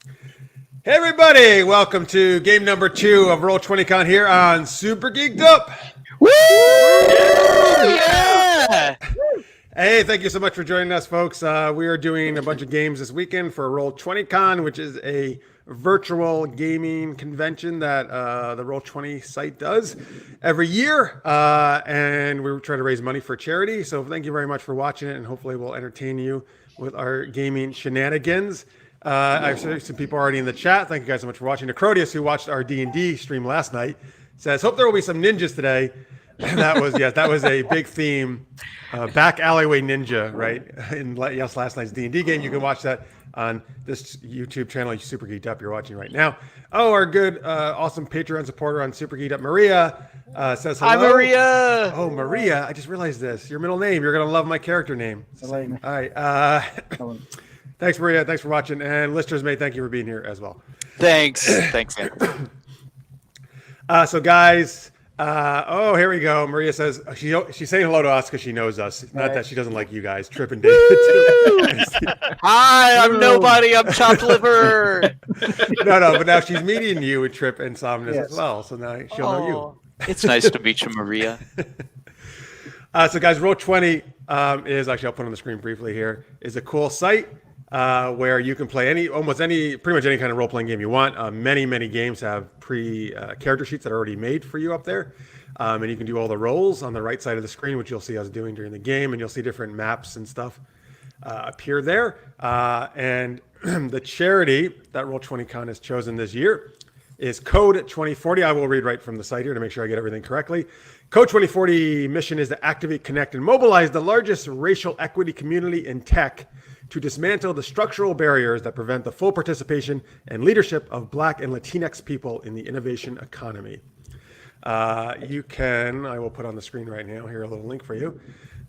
Hey everybody, welcome to game number 2 of Roll20Con here on Super Geeked Up. Woo! Yeah! Hey, thank you so much for joining us, folks. We are doing a bunch of games this weekend for Roll20Con, which is a virtual gaming convention that the Roll20 site does every year. And we're trying to raise money for charity. So thank you very much for watching it, and hopefully we'll entertain you with our gaming shenanigans. I've seen some people already in the chat. Thank you guys so much for watching. Acrodius, who watched our D&D stream last night, says, hope there will be some ninjas today. And that was a big theme. Back alleyway ninja, right? In last night's D&D game. You can watch that on this YouTube channel, Super Geeked Up, you're watching right now. Oh, our good, awesome Patreon supporter on Super Geeked Up, Maria, says hello. Hi, Maria. Oh, Maria, I just realized this. Your middle name. You're going to love my character name. All right. Thanks, Maria. Thanks for watching. And listeners, mate, thank you for being here as well. Thanks. Thanks, man. So, guys, here we go. Maria says she's saying hello to us because she knows us. Not that she doesn't like you guys. Trip and David. Hi, I'm nobody. I'm chopped liver. No, but now she's meeting you with Trip and Somnus as well. So now she'll know you. It's nice to meet you, Maria. So, guys, Roll20 is actually, I'll put on the screen briefly here, is a cool site. Where you can play pretty much any kind of role-playing game you want. Many games have character sheets that are already made for you up there. And you can do all the roles on the right side of the screen, which you'll see us doing during the game. And you'll see different maps and stuff appear there. And the charity that Roll20Con has chosen this year is Code 2040. I will read right from the site here to make sure I get everything correctly. Code 2040 mission is to activate, connect, and mobilize the largest racial equity community in tech to dismantle the structural barriers that prevent the full participation and leadership of Black and Latinx people in the innovation economy. I will put on the screen right now here a little link for you.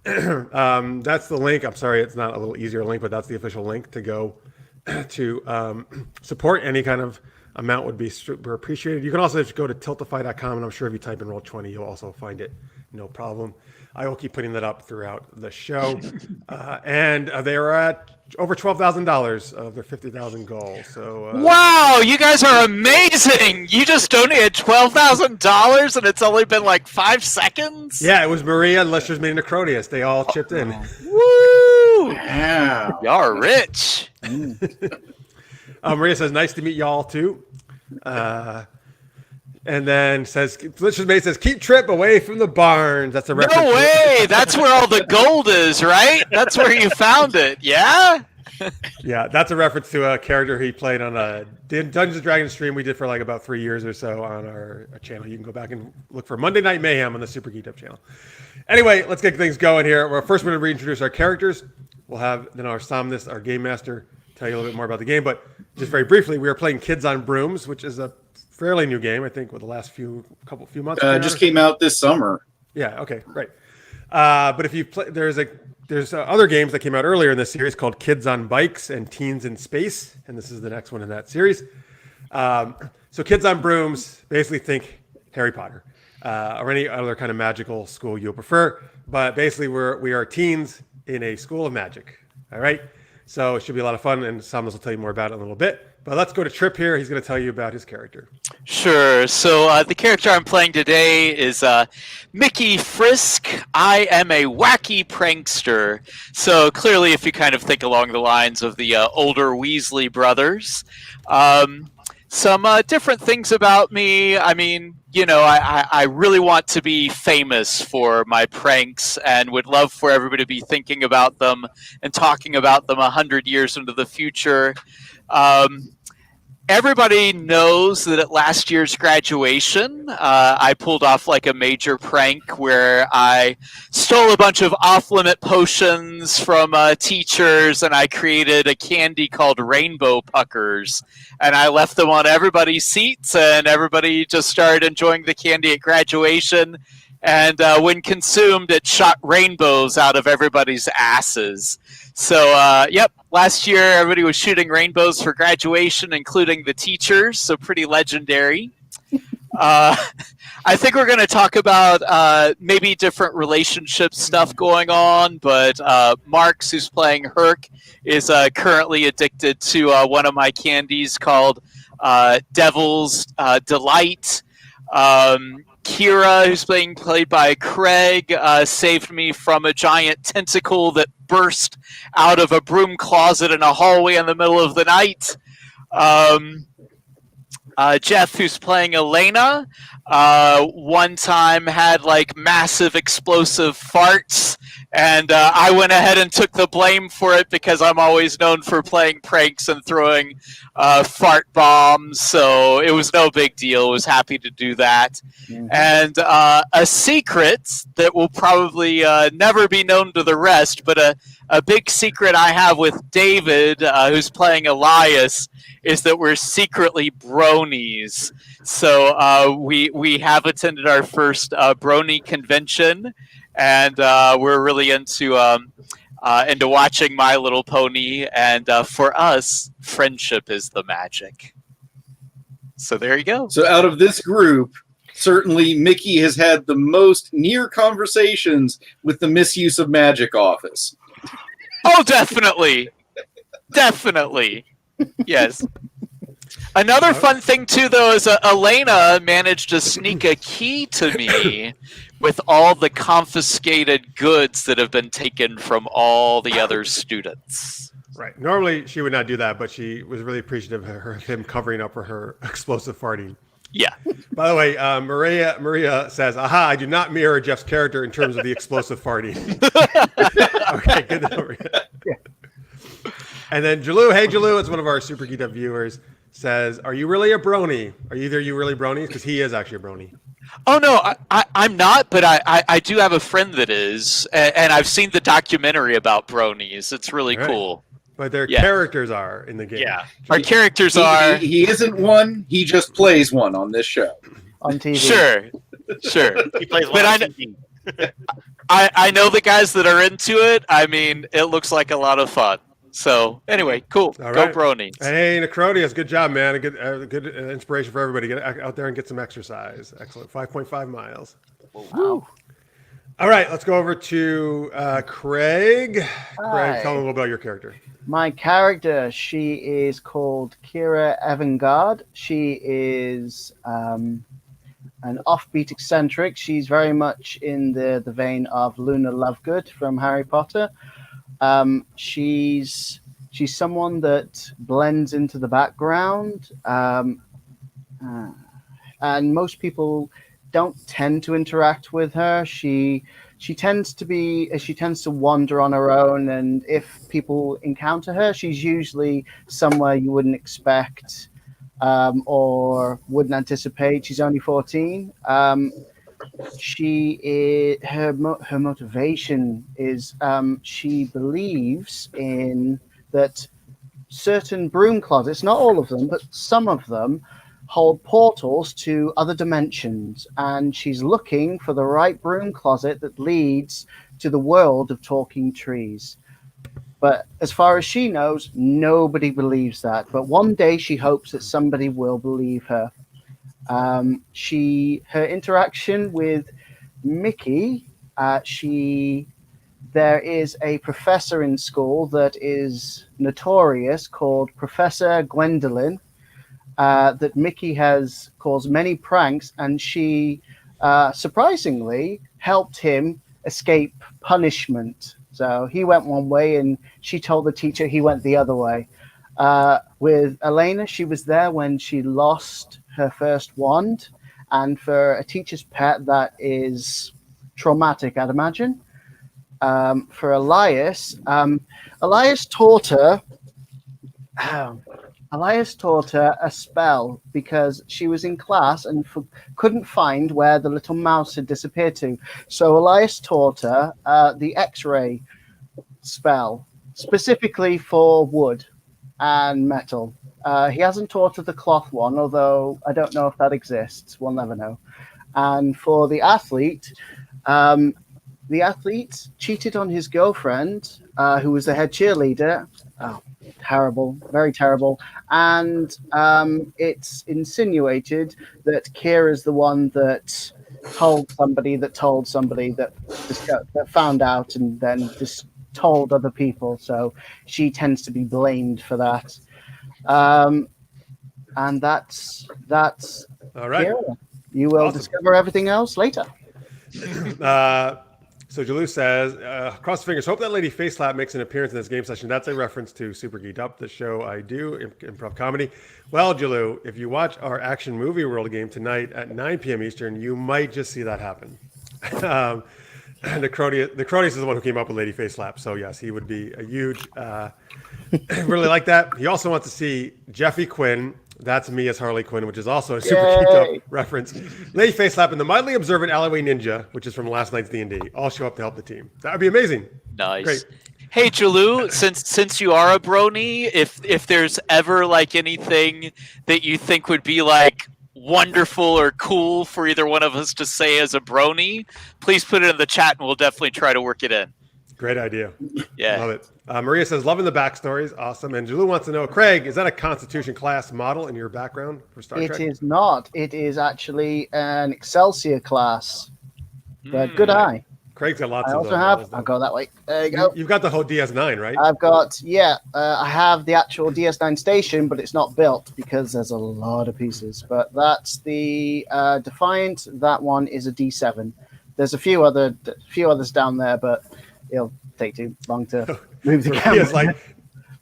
That's the link. I'm sorry, it's not a little easier link, but that's the official link to go to support. Any kind of amount would be super appreciated. You can also just go to tiltify.com, and I'm sure if you type in Roll20, you'll also find it. No problem. I will keep putting that up throughout the show. And they are at over $12,000 of their $50,000 goal. So wow, you guys are amazing. You just donated $12,000 and it's only been like 5 seconds? Yeah, it was Maria and Lister's Made in Acrodius. They all chipped in. Woo! Yeah. Y'all are rich. Maria says, nice to meet y'all too. And then Lister's Mate says, keep Trip away from the barns. That's a reference. No way. That's where all the gold is, right? That's where you found it. Yeah? Yeah, that's a reference to a character he played on a Dungeons & Dragons stream we did for like about 3 years or so on our channel. You can go back and look for Monday Night Mayhem on the Super Geeked Up channel. Anyway, let's get things going here. Well, first, we're going to reintroduce our characters. We'll have then our Somnus, our game master, tell you a little bit more about the game. But just very briefly, we are playing Kids on Brooms, which is a fairly new game, I think, with the last few months. Just came out this summer. Yeah. Okay. Right. But if you play, there's other games that came out earlier in this series called Kids on Bikes and Teens in Space, and this is the next one in that series. So Kids on Brooms, basically think Harry Potter or any other kind of magical school you'll prefer. But basically, we are teens in a school of magic. All right. So it should be a lot of fun, and Samus will tell you more about it in a little bit. But let's go to Trip here. He's going to tell you about his character. Sure. So the character I'm playing today is Mickey Frisk. I am a wacky prankster. So clearly, if you kind of think along the lines of the older Weasley brothers, some different things about me. I mean, you know, I really want to be famous for my pranks and would love for everybody to be thinking about them and talking about them 100 years into the future. Everybody knows that at last year's graduation, I pulled off like a major prank where I stole a bunch of off-limit potions from teachers, and I created a candy called Rainbow Puckers, and I left them on everybody's seats, and everybody just started enjoying the candy at graduation. And when consumed, it shot rainbows out of everybody's asses. So, yep, last year everybody was shooting rainbows for graduation, including the teachers, so pretty legendary. I think we're going to talk about maybe different relationship stuff going on, but Marx, who's playing Herc, is currently addicted to one of my candies called Devil's Delight. Kira, who's played by Craig, saved me from a giant tentacle that burst out of a broom closet in a hallway in the middle of the night. Jeff, who's playing Elena, one time had like massive explosive farts, and I went ahead and took the blame for it because I'm always known for playing pranks and throwing fart bombs, so it was no big deal. I was happy to do that. Mm-hmm. And a secret that will probably never be known to the rest, but a big secret I have with David, who's playing Elias, is that we're secretly bronies. So we have attended our first brony convention, and we're really into watching My Little Pony. And for us, friendship is the magic. So there you go. So out of this group, certainly Mickey has had the most near conversations with the misuse of magic office. Oh, definitely. Definitely. Yes. Another fun thing, too, though, is Elena managed to sneak a key to me with all the confiscated goods that have been taken from all the other students. Right. Normally, she would not do that, but she was really appreciative of him covering up for her explosive farting. Yeah. By the way, Maria says, aha, I do not mirror Jeff's character in terms of the explosive farting. Okay, good to know. Yeah. And then Jalou, hey Jalou, it's one of our Super Geeked Up viewers, says, are you really a brony? Are either you really bronies? Because he is actually a brony. Oh, no, I'm not, but I do have a friend that is, and I've seen the documentary about bronies. It's really cool. But their characters are in the game. Yeah, our characters are... He isn't one, he just plays one on this show. On TV. Sure. He plays one on TV. I know the guys that are into it. I mean, it looks like a lot of fun. So, anyway, cool. All Go right. bronies. Hey, Necrodius, good job, man. A good inspiration for everybody. Get out there and get some exercise. Excellent. 5.5 miles. Wow. All right, let's go over to Craig. Hi. Craig, tell me a little about your character. My character, she is called Kira Evangard. She is an offbeat eccentric. She's very much in the vein of Luna Lovegood from Harry Potter. She's someone that blends into the background, and most people don't tend to interact with her. She tends to wander on her own, and if people encounter her, she's usually somewhere you wouldn't expect or wouldn't anticipate. She's only 14. Her motivation is she believes in that certain broom closets, not all of them, but some of them, hold portals to other dimensions, and she's looking for the right broom closet that leads to the world of talking trees. But as far as she knows, nobody believes that. But one day she hopes that somebody will believe her. Her interaction with Mickey, there is a professor in school that is notorious called Professor Gwendolyn, that Mickey has caused many pranks, and she surprisingly helped him escape punishment. So he went one way and she told the teacher he went the other way. With Elena, she was there when she lost her first wand, and for a teacher's pet, that is traumatic, I'd imagine. For Elias, Elias taught her a spell because she was in class and couldn't find where the little mouse had disappeared to. So Elias taught her the X-ray spell, specifically for wood and metal. He hasn't taught her the cloth one, although I don't know if that exists. We'll never know. And for the athlete cheated on his girlfriend, who was the head cheerleader. Oh, terrible, very terrible. And it's insinuated that Kira's the one that told somebody that told somebody that found out and then just told other people. So she tends to be blamed for that. And that's All right. Kira. You will Awesome. discover everything else later. So Jalou says, cross the fingers, hope that lady face slap makes an appearance in this game session. That's a reference to Super Geeked Up, the show I do, improv comedy. Well, Jalou, if you watch our Action Movie World game tonight at 9 p.m. Eastern, you might just see that happen. And the Cronius is the one who came up with Lady Face Slap. So yes, he would be a huge, really like that. He also wants to see Jeffy Quinn. That's me as Harley Quinn, which is also a Super Geeked Up reference. Lady Face Slap and the mildly observant alleyway ninja, which is from last night's D&D, all show up to help the team. That would be amazing. Nice. Great. Hey, Jalou, since you are a brony, if there's ever like anything that you think would be like wonderful or cool for either one of us to say as a brony, please put it in the chat and we'll definitely try to work it in. Great idea. Yeah. Love it. Maria says, loving the backstories. Awesome. And Jalou wants to know, Craig, is that a Constitution class model in your background for Star Trek? It is not. It is actually an Excelsior class. But good eye. Craig's got lots I of also those have. models, I'll though. go that way. There you go. You've got the whole DS9, right? I've got, I have the actual DS9 station, but it's not built because there's a lot of pieces. But that's the Defiant. That one is a D7. There's a few others down there, but it'll take too long to move the camera. Maria's like,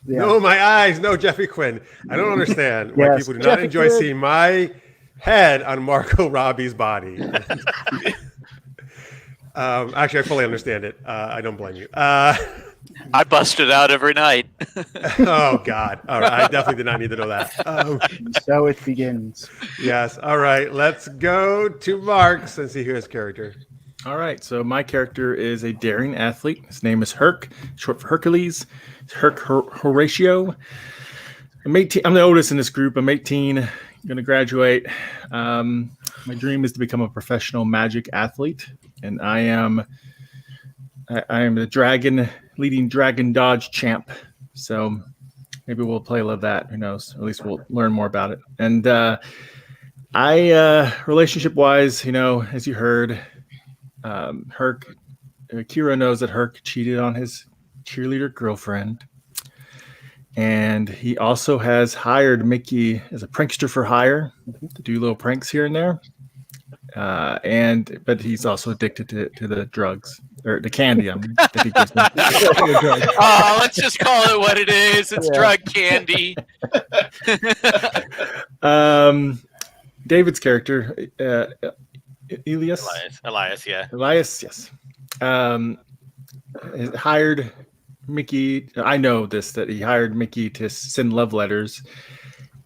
no, my eyes, no, Jeffy Quinn. I don't understand why Yes, people do not Jeffy enjoy Quinn. seeing my head on Margot Robbie's body. Actually, I fully understand it. I don't blame you. I bust it out every night. Oh, God. All right. I definitely did not need to know that. So it begins. Yes. All right. Let's go to Marx and see who his character. All right, so my character is a daring athlete. His name is Herc, short for Hercules. It's Horatio. I'm 18. I'm the oldest in this group. I'm 18. I'm going to graduate. My dream is to become a professional magic athlete, and I am the leading dragon dodge champ. So maybe we'll play a little of that. Who knows? At least we'll learn more about it. And relationship-wise, as you heard. Kira knows that Herc cheated on his cheerleader girlfriend, and he also has hired Mickey as a prankster for hire to do little pranks here and there. But he's also addicted to the drugs or the candy. That he gives me. Let's just call it what it is. It's drug candy. David's character. Elias, yes. Hired Mickey. I know that he hired Mickey to send love letters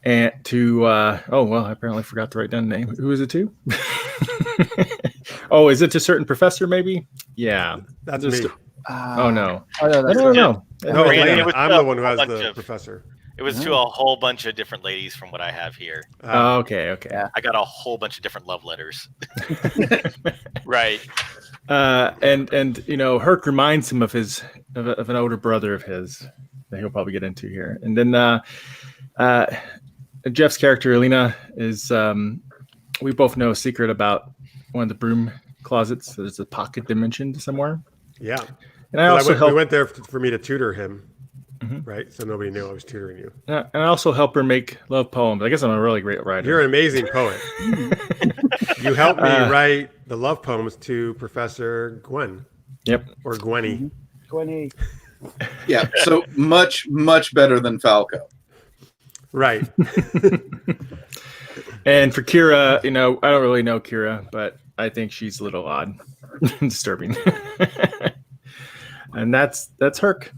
and to. I apparently forgot to write down the name. Who is it to? Oh, is it to certain professor? Maybe. Yeah, That's me. Oh no. Oh, no, I that's don't know. No, It was I'm the one who has the of- professor. It was to a whole bunch of different ladies from what I have here. Okay. Yeah. I got a whole bunch of different love letters. Right. And Herc reminds him of an older brother of his that he'll probably get into here. And then Jeff's character Alina is we both know a secret about one of the broom closets. There's a pocket dimension somewhere. Yeah. And I also we went there for me to tutor him. Mm-hmm. Right, so nobody knew I was tutoring you. and I also help her make love poems. I guess I'm a really great writer. You're an amazing poet. You helped me write the love poems to Professor Gwen. Yep. Or Gwenny. 20. Yeah, so much, much better than Falco. Right. And for Kira, I don't really know Kira, but I think she's a little odd, disturbing. And that's Herc.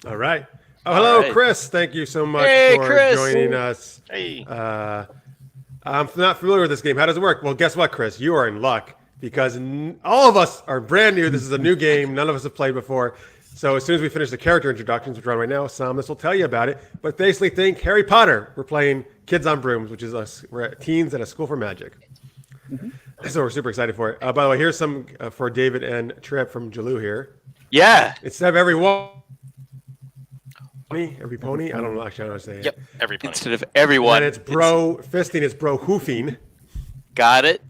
All right. Oh, hello, All right. Chris. Thank you so much Hey, for Chris. joining us. Hey, I'm not familiar with this game. How does it work? Well, guess what, Chris? You are in luck because all of us are brand new. This is a new game. None of us have played before. So as soon as we finish the character introductions, which are on right now, this will tell you about it. But basically think Harry Potter. We're playing Kids on Brooms, which is we're teens at a school for magic. Mm-hmm. So we're super excited for it. By the way, here's some for David and Trip from Jalou here. Yeah. Instead of every one, Every pony. I don't know. Actually, I don't know how to say it. Yep, every pony. Instead of And everyone. then it's bro fisting. It's bro hoofing. Got it.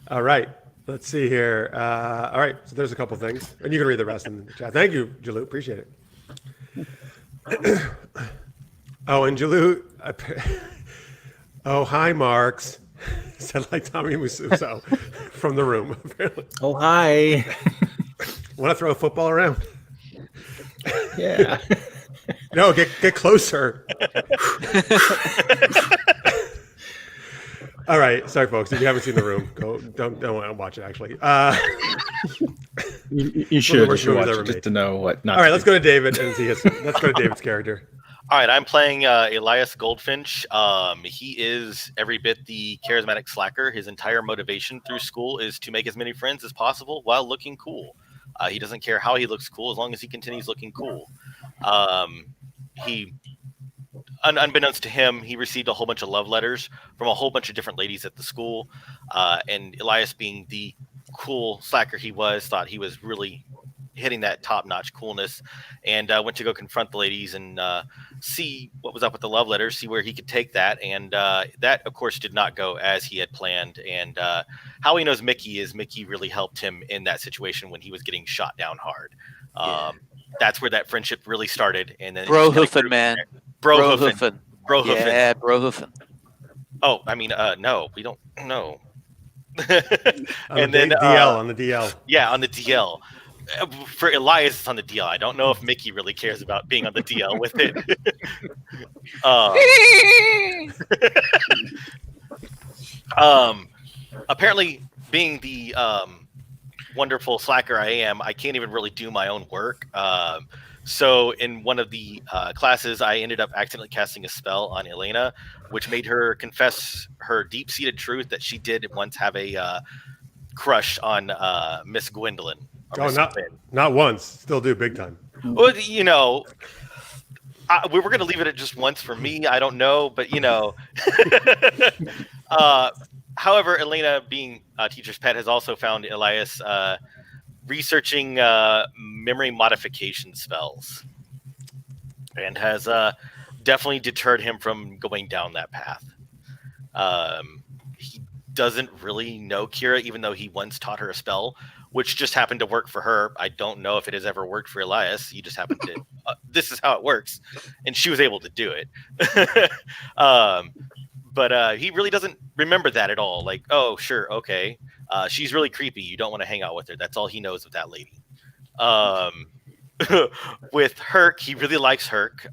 All right. Let's see here. All right. So there's a couple things, and you can read the rest in the chat. Thank you, Jalou. Appreciate it. Oh, and Jalou. Oh, hi, Marx. Said like Tommy Mususo from the room. Apparently. Oh, hi. Want to throw a football around? Yeah. No, get closer. All right, sorry, folks. If you haven't seen the room, don't watch it. Actually, You should worst watch movies it ever just made. to know what not all right. to Let's do. go to David and see his. Let's go to David's character. All right, I'm playing Elias Goldfinch. He is every bit the charismatic slacker. His entire motivation through school is to make as many friends as possible while looking cool. He doesn't care how he looks cool as long as he continues looking cool. Unbeknownst to him, he received a whole bunch of love letters from a whole bunch of different ladies at the school. And Elias, being the cool slacker he was, thought he was really hitting that top-notch coolness, and went to go confront the ladies and see what was up with the love letters, see where he could take that. And that, of course, did not go as he had planned. And how he knows Mickey is Mickey really helped him in that situation when he was getting shot down hard. That's where that friendship really started. And then Brohoofing, man. Brohoofing. Brohoofing. Yeah, Brohoofing. Oh, I mean, no, we don't. No. On And the then DL on the DL. Yeah, on the DL. For Elias, it's on the DL. I don't know if Mickey really cares about being on the DL with it. Apparently, being the wonderful slacker I am, I can't even really do my own work. So in one of the classes, I ended up accidentally casting a spell on Elena, which made her confess her deep-seated truth that she did once have a crush on Miss Gwendolyn. Oh, not once. Still do big time. Well, you know, we were going to leave it at just once for me. I don't know, but you know. However, Elena, being a teacher's pet, has also found Elias researching memory modification spells, and has definitely deterred him from going down that path. He doesn't really know Kira, even though he once taught her a spell, which just happened to work for her. I don't know if it has ever worked for Elias. He just happened to, this is how it works. And she was able to do it. But he really doesn't remember that at all. Like, oh, sure, okay. She's really creepy. You don't want to hang out with her. That's all he knows of that lady. With Herc, he really likes Herc.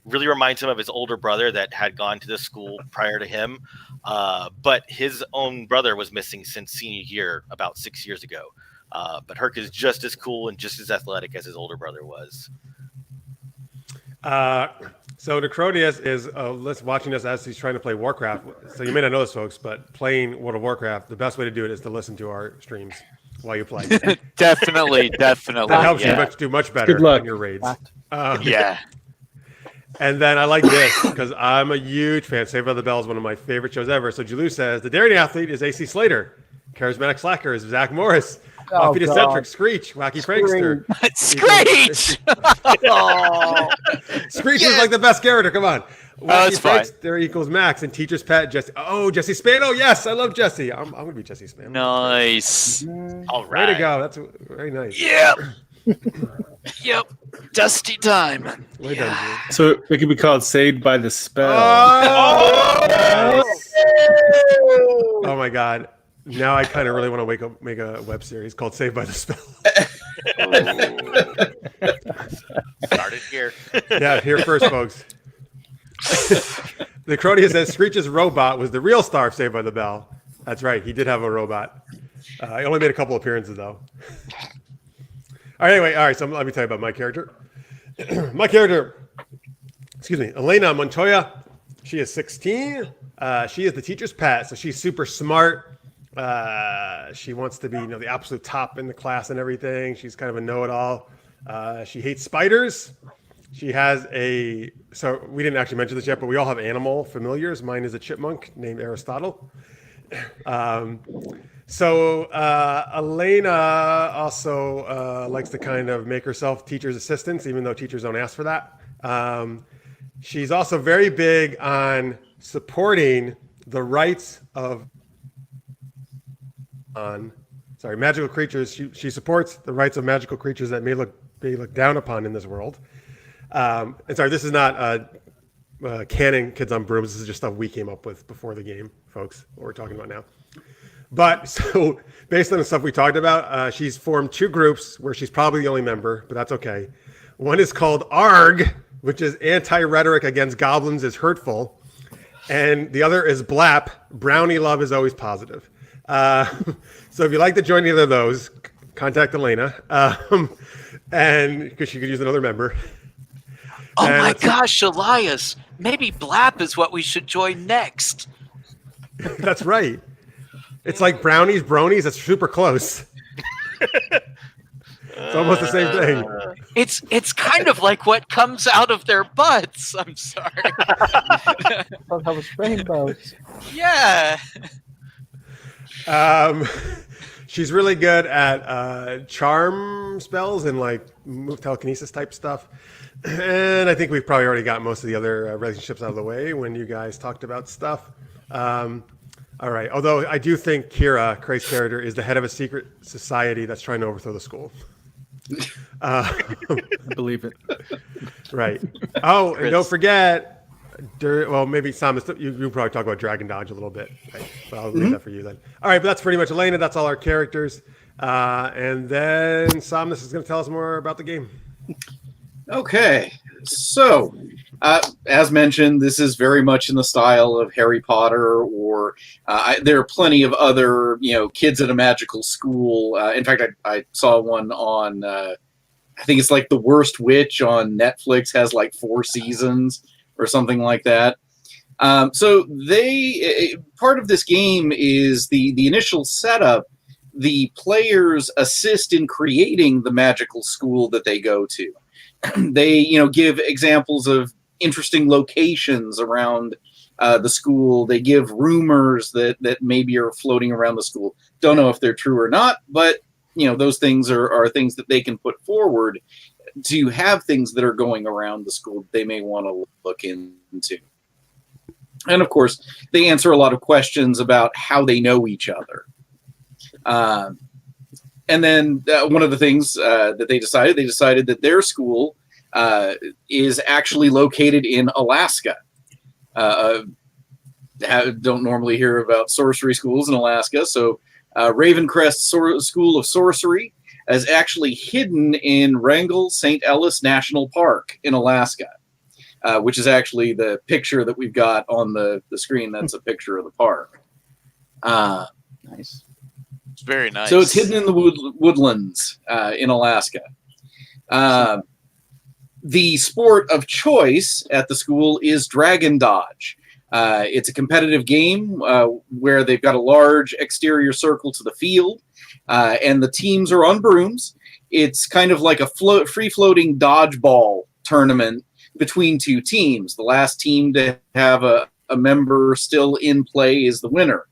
Really reminds him of his older brother that had gone to the school prior to him. But his own brother was missing since senior year, about 6 years ago. But Herc is just as cool and just as athletic as his older brother was. So Necronius is watching us as he's trying to play Warcraft. So you may not know this, folks, but playing World of Warcraft, the best way to do it is to listen to our streams while you play. Definitely. That helps Yeah. you do much better Good luck. in your raids. Yeah. And then I like this because I'm a huge fan. Saved by the Bell is one of my favorite shows ever. So Jalou says the daring athlete is AC Slater. Charismatic slacker is Zach Morris. Offbeat eccentric, Screech, wacky prankster. Screech! Oh. Screech is like the best character. Come on. That's fine. Prankster equals Max and teacher's pet Jesse. Oh, Jesse Spano. Yes, I love Jesse. I'm going to be Jesse Spano. Nice. All Way right. to go. That's very nice. Yep. Yep. Dusty time. Way done, dude. So it could be called Saved by the Spell. Oh my God. Now I kind of really want to make a web series called Saved by the Spell. Started here. Yeah, here first, folks. The Cronius says Screech's robot was the real star of Saved by the Bell. That's right. He did have a robot. He only made a couple appearances, though. All right, so let me tell you about my character. My character, Elena Montoya. She is 16. She is the teacher's pet, so she's super smart. She wants to be, the absolute top in the class and everything. She's kind of a know-it-all. She hates spiders. She has so we didn't actually mention this yet, but we all have animal familiars. Mine is a chipmunk named Aristotle. So Elena also likes to kind of make herself teachers' assistants, even though teachers don't ask for that. She's also very big on supporting the rights of magical creatures. She supports the rights of magical creatures that may look down upon in this world. And sorry, this is not canon Kids on Brooms. This is just stuff we came up with before the game, folks. What we're talking about now. But so based on the stuff we talked about, she's formed two groups where she's probably the only member, but that's okay. One is called ARG, which is anti-rhetoric against goblins is hurtful. And the other is BLAP, brownie love is always positive. So if you'd like to join either of those, contact Elena. And because she could use another member. Oh And my gosh, Elias! Maybe BLAP is what we should join next. That's right. It's like brownies, bronies. It's super close. It's almost the same thing. It's kind of like what comes out of their butts. I'm sorry. That was rainbows. Yeah. She's really good at charm spells and like move telekinesis type stuff. And I think we've probably already got most of the other relationships out of the way when you guys talked about stuff. All right. Although I do think Kira, Craig's character, is the head of a secret society that's trying to overthrow the school. I believe it. Right. Oh, and don't forget. Well, maybe Sam, you probably talk about Dragon Dodge a little bit, right? But I'll leave that for you then. All right, but that's pretty much Elena. That's all our characters. And then Somnus is going to tell us more about the game. Okay, so as mentioned, this is very much in the style of Harry Potter, or there are plenty of other, kids at a magical school. In fact, I saw one on, I think it's like The Worst Witch on Netflix, has like 4 seasons or something like that. So part of this game is the initial setup. The players assist in creating the magical school that they go to. They, give examples of interesting locations around the school. They give rumors that maybe are floating around the school. Don't know if they're true or not, but those things are things that they can put forward to have things that are going around the school that they may want to look into. And of course, they answer a lot of questions about how they know each other. And then one of the things that they decided that their school is actually located in Alaska. Don't normally hear about sorcery schools in Alaska. So Ravencrest School of Sorcery is actually hidden in Wrangell St. Ellis National Park in Alaska, which is actually the picture that we've got on the screen. That's a picture of the park. Nice. It's very nice. So it's hidden in the woodlands in Alaska. The sport of choice at the school is Dragon Dodge. It's a competitive game where they've got a large exterior circle to the field, and the teams are on brooms. It's kind of like a free-floating dodgeball tournament between two teams. The last team to have a member still in play is the winner.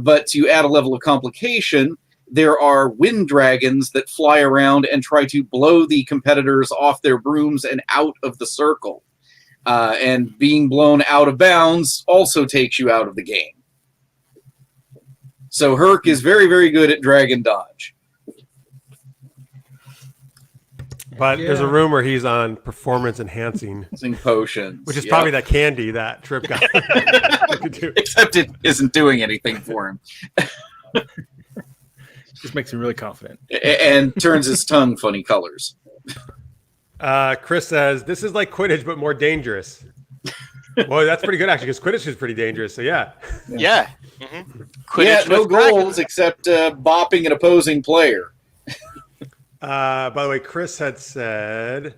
But to add a level of complication, there are wind dragons that fly around and try to blow the competitors off their brooms and out of the circle. And being blown out of bounds also takes you out of the game. So Herc is very, very good at Dragon Dodge. But there's a rumor he's on performance enhancing, Using potions. which is Yep. probably that candy that Trip got. Except it isn't doing anything for him. Just makes me really confident. And turns his tongue funny colors. Chris says, this is like Quidditch, but more dangerous. Well, that's pretty good, actually, because Quidditch is pretty dangerous. So, yeah. Yeah. Yeah, no with dragons. goals except bopping an opposing player. By the way, Chris had said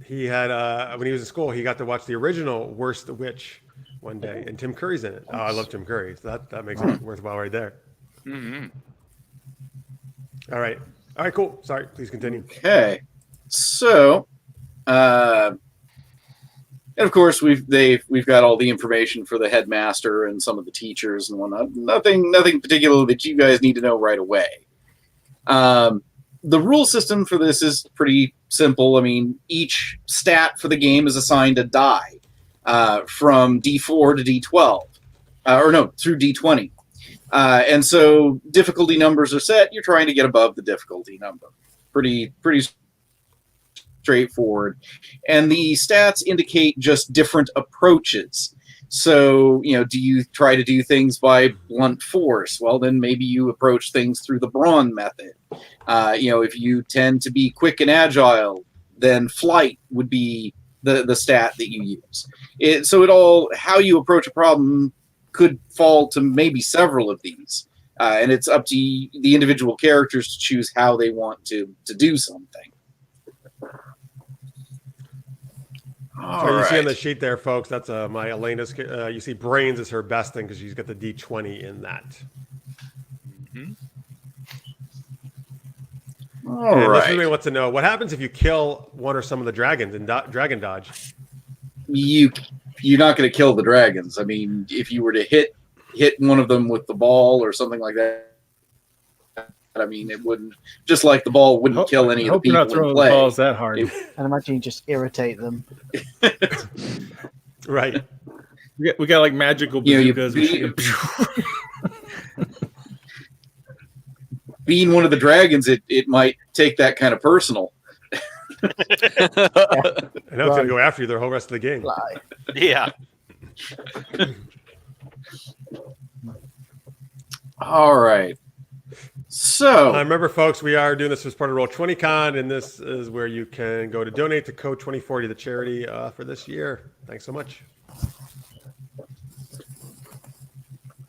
he had, when he was in school, he got to watch the original Worst Witch one day, and Tim Curry's in it. Oh, I love Tim Curry. So that makes it worthwhile right there. Mm-hmm. All right. All right, cool. Sorry. Please continue. Okay. So, And of course, we've got all the information for the headmaster and some of the teachers and whatnot. Nothing particular that you guys need to know right away. The rule system for this is pretty simple. I mean, each stat for the game is assigned a die from D4 to D12, through D20. And so difficulty numbers are set. You're trying to get above the difficulty number. Pretty straightforward. And the stats indicate just different approaches. So, do you try to do things by blunt force? Well, then maybe you approach things through the brawn method. If you tend to be quick and agile, then flight would be the stat that you use. How you approach a problem could fall to maybe several of these. And it's up to the individual characters to choose how they want to do something. So you see on the sheet there, folks, that's my Elena's. You see brains is her best thing because she's got the D20 in that. Mm-hmm. This is what to know. What happens if you kill one or some of the dragons in dragon dodge? You're not going to kill the dragons. I mean, if you were to hit one of them with the ball or something like that, I mean, it wouldn't, just like the ball wouldn't kill any of the people you're not throwing in play. The balls that hard. And imagine you just irritate them. Right. We got like magical bazookas. Being one of the dragons, it might take that kind of personal. I know it's going to go after you the whole rest of the game. Lie. Yeah. All right. So remember, folks, we are doing this as part of Roll20Con, and this is where you can go to donate to Code 2040, the charity for this year. Thanks so much.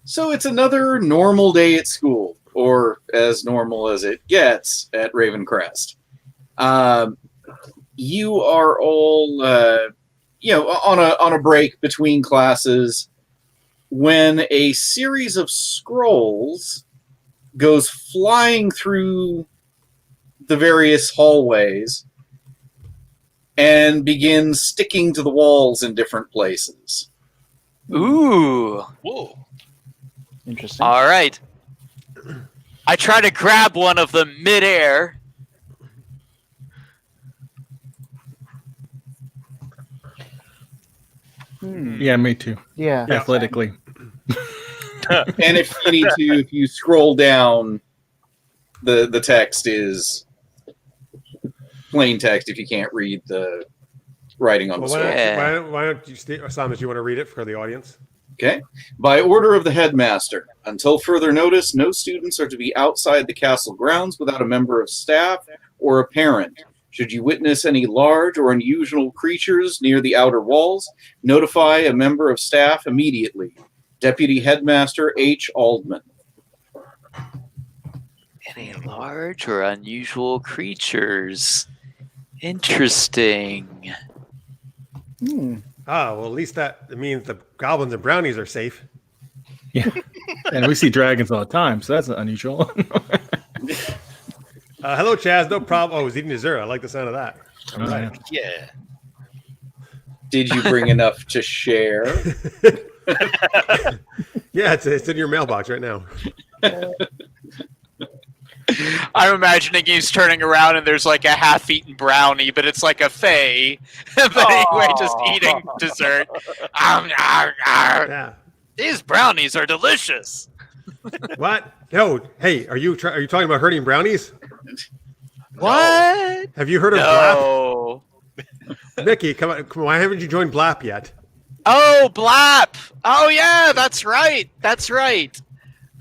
So it's another normal day at school, or as normal as it gets at Ravencrest. You are all, on a break between classes when a series of scrolls goes flying through the various hallways and begins sticking to the walls in different places. Ooh. Whoa. Interesting. All right. I try to grab one of them midair. Yeah, me too. Yeah. Athletically. And if you need to, if you scroll down, the text is plain text if you can't read the writing on the scroll. Why don't you, Samus, you want to read it for the audience? Okay. By order of the headmaster, until further notice, no students are to be outside the castle grounds without a member of staff or a parent. Should you witness any large or unusual creatures near the outer walls, notify a member of staff immediately. Deputy Headmaster H. Aldman. Any large or unusual creatures? Interesting. Well, at least that means the goblins and brownies are safe. Yeah. And we see dragons all the time, so that's unusual. Hello, Chaz. No problem. Oh, he's eating dessert. I like the sound of that. All right. Yeah. Did you bring enough to share? Yeah, it's in your mailbox right now. I'm imagining he's turning around and there's like a half-eaten brownie, but it's like a fey. But anyway, just eating dessert. Yeah. These brownies are delicious. What? No. Hey, are you talking about hurting brownies? What? Have you heard of No. Blap? Mickey, come on. Why haven't you joined Blap yet? Oh, Blap. Oh, yeah, that's right. That's right.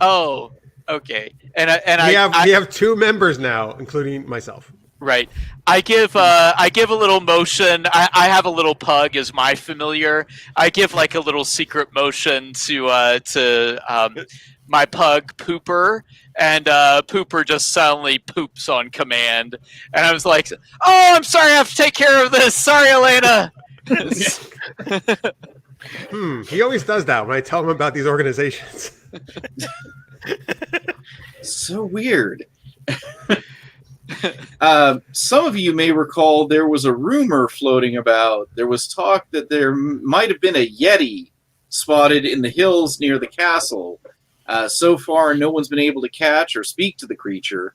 Oh, okay. We have 2 members now, including myself. Right. I give a little motion. I have a little pug as my familiar. I give like a little secret motion to my pug Pooper, and Pooper just suddenly poops on command. And I was like, "Oh, I'm sorry. I have to take care of this. Sorry, Elena." He always does that when I tell him about these organizations. So weird. Some of you may recall there was a rumor floating about. There was talk that there might have been a Yeti spotted in the hills near the castle. So far, no one's been able to catch or speak to the creature.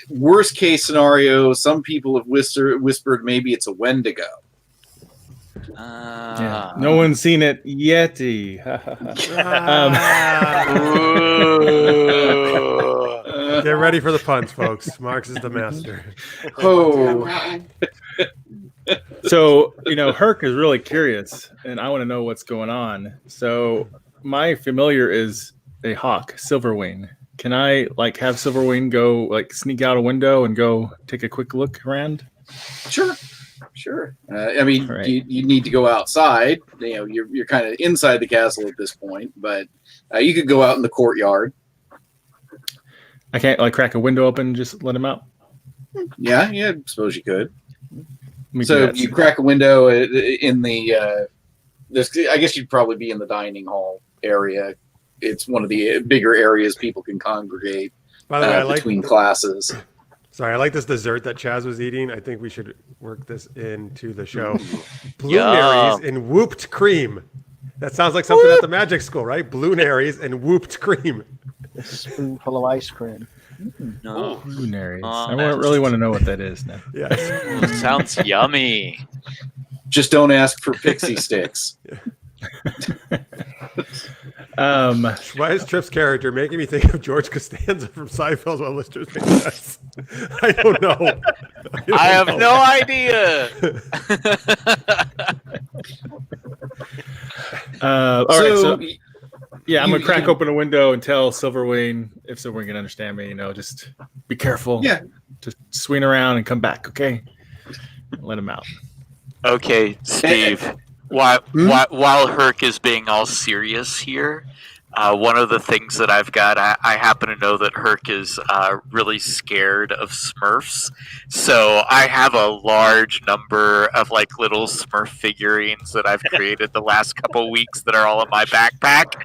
Worst case scenario, some people have whispered maybe it's a Wendigo. Yeah. No one's seen it Yeti. Get ready for the puns, folks. Marx is the master. Oh. So, Herc is really curious, and I want to know what's going on. So, my familiar is a hawk, Silverwing. Can I, have Silverwing go, sneak out a window and go take a quick look around? Sure. Right. you need to go outside. You're kind of inside the castle at this point, but you could go out in the courtyard. I can't, crack a window open and just let him out? Yeah, I suppose you could. So you crack a window in the I guess you'd probably be in the dining hall area. It's one of the bigger areas people can congregate. By the way, between classes. Sorry, I like this dessert that Chaz was eating. I think we should work this into the show. Blueberries and whooped cream. That sounds like something at the magic school, right? Blueberries and whooped cream. A spoonful of ice cream. No. Blueberries. I really want to know what that is now. Yes. Sounds yummy. Just don't ask for pixie sticks. Why is Tripp's character making me think of George Costanza from Seinfeld while listeners make sense? I don't know. I have no idea. All right, so I'm gonna crack open a window and tell Silverwing, if Silverwing can understand me, just be careful. Yeah. Just swing around and come back, okay? Let him out. Okay, Steve. While Herc is being all serious here, one of the things that I've got, I happen to know that Herc is really scared of Smurfs. So I have a large number of little Smurf figurines that I've created the last couple weeks that are all in my backpack.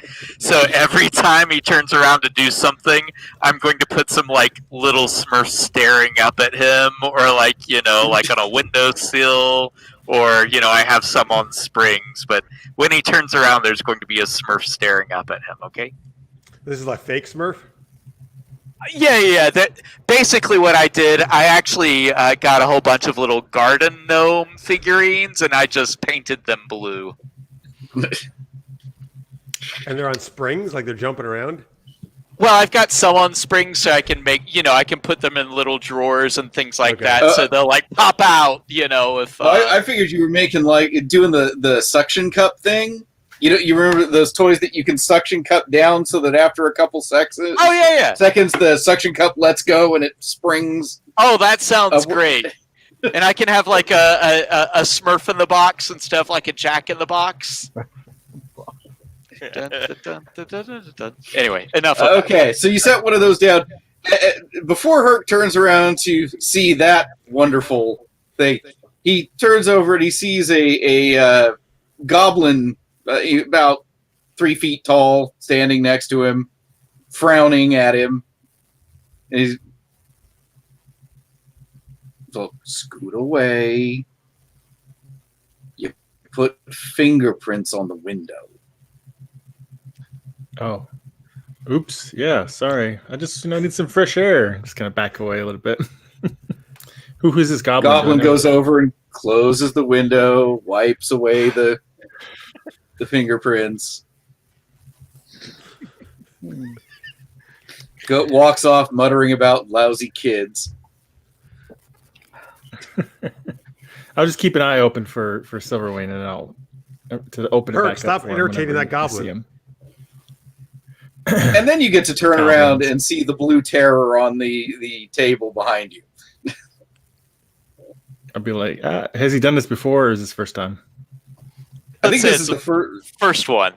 So every time he turns around to do something, I'm going to put some little Smurfs staring up at him, or on a windowsill. Or, I have some on springs, but when he turns around, there's going to be a Smurf staring up at him, okay? This is fake Smurf? Yeah. That basically what I did, I actually got a whole bunch of little garden gnome figurines, and I just painted them blue. And they're on springs? They're jumping around? Well, I've got some on springs, so I can make, I can put them in little drawers and things like that, so they'll pop out, if... I figured you were making doing the suction cup thing. You remember those toys that you can suction cup down so that after a couple seconds, the suction cup lets go and it springs. Oh, that sounds great. And I can have a Smurf in the box and stuff, like a Jack in the Box. Anyway, enough of that. So you set one of those down. Before Herc turns around to see that wonderful thing, he turns over and he sees a goblin about 3 feet tall standing next to him, frowning at him. And he's so scoot away. You put fingerprints on the window. Oh, oops. Yeah, sorry. I just, need some fresh air. Just kind of back away a little bit. Who is this goblin? Goblin goes over and closes the window, wipes away the fingerprints. Walks off muttering about lousy kids. I'll just keep an eye open for Silverwing, and I'll to open it back up. Stop entertaining that goblin. And then you get to turn around and see the blue terror on the table behind you. I'll be like, has he done this before, or is this first time? I think this is the first one.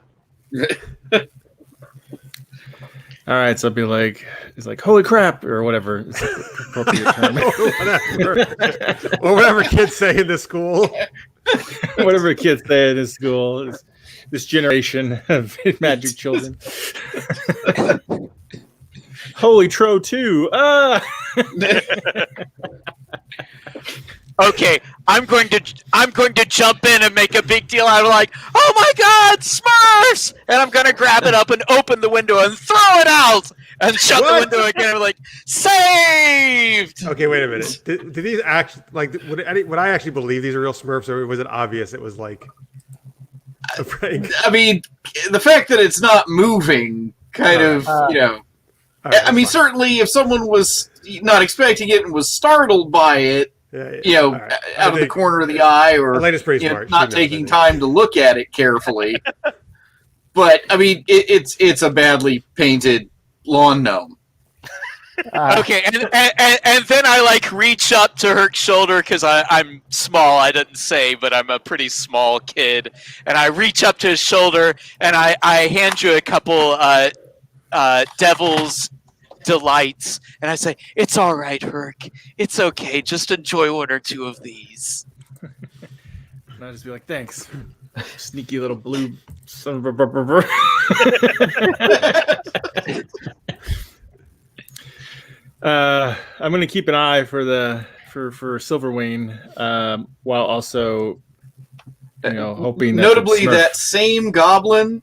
All right, so I'll be like, he's like, holy crap, or whatever. It's appropriate term. Or whatever kids say in this school. Whatever kids say in this school. This generation of magic children. Holy Tro 2. Okay, I'm going to jump in and make a big deal out of like, oh my God, Smurfs! And I'm going to grab it up and open the window and throw it out and shut the window again. I'm like, saved. Okay, wait a minute. Did these actually would I actually believe these are real Smurfs, or was it obvious it was like a prank? I mean, the fact that it's not moving, kind of, All right, I mean, fine. certainly if someone was not expecting it and was startled by it, Yeah. All right. out of the corner of the eye, or Elena's pretty smart. not She knows, taking I think. time to look at it carefully. But I mean, it's a badly painted lawn gnome. Okay, and then I like reach up to Herc's shoulder because I'm small. I didn't say, but I'm a pretty small kid, and I reach up to his shoulder and I hand you a couple Devil's Delights, and I say, "It's all right, Herc. It's okay. Just enjoy one or two of these." And I'll just be like, thanks. Sneaky little blue son of a... I'm going to keep an eye for Silverwing, while also, hoping that Notably, Smurf- that same goblin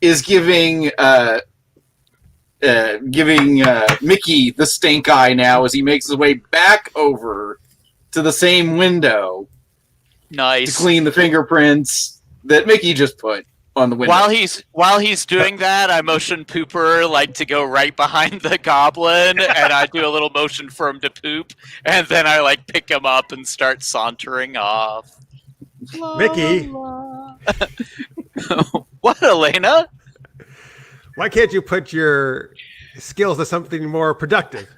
is giving Mickey the stink eye now as he makes his way back over to the same window to Nice. clean the fingerprints that Mickey just put on the window. While he's doing that, I motion Pooper like to go right behind the goblin, and I do a little motion for him to poop, and then I like pick him up and start sauntering off. Mickey, What, Elena? why can't you put your skills to something more productive?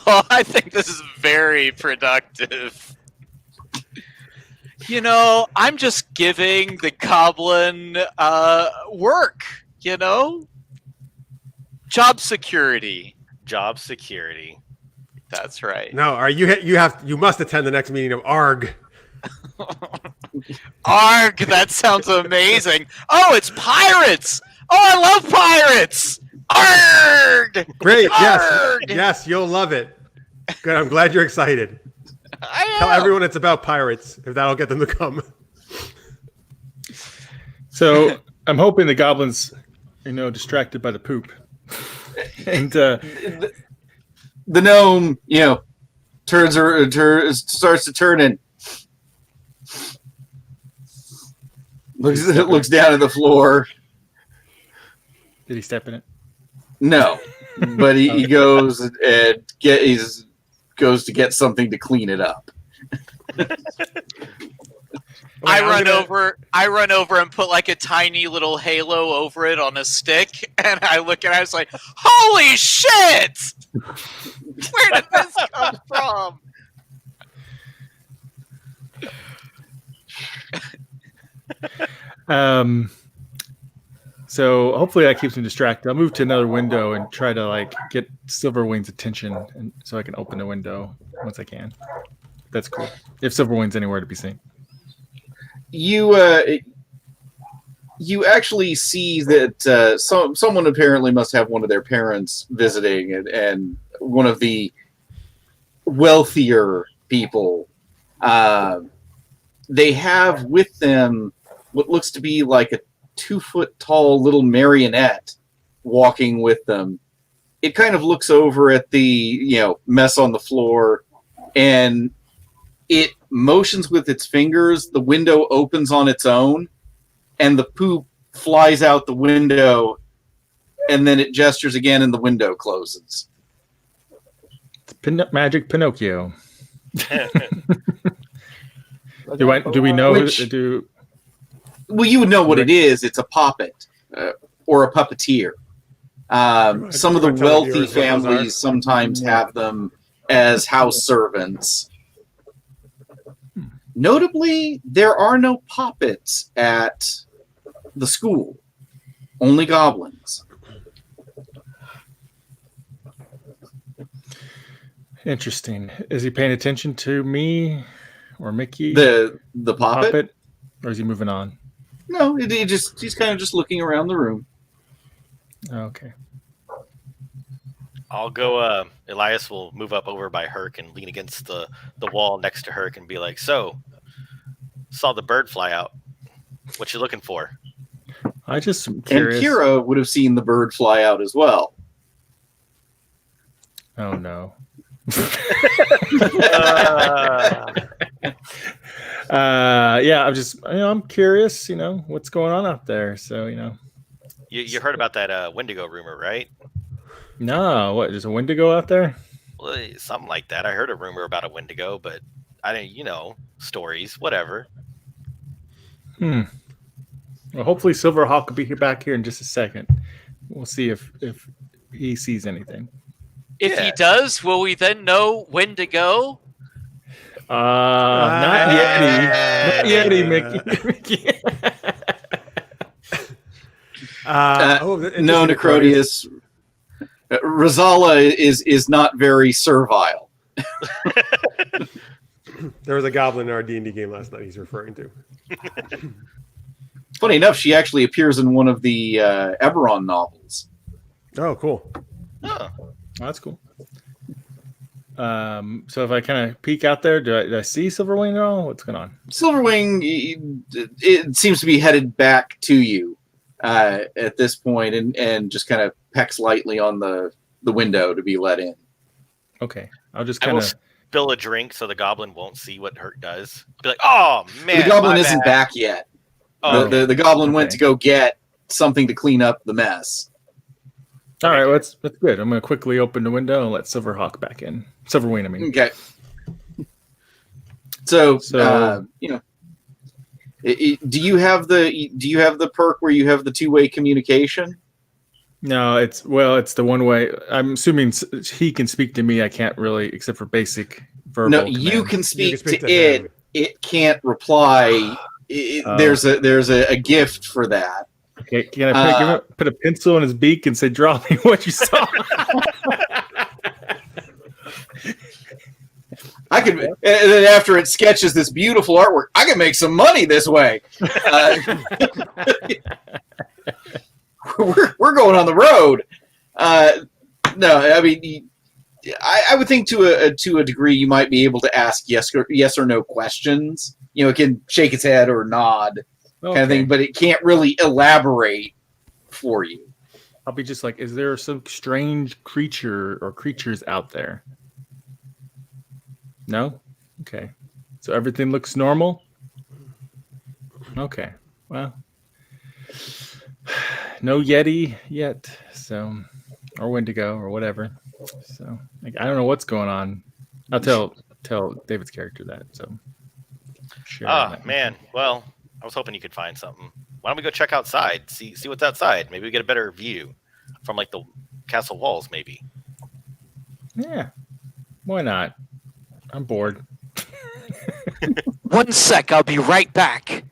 Oh, I think this is very productive. I'm just giving the goblin work, Job security. Job security. That's right. No, you must attend the next meeting of ARG. Arg, that sounds amazing. Oh, it's pirates. Oh, I love pirates. Arg! Great, Arg! yes, you'll love it. Good, I'm glad you're excited. I Tell am. everyone it's about pirates, if that'll get them to come. So I'm hoping the goblin's, distracted by the poop. And The gnome, starts to turn and looks down at the floor. did he step in it? No, but he goes and goes to get something to clean it up. I run over and put like a tiny little halo over it on a stick, and I look at it, I was like, holy shit! Where did this come from? So hopefully that keeps him distracted. I'll move to another window and try to get Silverwing's attention, and so I can open the window once I can. That's cool. If Silverwing's anywhere to be seen. You actually see that someone apparently must have one of their parents visiting, and one of the wealthier people. They have with them what looks to be like a 2-foot tall little marionette walking with them. It kind of looks over at the mess on the floor, and it motions with its fingers. The window opens on its own, and the poop flies out the window, and then it gestures again, and the window closes. Magic Pinocchio. Do we know? Well, you would know what it is. It's a puppet or a puppeteer. Some of the wealthy families sometimes have them as house servants. Notably, there are no puppets at the school. Only goblins. Interesting. Is he paying attention to me or Mickey? The puppet? Or is he moving on? No, he's kind of just looking around the room. Okay. I'll go. Elias will move up over by Herc and lean against the wall next to Herc and be like, "So, saw the bird fly out. What you looking for?" I just am And curious. Kira would have seen the bird fly out as well. Oh no. Yeah, I'm curious, what's going on out there. So, You heard about that Wendigo rumor, right? no, what, there's a Wendigo out there? Well, something like that. I heard a rumor about a Wendigo, but I didn't, stories, whatever. Well, hopefully Silverhawk will be back here in just a second. We'll see if he sees anything. If he does, will we then know when to go? Not Yeti, Mickey. No, Necrotius. Rosala is not very servile. There was a goblin in our D&D game last night he's referring to. Funny enough, she actually appears in one of the Eberron novels. Oh, cool. Oh. Oh, that's cool. So if I kind of peek out there, do I see Silverwing at all? What's going on? Silverwing, it seems to be headed back to you at this point, and just kind of pecks lightly on the window to be let in. Okay, I'll just I kind will of. spill a drink so the goblin won't see what Herc does. Be like, "Oh man, The goblin my isn't bad." back yet. Oh, The goblin went Okay. to go get something to clean up the mess. All right, that's good. I'm going to quickly open the window and let Silverhawk back in. Silverwing, I mean. Okay. So So- do you have the perk where you have the two-way communication? No, it's the one way. I'm assuming he can speak to me. I can't really, except for basic verbal. No, you commands. can speak, speak to to it. him. It can't reply. There's a gift for that. Okay, can I put a pencil in his beak and say, "Draw me what you saw"? I could, and then after it sketches this beautiful artwork, I can make some money this way. We're going on the road. No, I mean, I would think to a degree you might be able to ask yes or no questions. It can shake its head or nod, kind of thing, but it can't really elaborate for you. I'll be just like, is there some strange creature or creatures out there? No? Okay. So everything looks normal? Okay. Well, no Yeti yet, so, or Wendigo or whatever. So, I don't know what's going on. I'll tell David's character that, so. Sure. man. Well, I was hoping you could find something. Why don't we go check outside? See what's outside. Maybe we get a better view from like the castle walls. Maybe. Yeah. Why not? I'm bored. 1 sec, I'll be right back.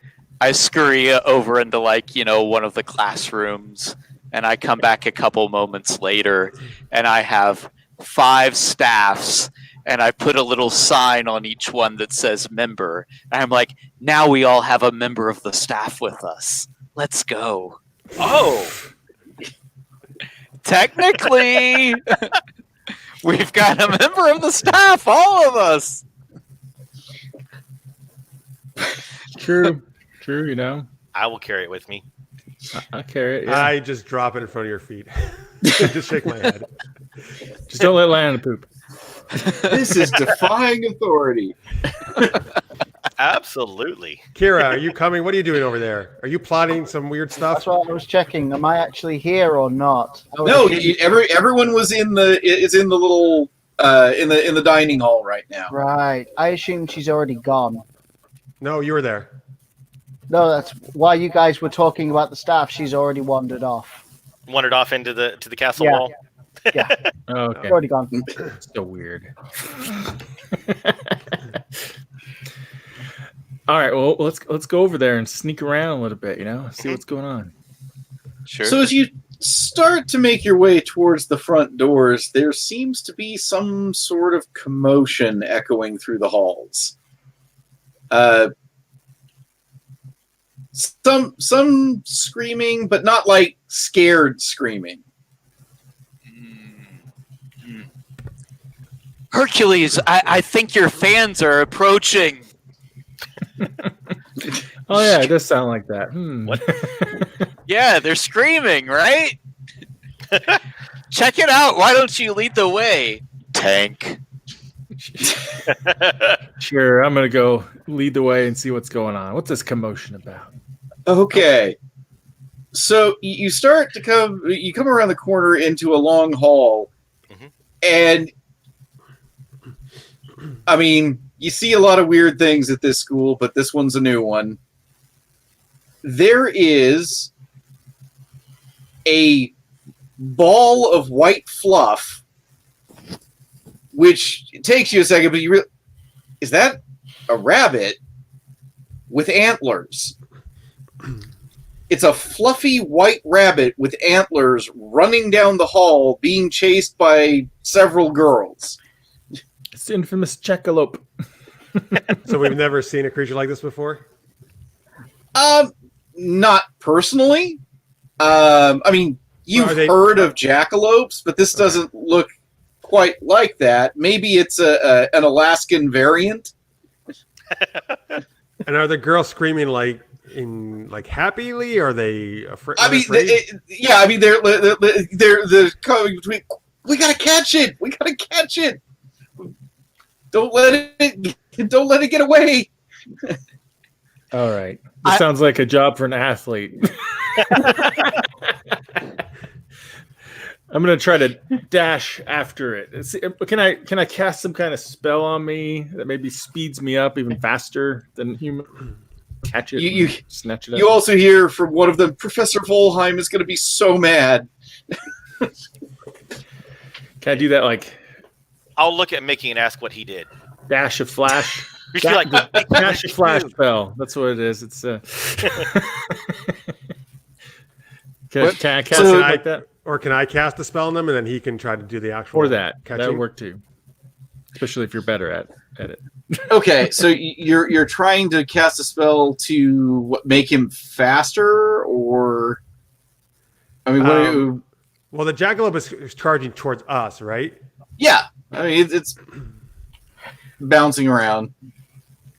I scurry over into one of the classrooms, and I come back a couple moments later, and I have 5 staffs, and I put a little sign on each one that says member. And I'm like, now we all have a member of the staff with us. Let's go. Oh, Technically, we've got a member of the staff, all of us. True, I will carry it with me. I'll carry it. Yeah. I just drop it in front of your feet. Just shake my head. Just don't let it land on the poop. This is defying authority. Absolutely. Kira, are you coming? What are you doing over there? Are you plotting some weird stuff? That's what I was checking. Am I actually here or not? No, everyone was in the little in the dining hall right now. Right. I assume she's already gone. No, you were there. No, that's why you guys were talking about the staff. She's already wandered off. Wandered off into the castle Yeah. wall. Yeah, Oh, okay. already gone. So weird. All right, well, let's go over there and sneak around a little bit, see what's going on. Sure. So as you start to make your way towards the front doors, there seems to be some sort of commotion echoing through the halls. Some screaming, but not like scared screaming. Hercules, I think your fans are approaching. Oh yeah, it does sound like that. What? Yeah, they're screaming, right? Check it out. Why don't you lead the way, Tank? Sure, I'm gonna go lead the way and see what's going on. What's this commotion about? Okay. So you start to come around the corner into a long hall, and I mean, you see a lot of weird things at this school, but this one's a new one. There is a ball of white fluff, which takes you a second, but is that a rabbit with antlers? It's a fluffy white rabbit with antlers running down the hall, being chased by several girls. It's the infamous jackalope. So we've never seen a creature like this before? Not personally. I mean, you've heard of jackalopes, but this doesn't look quite like that. Maybe it's an Alaskan variant. And are the girls screaming like happily? Or are they afraid? I mean, they're coming between. We gotta catch it. We gotta catch it. Don't let it get away. All right. This sounds like a job for an athlete. I'm gonna try to dash after it. Can I cast some kind of spell on me that maybe speeds me up even faster than human? Catch it, you snatch it up. You also hear from one of them, Professor Volheim is going to be so mad. Can I do that? Like, I'll look at Mickey and ask what he did. dash of flash. You should be like, "What did Dash you of flash do?" spell. That's what it is. It's Can I cast it like that? Or can I cast a spell on them and then he can try to do the actual Or that. catching? That would work too. Especially if you're better at it. Okay, so you're trying to cast a spell to make him faster, or I mean, well, the jackalope is charging towards us, right? yeah. I mean, it's bouncing around.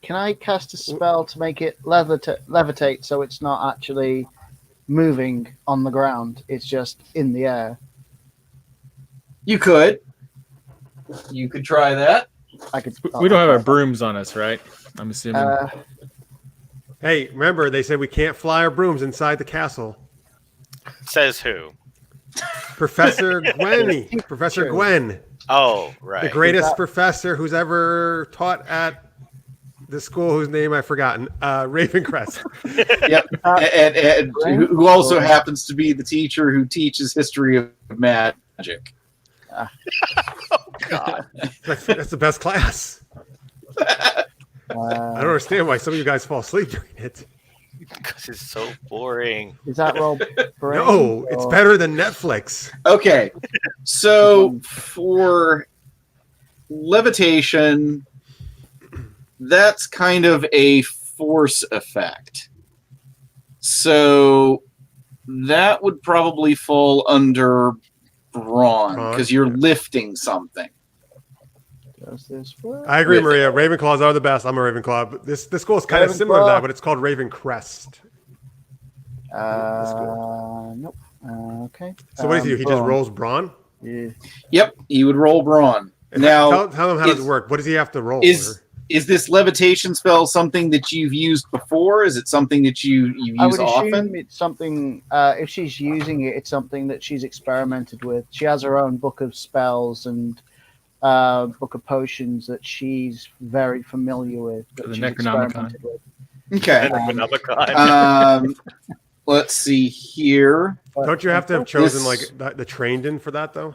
Can I cast a spell to make it levitate so it's not actually moving on the ground? It's just in the air. You could try that. I could. We don't have our brooms on us, right? I'm assuming. Hey, remember they said we can't fly our brooms inside the castle. Says who? Professor Professor Gwen, Oh, right. the greatest professor who's ever taught at the school whose name I've forgotten, Ravencrest. Yep, and who also happens to be the teacher who teaches history of magic. Oh, God. That's the best class. I don't understand why some of you guys fall asleep during it. Because it's so boring. Is that roll? No, it's better than Netflix. Okay, so for levitation, that's kind of a force effect. So that would probably fall under brawn because you're lifting something. Does this work? I agree, Maria. Ravenclaws are the best. I'm a Ravenclaw. But this school is kind of similar to that, but it's called Ravencrest. Nope. Okay. So what does he do? He just rolls brawn? Yeah. Yep, he would roll brawn. And Now, tell him how does it work. What does he have to roll? is this levitation spell something that you've used before? Is it something that you I use would assume often? it's something. If she's using it, it's something that she's experimented with. She has her own book of spells and book of potions that she's very familiar with. That The she's Necronomicon. experimented with. Okay. Let's see here. Don't you have to have chosen like the trained in for that though?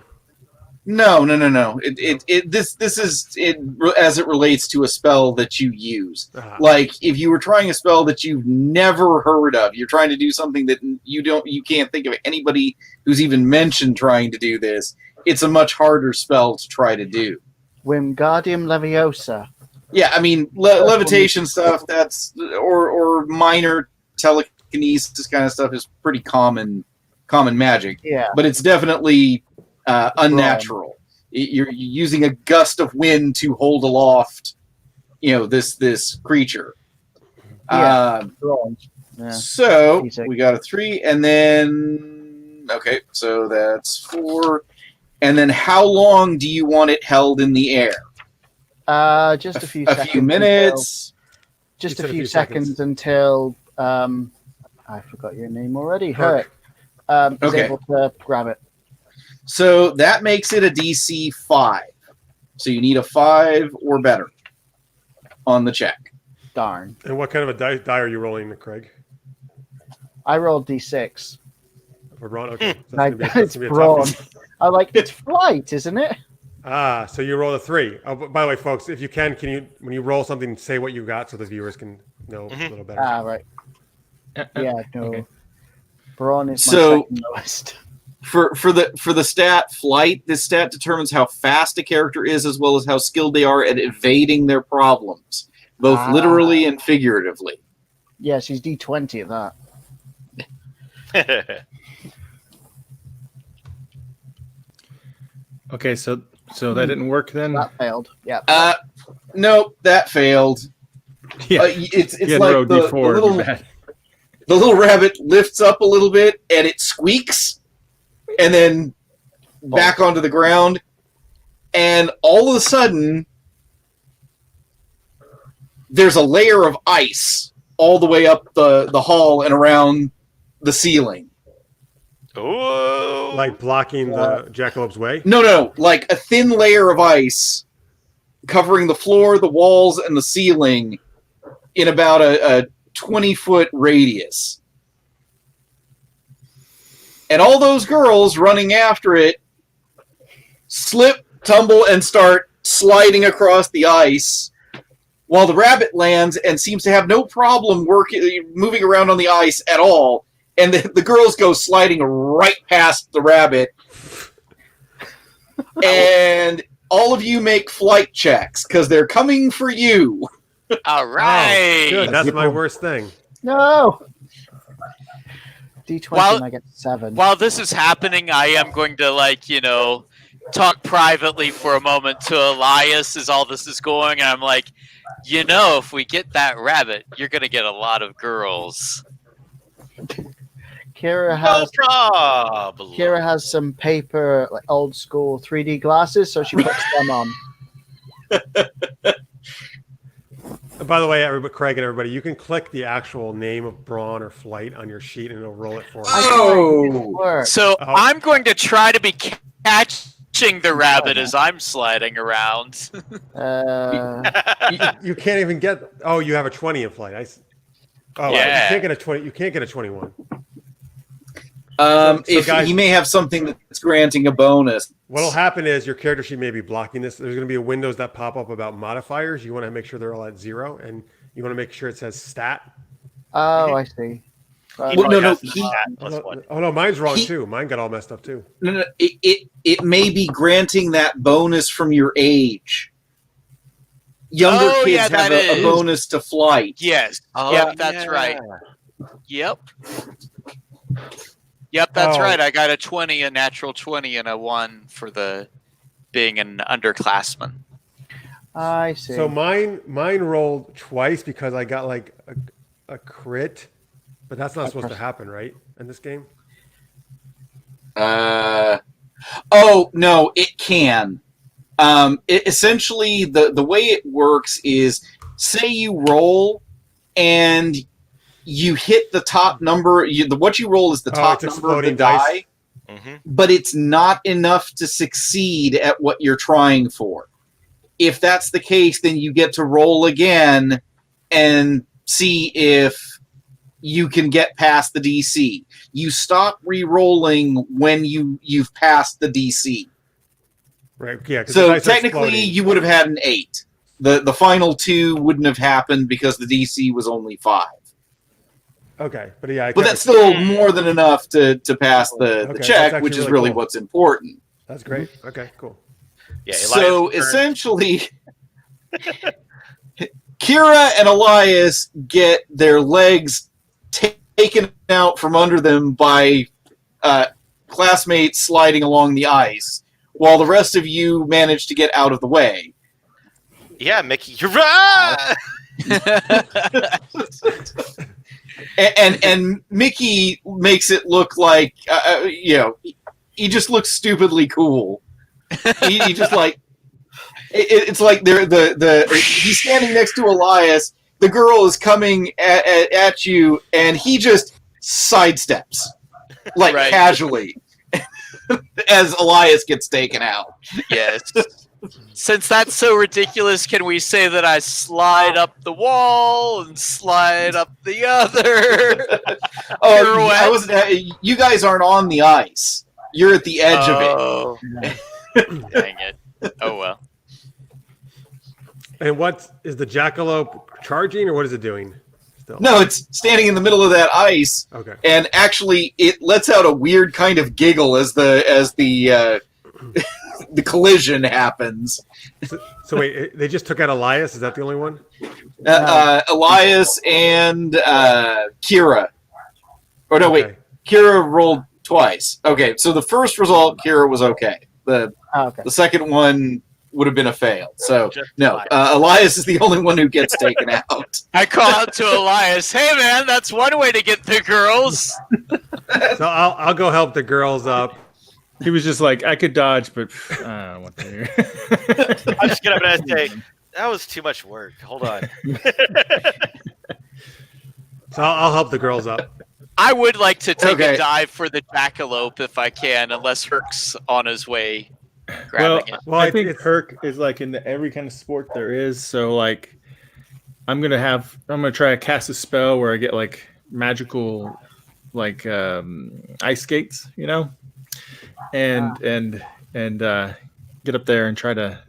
No. This is it as it relates to a spell that you use. Like if you were trying a spell that you've never heard of, you're trying to do something that you can't think of anybody who's even mentioned trying to do this. It's a much harder spell to try to do. Wingardium Leviosa. Yeah, I mean levitation stuff. That's or minor telekinesis kind of stuff is pretty common magic. Yeah. But it's definitely unnatural. You're using a gust of wind to hold aloft, this creature. Yeah. Yeah. So D6. we got a 3, and then okay, so that's 4. And then how long do you want it held in the air? Just a few A seconds. few minutes. Just You a said few seconds until I forgot your name already. Hurt. Is Okay. able to grab it. So that makes it a DC 5. So you need a 5 or better on the check. Darn. And what kind of a die are you rolling, Craig? I rolled D6. Or Ron? Okay. So I, that's gonna it's be a brawn. toughie. I like it's flight, isn't it? So you roll a 3. Oh, by the way, folks, if you can you, when you roll something, say what you got so the viewers can know a little better. Right. Yeah, no. Okay. Brawn is my So- second lowest. For the stat flight, this stat determines how fast a character is as well as how skilled they are at evading their problems, both literally and figuratively. Yeah, she's D20 at that. Okay, so that didn't work then. That failed. Yeah. Nope, that failed. Yeah, It's yeah, like row the D4 would be bad. the little rabbit lifts up a little bit and it squeaks and then back onto the ground, and all of a sudden there's a layer of ice all the way up the hall and around the ceiling. Ooh. Like blocking the Jackalop's way. No, like a thin layer of ice covering the floor, the walls, and the ceiling in about a 20-foot radius. And all those girls running after it slip, tumble, and start sliding across the ice while the rabbit lands and seems to have no problem moving around on the ice at all. And the girls go sliding right past the rabbit. And all of you make flight checks because they're coming for you. All right. Good. That's my worst thing. No. D20 While- and I get 7. While this is happening, I am going to, talk privately for a moment to Elias as all this is going. And I'm like, if we get that rabbit, you're going to get a lot of girls. Kira No has problem. Kira has some paper, like old school 3D glasses, so she puts them on. And by the way, everybody, Craig and everybody, you can click the actual name of Brawn or Flight on your sheet, and it'll roll it for you. Oh! Work. So Oh. I'm going to try to be catching the rabbit as I'm sliding around. You can't even get. Oh, you have a 20 in Flight. You Yeah. can't get a 20. You can't get a 21. If guys- he may have something that's granting a bonus. What'll happen is your character sheet may be blocking this. There's going to be windows that pop up about modifiers. You want to make sure they're all at 0, and you want to make sure it says stat. Oh, I see. He Well, no, probably no, has the he- stat plus one. Oh no, mine's wrong He- too. Mine got all messed up too. No, it may be granting that bonus from your age. Younger Oh, kids yeah, have that a is. bonus to flight. Yes. Oh, Yep, that's right. Yep. Yep, that's Oh. right. I got a 20, a natural 20, and a 1 for the being an underclassman. I see. So mine rolled twice because I got like a crit, but that's not supposed to happen, right? In this game. Oh no, it can. Essentially, the way it works is, say you roll and you hit the top number. What you roll is the top it's number of the exploding dice. die, Mm-hmm. but it's not enough to succeed at what you're trying for. If that's the case, then you get to roll again and see if you can get past the DC. You stop re-rolling when you've passed the DC. Right. Yeah. 'cause the So dice are technically, exploding. you would have had an 8. The final 2 wouldn't have happened because the DC was only 5. Okay, but yeah, But that's still more than enough to pass the Okay, that's check, actually which is really really cool. what's important. That's great. Okay, cool. Yeah. So Elias' turn. essentially, Kira and Elias get their legs taken out from under them by classmates sliding along the ice, while the rest of you manage to get out of the way. Yeah, Mickey, you're right. And Mickey makes it look like he just looks stupidly cool. He just like it's like he's standing next to Elias. The girl is coming at you, and he just sidesteps like casually as Elias gets taken out. Yes. Since that's so ridiculous, can we say that I slide up the wall and slide up the other? I was. You guys aren't on the ice. You're at the edge of it. Dang it. Oh well. And what is the jackalope charging, or what is it doing? Still? No, it's standing in the middle of that ice. Okay. And actually, it lets out a weird kind of giggle as the the collision happens. So wait, they just took out Elias? Is that the only one? Elias and Kira. Or no, Okay. wait. Kira rolled twice. Okay, so the first result, Kira was okay. The second one would have been a fail. So, no. Elias is the only one who gets taken out. I call out to Elias, hey man, that's one way to get the girls. So I'll go help the girls up. He was just like, I could dodge, but I don't want to hear. I'm just gonna say that was too much work. Hold on. So I'll help the girls up. I would like to take a dive for the jackalope if I can, unless Herc's on his way grabbing it. Well, I think Herc is like in every kind of sport there is. So like, I'm gonna try to cast a spell where I get like magical, like ice skates, and get up there and try to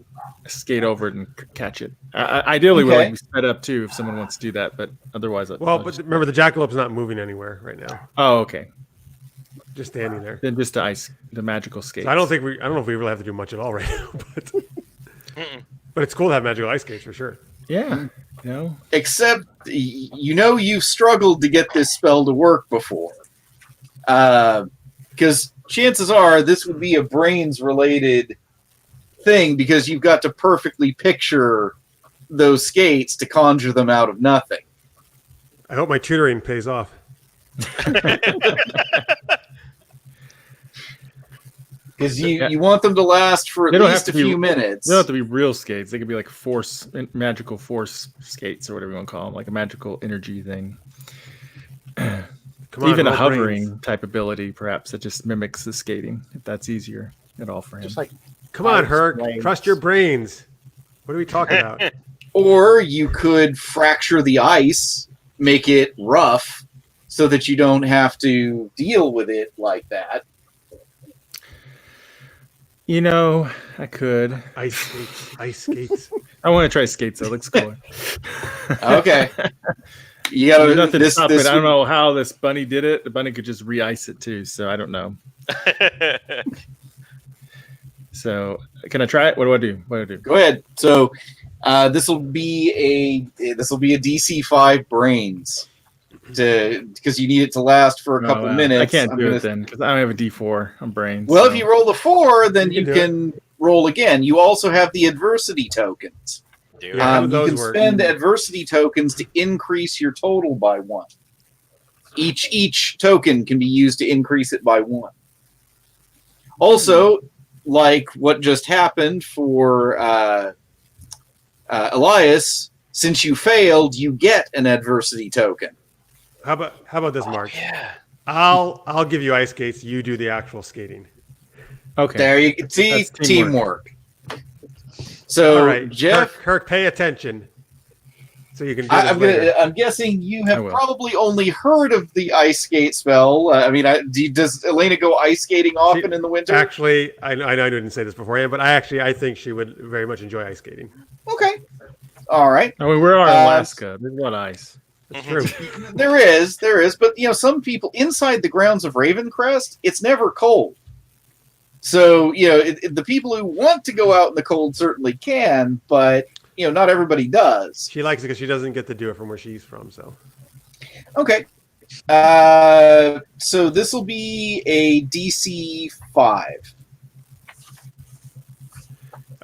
skate over it and catch it. Ideally, we'd like to be set up too if someone wants to do that, but otherwise, but remember the jackalope's not moving anywhere right now. Oh, okay. Just standing there. Then just the magical skates. So I don't know if we really have to do much at all right now, but it's cool to have magical ice skates for sure. Yeah, Except you've struggled to get this spell to work before, because chances are this would be a brains related thing because you've got to perfectly picture those skates to conjure them out of nothing. I hope my tutoring pays off. Because you want them to last for at least a few minutes. They don't have to be real skates. They could be like magical force skates or whatever you want to call them, like a magical energy thing. Even a hovering type ability, perhaps, that just mimics the skating, if that's easier at all for him. Just like, come on, Herc, trust your brains. What are we talking about? Or you could fracture the ice, make it rough, so that you don't have to deal with it like that. I could. Ice skates. I want to try skates, though. It looks cool. Okay. You gotta There's nothing to stop it. I don't know how this bunny did it. The bunny could just re-ice it too, so I don't know. So can I try it? What do I do? Go ahead. So this will be a DC 5 brains because you need it to last for a couple minutes. I can't do it then because I don't have a D4 on brains. Well, if you roll a 4, then you can roll again. You also have the adversity tokens. How you do those can work? spend adversity tokens to increase your total by 1. Each token can be used to increase it by 1. Also, like what just happened for Elias, since you failed, you get an adversity token. How about this, Mark? Yeah. I'll give you ice skates. You do the actual skating. Okay. There you can see That's teamwork. So, All right, Jeff, Herc, pay attention. So you can do this later. I'm guessing you have probably only heard of the ice skate spell. Does Elena go ice skating often in the winter? Actually, I know I didn't say this beforehand, but I think she would very much enjoy ice skating. Okay. All right. I mean, we're in Alaska. There's a lot of ice. It's true. There is, but some people inside the grounds of Ravencrest, it's never cold. So the people who want to go out in the cold certainly can, but not everybody does. She likes it because she doesn't get to do it from where she's from. So okay. So this will be a DC 5.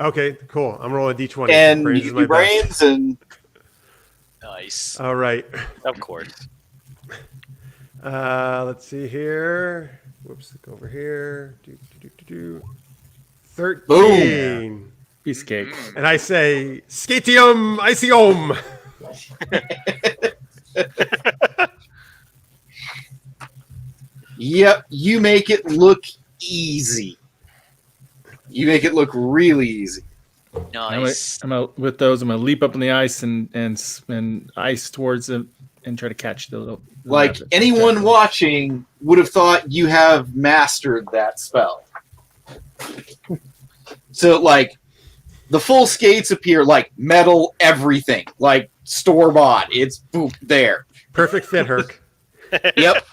Okay, cool. I'm rolling a d20. And Brains is you my do brains, best. and Nice. All right. Of course. Let's see here. Whoops, go over here. 13. Piece of cake. And I say, Skatium Isium. yep, you make it look easy. You make it look really easy. Nice. With those, I'm gonna leap up on the ice and ice towards them and try to catch the little. Like anyone watching would have thought you have mastered that spell. So like the full skates appear like metal everything, like store bought. It's boop there. Perfect fit, Herc. Yep.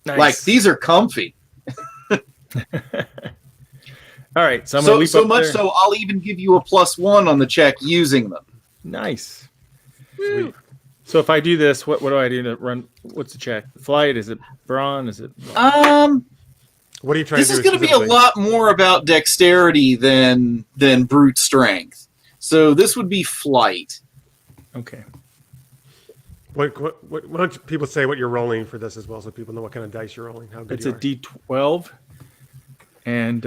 Nice. Like these are comfy. All right, so I'm gonna leap So up much there. so I'll even give you a +1 on the check using them. Nice. Sweet. So if I do this, what do I do to run? What's the check? Flight? Is it brawn? Is it? What are you trying This to do? is going to be a specifically? lot more about dexterity than brute strength. So this would be flight. Okay. Why don't people say what you're rolling for this as well, so people know what kind of dice you're rolling? How good It's you a are. D12, and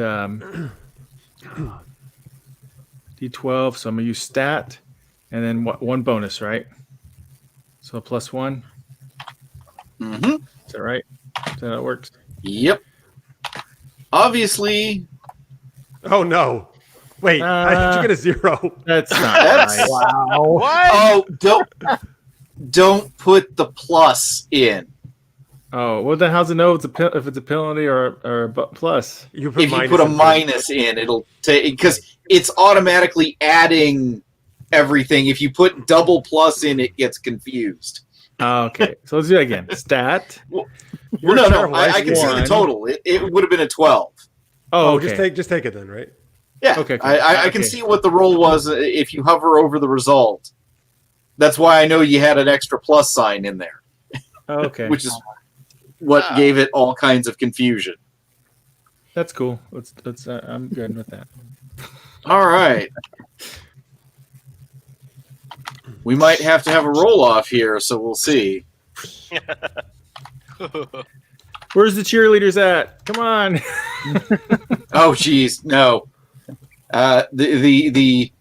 D12. So I'm gonna use stat, and then one bonus, right? So +1. Mm-hmm. Is that right? Is that how it works? Yep. Obviously, Oh no! Wait, did you get a 0? That's not That's- right. Wow. What? oh, don't put the plus in. Oh, well then how's it know if it's a penalty or a plus? You put If you minus put a in. minus in, it'll take because it's automatically adding everything. If you put double plus in, it gets confused. Oh, okay, so let's do it again. Stat. You're no, terrible. I can see the One. total. It would have been a 12. Oh, Oh, okay. just take it then, right? Yeah, Okay, cool. I can Okay. see what the roll was if you hover over the result. That's why I know you had an extra plus sign in there, Okay, which is what gave it all kinds of confusion. that's cool. Let's. I'm good with that. All right. We might have to have a roll off here, so we'll see. Where's the cheerleaders at? Come on. Oh, geez, no. The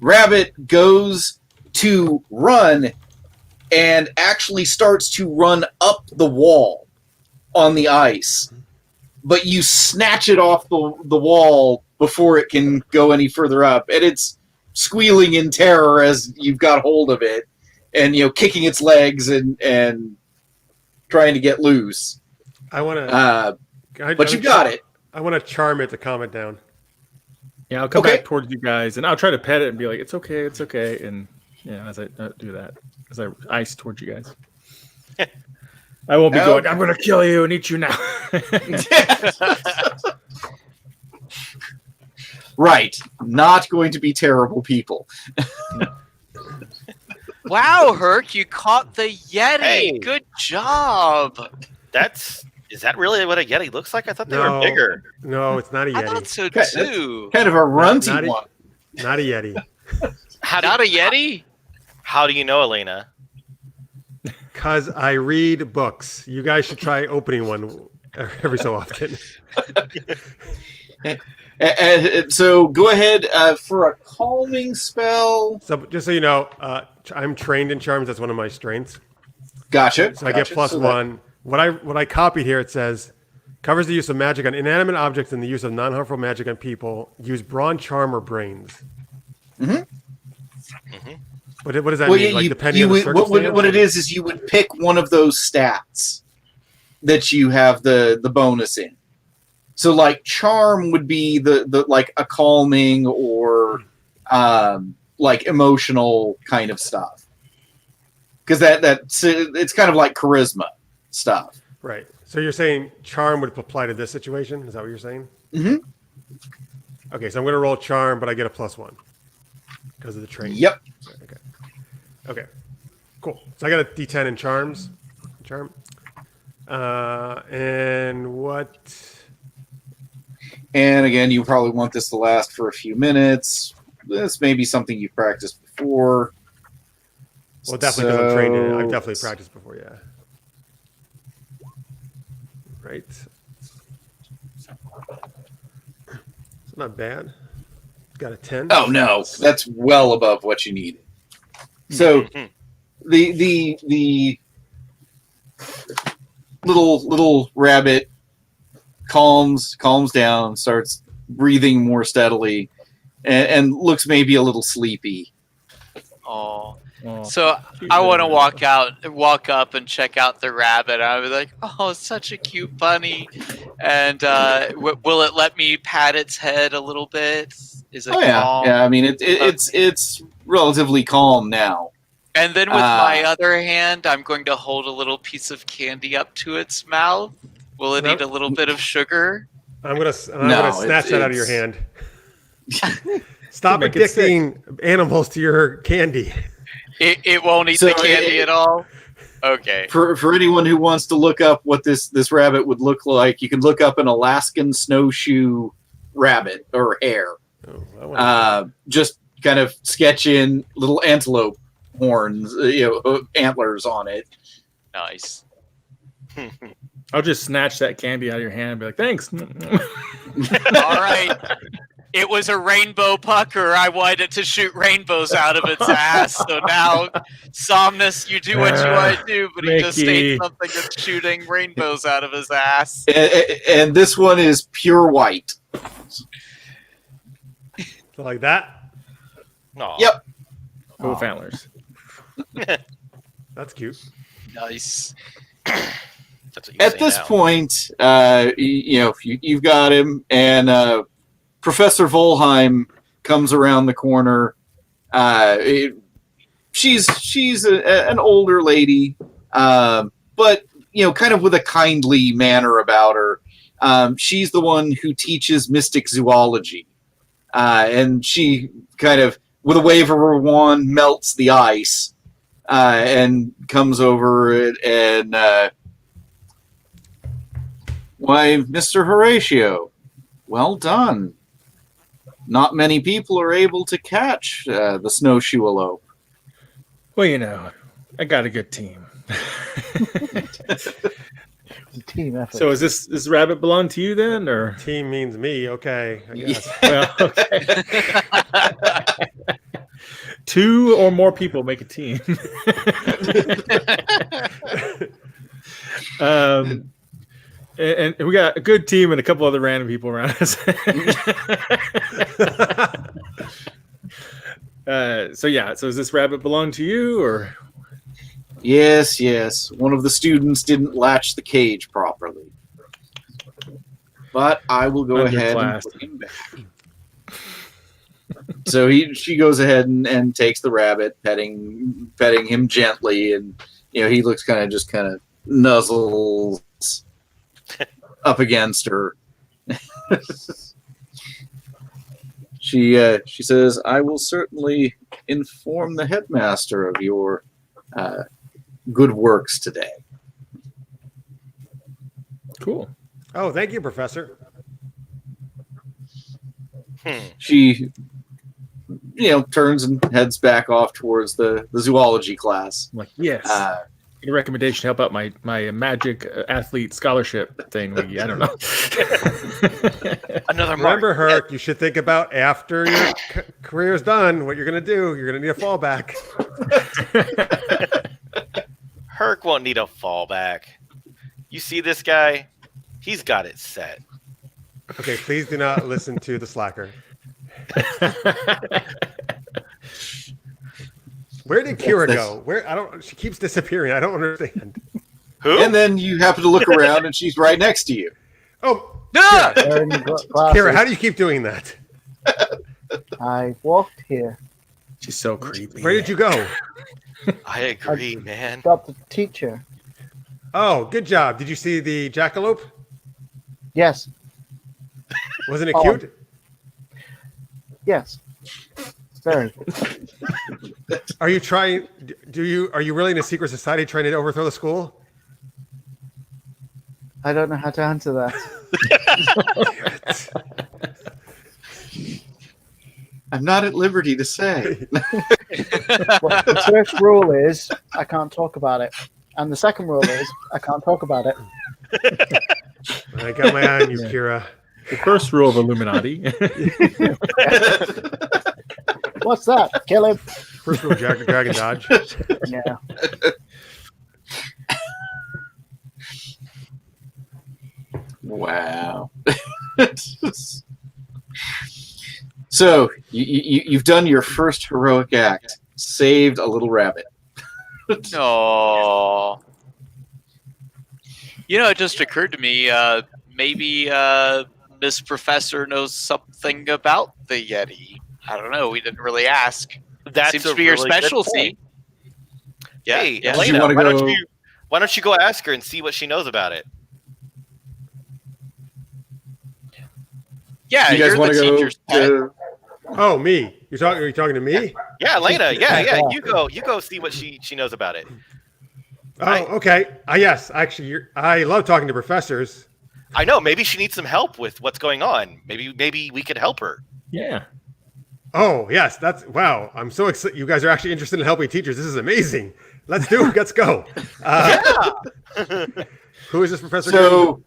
rabbit goes to run and actually starts to run up the wall on the ice, but you snatch it off the wall before it can go any further up, and it's squealing in terror as you've got hold of it, and kicking its legs and trying to get loose. I want to. But you got it. I want to charm it to calm it down. Yeah, I'll come Okay. back towards you guys, and I'll try to pet it and be like, "It's okay, it's okay." And as I do that, as I ice towards you guys, I won't be going. Okay. I'm going to kill you and eat you now. Right. Not going to be terrible people. Wow, Herc, you caught the Yeti. Hey. Good job. Is that really what a Yeti looks like? I thought they were No. bigger. No, it's not a I thought Yeti. so Okay, too. Kind of a runty Not a- one. Not a Yeti. Not a Yeti? How do you know, Elena? Because I read books. You guys should try opening one every so often. So go ahead for a calming spell. So just so you know, I'm trained in charms. That's one of my strengths. Gotcha. So I get +1. What I copied here, it says, covers the use of magic on inanimate objects and the use of non-harmful magic on people. Use brawn, charm, or brains. Mhm. What does that mean? Like, depending on the circumstance? what it is you would pick one of those stats that you have the bonus in. So like charm would be the like a calming or like emotional kind of stuff. Because that's it's kind of like charisma stuff. Right. So you're saying charm would apply to this situation? Is that what you're saying? Mm-hmm. Okay, so I'm going to roll charm, but I get a +1 because of the trait. Yep. Okay. Cool. So I got a D10 in charms. Charm. And what? And again, you probably want this to last for a few minutes. This may be something you've practiced before. Well, definitely because I'm trained in it. I've definitely practiced before, yeah. Right. It's not bad. Got a 10. Oh no, that's well above what you needed. So the little rabbit calms down, starts breathing more steadily, and looks maybe a little sleepy. Oh. Oh, So I want to walk up and check out the rabbit. I was like, "Oh, it's such a cute bunny," and will it let me pat its head a little bit? Is it calm? Yeah. I mean, it's relatively calm now. And then with my other hand, I'm going to hold a little piece of candy up to its mouth. Will it eat a little bit of sugar? I'm gonna snatch that out of your hand. Stop Make it addicting animals to your candy. It won't eat the candy at all? Okay. For anyone who wants to look up what this rabbit would look like, you can look up an Alaskan snowshoe rabbit or hare. Just kind of sketch in little antelope horns, antlers on it. Nice. I'll just snatch that candy out of your hand and be like, thanks. All right. It was a rainbow pucker. I wanted it to shoot rainbows out of its ass. So now, Somnus, you do what you want to do, but he just ate something that's shooting rainbows out of his ass. And this one is pure white. So like that? Aw. Yep. Cool antlers. That's cute. Nice. That's what you At say this now. point, you've got him, and Professor Volheim comes around the corner. She's an older lady, but kind of with a kindly manner about her. She's the one who teaches mystic zoology, and she kind of, with a wave of her wand, melts the ice and comes over and why, Mr. Horatio, well done. Not many people are able to catch the snowshoe elope. Well, I got a good team. It's a team effort. So is this rabbit belong to you then, or? Team means me. Okay. I guess. Well, okay. 2 or more people make a team. And we got a good team and a couple other random people around us. So does this rabbit belong to you, or? Yes. One of the students didn't latch the cage properly. But I will go ahead and put him back. So she goes ahead and takes the rabbit, petting him gently, and he looks kind of nuzzles up against her. She says, "I will certainly inform the headmaster of your good works today." Cool. Oh, thank you, Professor. She turns and heads back off towards the zoology class. I'm like, yes. Get a recommendation to help out my magic athlete scholarship thing. I don't know. Another Remember, mark. Herc, you should think about after your career's done, what you're going to do. You're going to need a fallback. Herc won't need a fallback. You see this guy? He's got it set. Okay, please do not listen to the slacker. Where did Kira go? She keeps disappearing. I don't understand. Who? And then you happen to look around, and she's right next to you. Oh, Ah! Wearing glasses. Kira, how do you keep doing that? I walked here. She's so creepy. Where did you go? I agree, man. Got the teacher. Oh, good job. Did you see the jackalope? Yes. Wasn't it Oh. cute? Yes. Very. Are you trying? Are you really in a secret society trying to overthrow the school? I don't know how to answer that. I'm not at liberty to say. Well, the first rule is I can't talk about it, and the second rule is I can't talk about it. I got my eye on you, Kira. The first rule of Illuminati. What's that? Kill him. First rule, dragon dodge. Yeah. Wow. So you've done your first heroic act, saved a little rabbit. Oh. You know, it just occurred to me, maybe Miss Professor knows something about the Yeti. I don't know. We didn't really ask. That's Seems a to be your really good specialty. point. Yeah. Hey, yeah. Did you Elena, wanna why don't you go ask her and see what she knows about it? Yeah, You guys you're want the to teacher's go? pet. To, Oh, me. Are you talking to me? Yeah, Elena. Yeah. You go see what she knows about it. Oh, okay. Yes, actually, I love talking to professors. I know. Maybe she needs some help with what's going on. Maybe we could help her. Yeah. Oh, yes. Wow. I'm so excited. You guys are actually interested in helping teachers. This is amazing. Let's do it. Let's go. Who is this professor? so,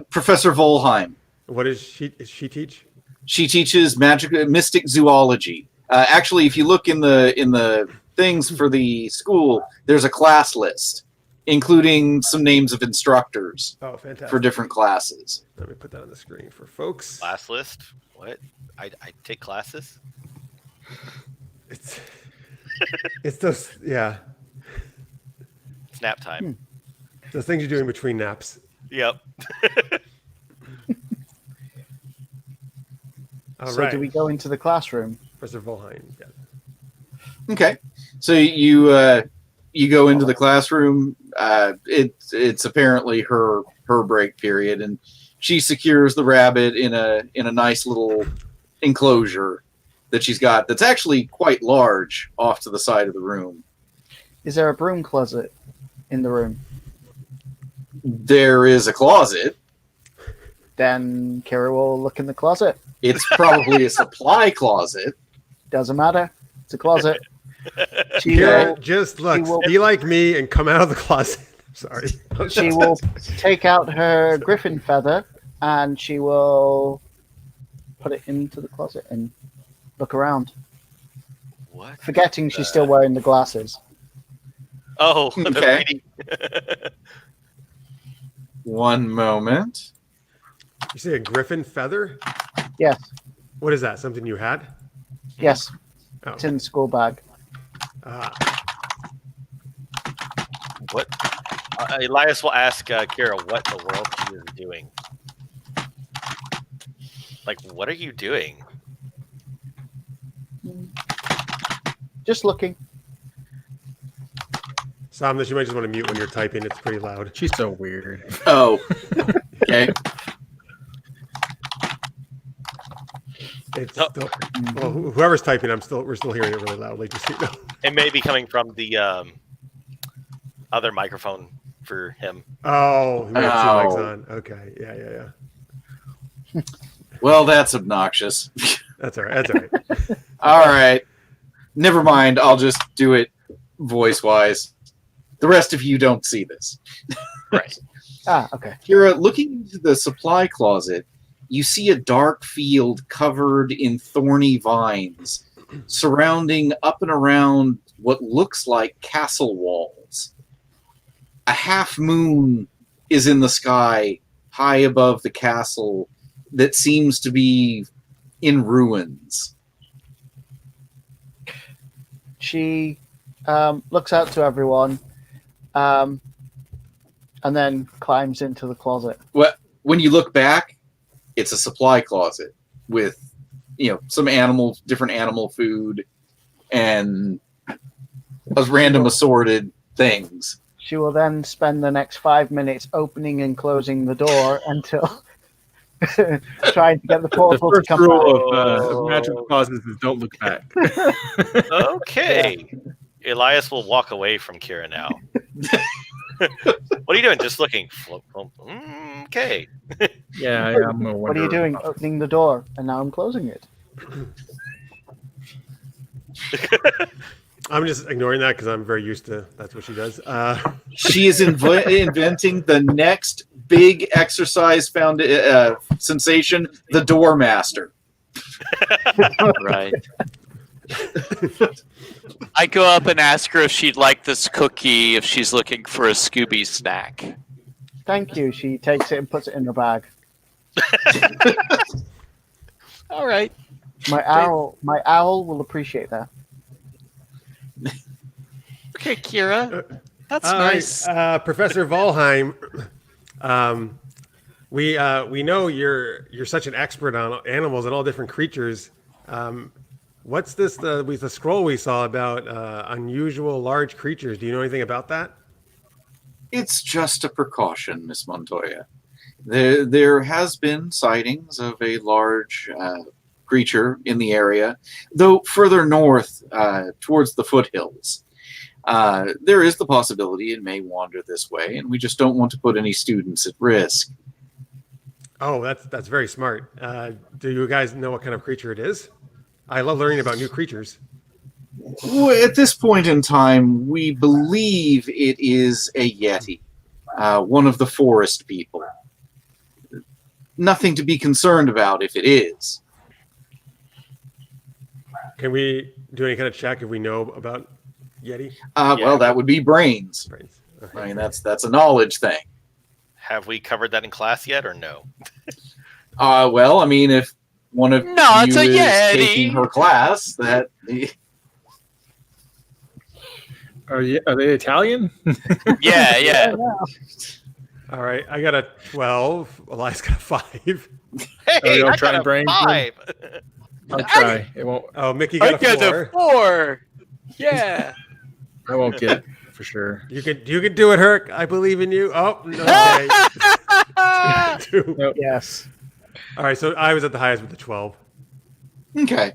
Professor Volheim. What does she teach? She teaches mystic zoology. Actually, if you look in the things for the school, there's a class list, including some names of instructors Oh, fantastic. for different classes. Let me put that on the screen for folks. Class list? What? I take classes? It's those, yeah, It's nap time. those things you do in between naps. Yep. All So right. do we go into the classroom? Professor Volheim. Yeah. Okay, so you go into the classroom. It's apparently her break period, and she secures the rabbit in a nice little enclosure that she's got. That's actually quite large off to the side of the room. Is there a broom closet in the room? There is a closet. Then Kira will look in the closet. It's probably a supply closet. Doesn't matter. It's a closet. She Karen, will, just look, will- be like me and come out of the closet. Sorry. she will take out her griffin feather and she will put it into the closet and look around, What? forgetting she's still wearing the glasses. Oh, the Okay. lady. One moment. You say a griffin feather? Yes, What is that? Something you had? yes. Oh. It's in the school bag. What? Elias will ask Kira what the world she is doing. Like, what are you doing? Just looking. Sam, you might just want to mute when you're typing. It's pretty loud. She's so weird. Oh, okay. It's No. still, well, whoever's typing, we're still hearing it really loudly. Just so you know. It may be coming from the other microphone for him. Oh, we have two Oh. mics on. Okay, yeah. Well, that's obnoxious. That's all right. That's all right. All right. Never mind. I'll just do it voice-wise. The rest of you don't see this. Right. Okay. Kira, looking into the supply closet, you see a dark field covered in thorny vines, surrounding up and around what looks like castle walls. A half moon is in the sky, high above the castle, that seems to be in ruins. She looks out to everyone and then climbs into the closet. When you look back, it's a supply closet with, some different animal food, and random assorted things. She will then spend the next 5 minutes opening and closing the door until trying to get the The portal to first come rule back. of magical causes is don't look back. Okay. Elias will walk away from Kira now. What are you doing? Just looking. Okay. Yeah, I'm gonna What are you wonder. doing? Opening the door, and now I'm closing it. I'm just ignoring that because I'm very used to that's what she does. She is inventing the next big exercise sensation, the Doormaster. Right. I go up and ask her if she'd like this cookie if she's looking for a Scooby snack. Thank you. She takes it and puts it in her bag. All right. My owl will appreciate that. Okay, Kira. That's All right, nice. Professor Volheim. We know you're such an expert on animals and all different creatures. What's this the scroll we saw about unusual large creatures? Do you know anything about that? It's just a precaution, Miss Montoya. There has been sightings of a large creature in the area, though further north towards the foothills. There is the possibility it may wander this way, and we just don't want to put any students at risk. Oh, that's very smart. Do you guys know what kind of creature it is? I love learning about new creatures. Well, at this point in time, we believe it is a Yeti, one of the forest people. Nothing to be concerned about if it is. Can we do any kind of check if we know about Yeti? Well, that would be brains. Brains. I mean, that's a knowledge thing. Have we covered that in class yet, or no? Well, I mean, if one of No, it's you a is Yeti. taking her class, that Are they Italian? Yeah. All right, I got a 12. Elias got a 5. Hey, you I try got and a brain 5. I'll try. It won't. Oh, Mickey I got a got 4. a 4. Yeah. I won't get it for sure. You can do it, Herc. I believe in you. Oh, okay. 2. Nope. Yes. All right, so I was at the highest with the 12. okay.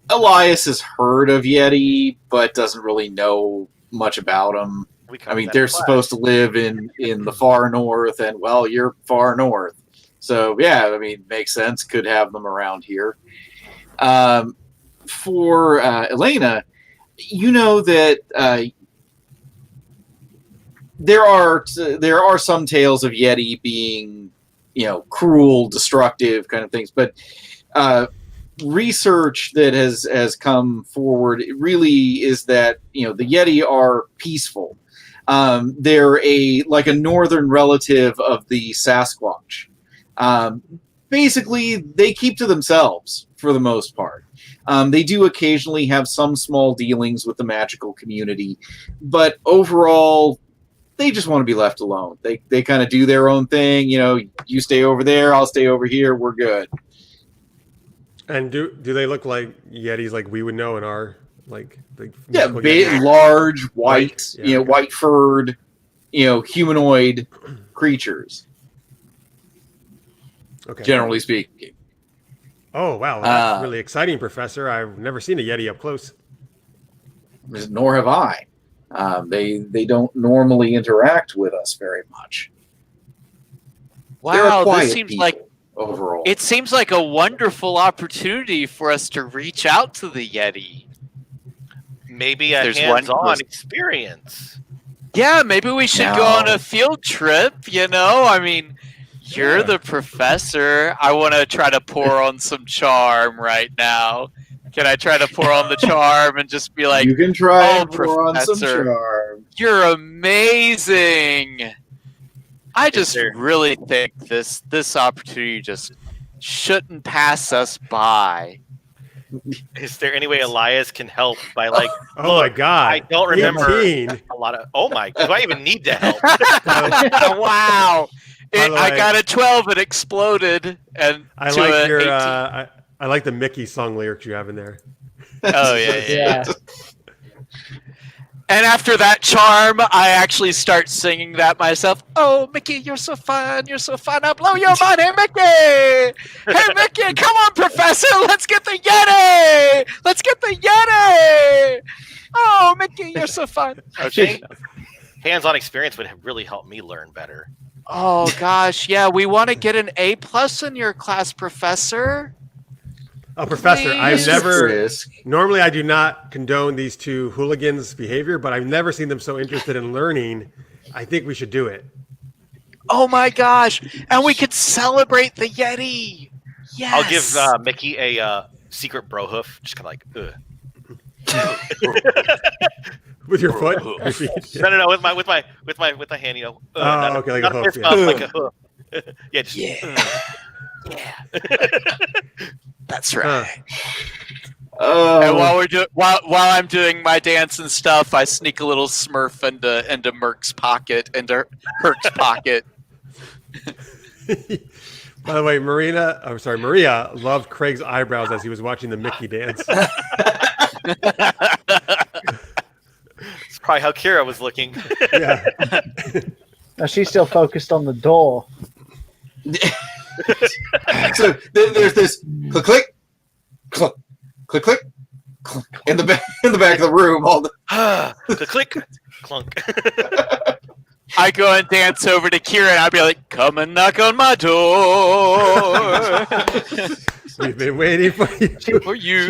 Elias has heard of Yeti, but doesn't really know much about them. I mean, they're supposed to live in the far north, and well, you're far north, so yeah. I mean, makes sense. Could have them around here. For Elena, you know that there are some tales of Yeti being, cruel, destructive kind of things, but research that has come forward really is that the Yeti are peaceful. They're like a northern relative of the Sasquatch. Basically, they keep to themselves for the most part. They do occasionally have some small dealings with the magical community, but overall, they just want to be left alone. They kind of do their own thing. You stay over there, I'll stay over here. We're good. And do they look like Yetis like we would know in our Yeah, big, large, white, yeah, okay. white furred, humanoid creatures. Okay. Generally speaking. Oh wow, that's really exciting, Professor. I've never seen a Yeti up close. Nor have I. They don't normally interact with us very much. They're a Wow, quiet this seems people like overall. it seems like a wonderful opportunity for us to reach out to the Yeti. Maybe a There's one hands-on person. experience. Yeah, maybe we should go on a field trip, I mean, you're the professor. I want to try to pour on some charm right now. Can I try to pour on the charm and just be like, you can try "Oh, and pour on some Professor, charm. you're amazing." I just really think this opportunity just shouldn't pass us by. Is there any way Elias can help by Oh my God! I don't remember 18. a lot of. Oh my! Do I even need to help? Wow! By the I way, got a 12. It exploded, and I to like a your 18. I like the Mickey song lyrics you have in there. Oh yeah. And after that charm, I actually start singing that myself. Oh, Mickey, you're so fun. You're so fun. I'll blow your mind. Hey, Mickey. Hey, Mickey, come on, Professor. Let's get the Yeti. Let's get the Yeti. Oh, Mickey, you're so fun. Okay. hands-on experience would have really helped me learn better. Oh gosh, yeah, we want to get an A+ in your class, Professor. Professor, I've Please. never. Normally, I do not condone these two hooligans' behavior, but I've never seen them so interested in learning. I think we should do it. Oh my gosh, and we could celebrate the Yeti. Yes. I'll give Mickey a secret bro hoof, just kind of like, ugh. With your foot? No, with my hand, you know. Okay, like a hoof. fist bump, like a hoof. Yeah, just, Yeah. That's right. Oh, And while I'm doing my dance and stuff, I sneak a little Smurf into Merc's pocket, into Herc's pocket. By the way, Maria loved Craig's eyebrows as he was watching the Mickey dance. it's probably how Kira was looking. Yeah. Now she's still focused on the door. so there's this click, click, click, click, click in the back of the room. All the Click, clunk. I go and dance over to Kira, and I'll be like, "Come and knock on my door We've been waiting for you. for you."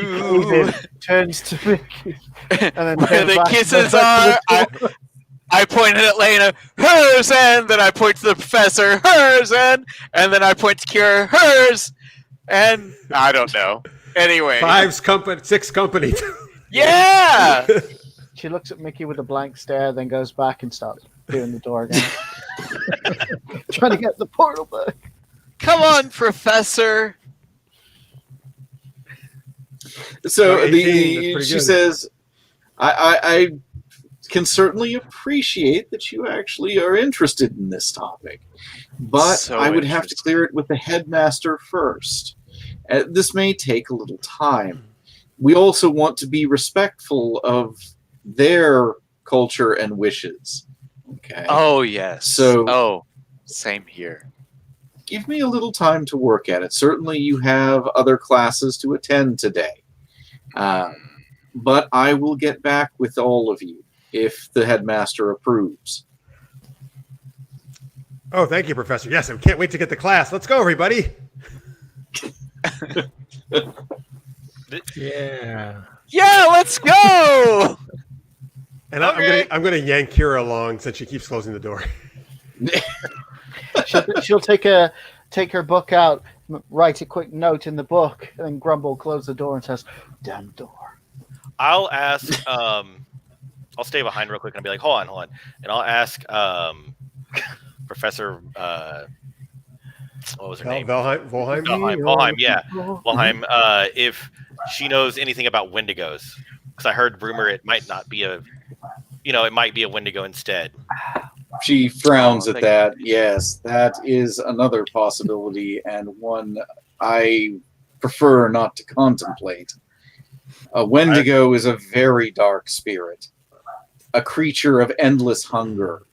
David turns to Mickey. And then Where turns the back kisses to are, the I point at Lena, hers, and then I point to the professor, hers, and then I point to Kira, hers, and I don't know. Anyway, Six company. yeah. She looks at Mickey with a blank stare, then goes back and starts doing the door again. Trying to get the portal back. Come on, Professor. So 18, that's pretty she good. says, I can certainly appreciate that you actually are interested in this topic, but So I would have to interested. clear it with the headmaster first. This may take a little time. We also want to be respectful of their culture and wishes. Okay. Oh, yes. So- same here. Give me a little time to work at it. Certainly you have other classes to attend today. But I will get back with all of you if the headmaster approves. Oh, thank you, Professor. Yes, I can't wait to get to class. Let's go, everybody. Yeah. Yeah, let's go. And Okay. I'm gonna yank Kira along since she keeps closing the door. She'll take her book out, write a quick note in the book, and then grumble, close the door, and says, "Damn door." I'll ask. I'll stay behind real quick and I'll be like, hold on, and I'll ask Professor. What was her name? Volheim. Volheim, yeah, Volheim. If she knows anything about Wendigos, because I heard rumor it might not be it might be a Wendigo instead. She frowns Oh, at thank that. Yes, that is another possibility and one I prefer not to contemplate. A Wendigo is a very dark spirit, a creature of endless hunger,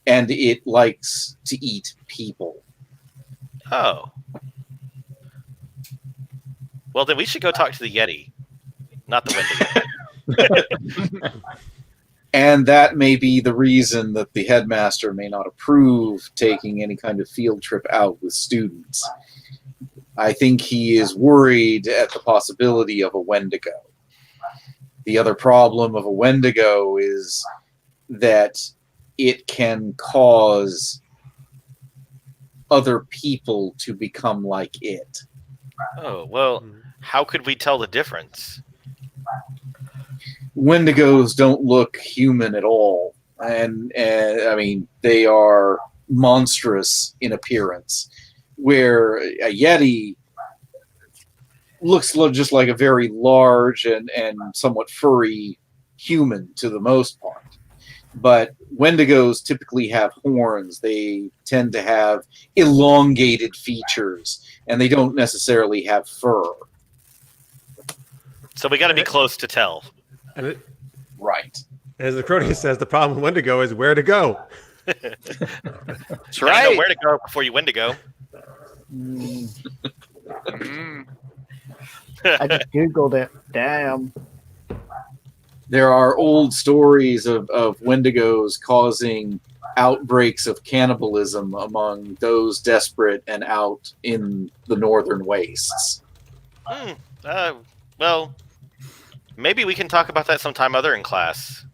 and it likes to eat people. Oh. Well, then we should go talk to the Yeti, not the Wendigo. And that may be the reason that the headmaster may not approve taking any kind of field trip out with students. I think he is worried at the possibility of a Wendigo. The other problem of a Wendigo is that it can cause other people to become like it. Oh, well, how could we tell the difference? Wendigos don't look human at all, and I mean they are monstrous in appearance, where a Yeti looks just like a very large and somewhat furry human to the most part. But Wendigos typically have horns. They tend to have elongated features, and they don't necessarily have fur. So we got to be close to tell. And Right. as the Cronius says, the problem with Wendigo is where to go. That's Gotta know right. where to go before you Wendigo. Mm, Mm. I just googled it. Damn. There are old stories of Wendigos causing outbreaks of cannibalism among those desperate and out in the northern wastes. Well, maybe we can talk about that sometime other in class.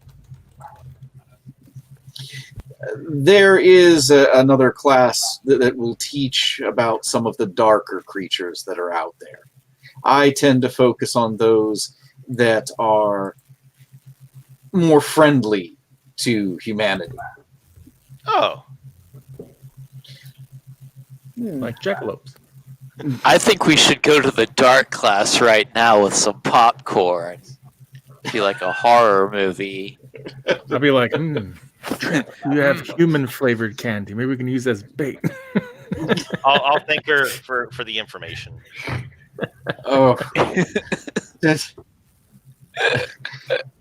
There is another class that will teach about some of the darker creatures that are out there. I tend to focus on those that are more friendly to humanity. Oh, Like jackalopes. I think we should go to the dark class right now with some popcorn. Be like a horror movie. I'll be like, you have human flavored candy. Maybe we can use that as bait. I'll thank her for the information. Oh, that's...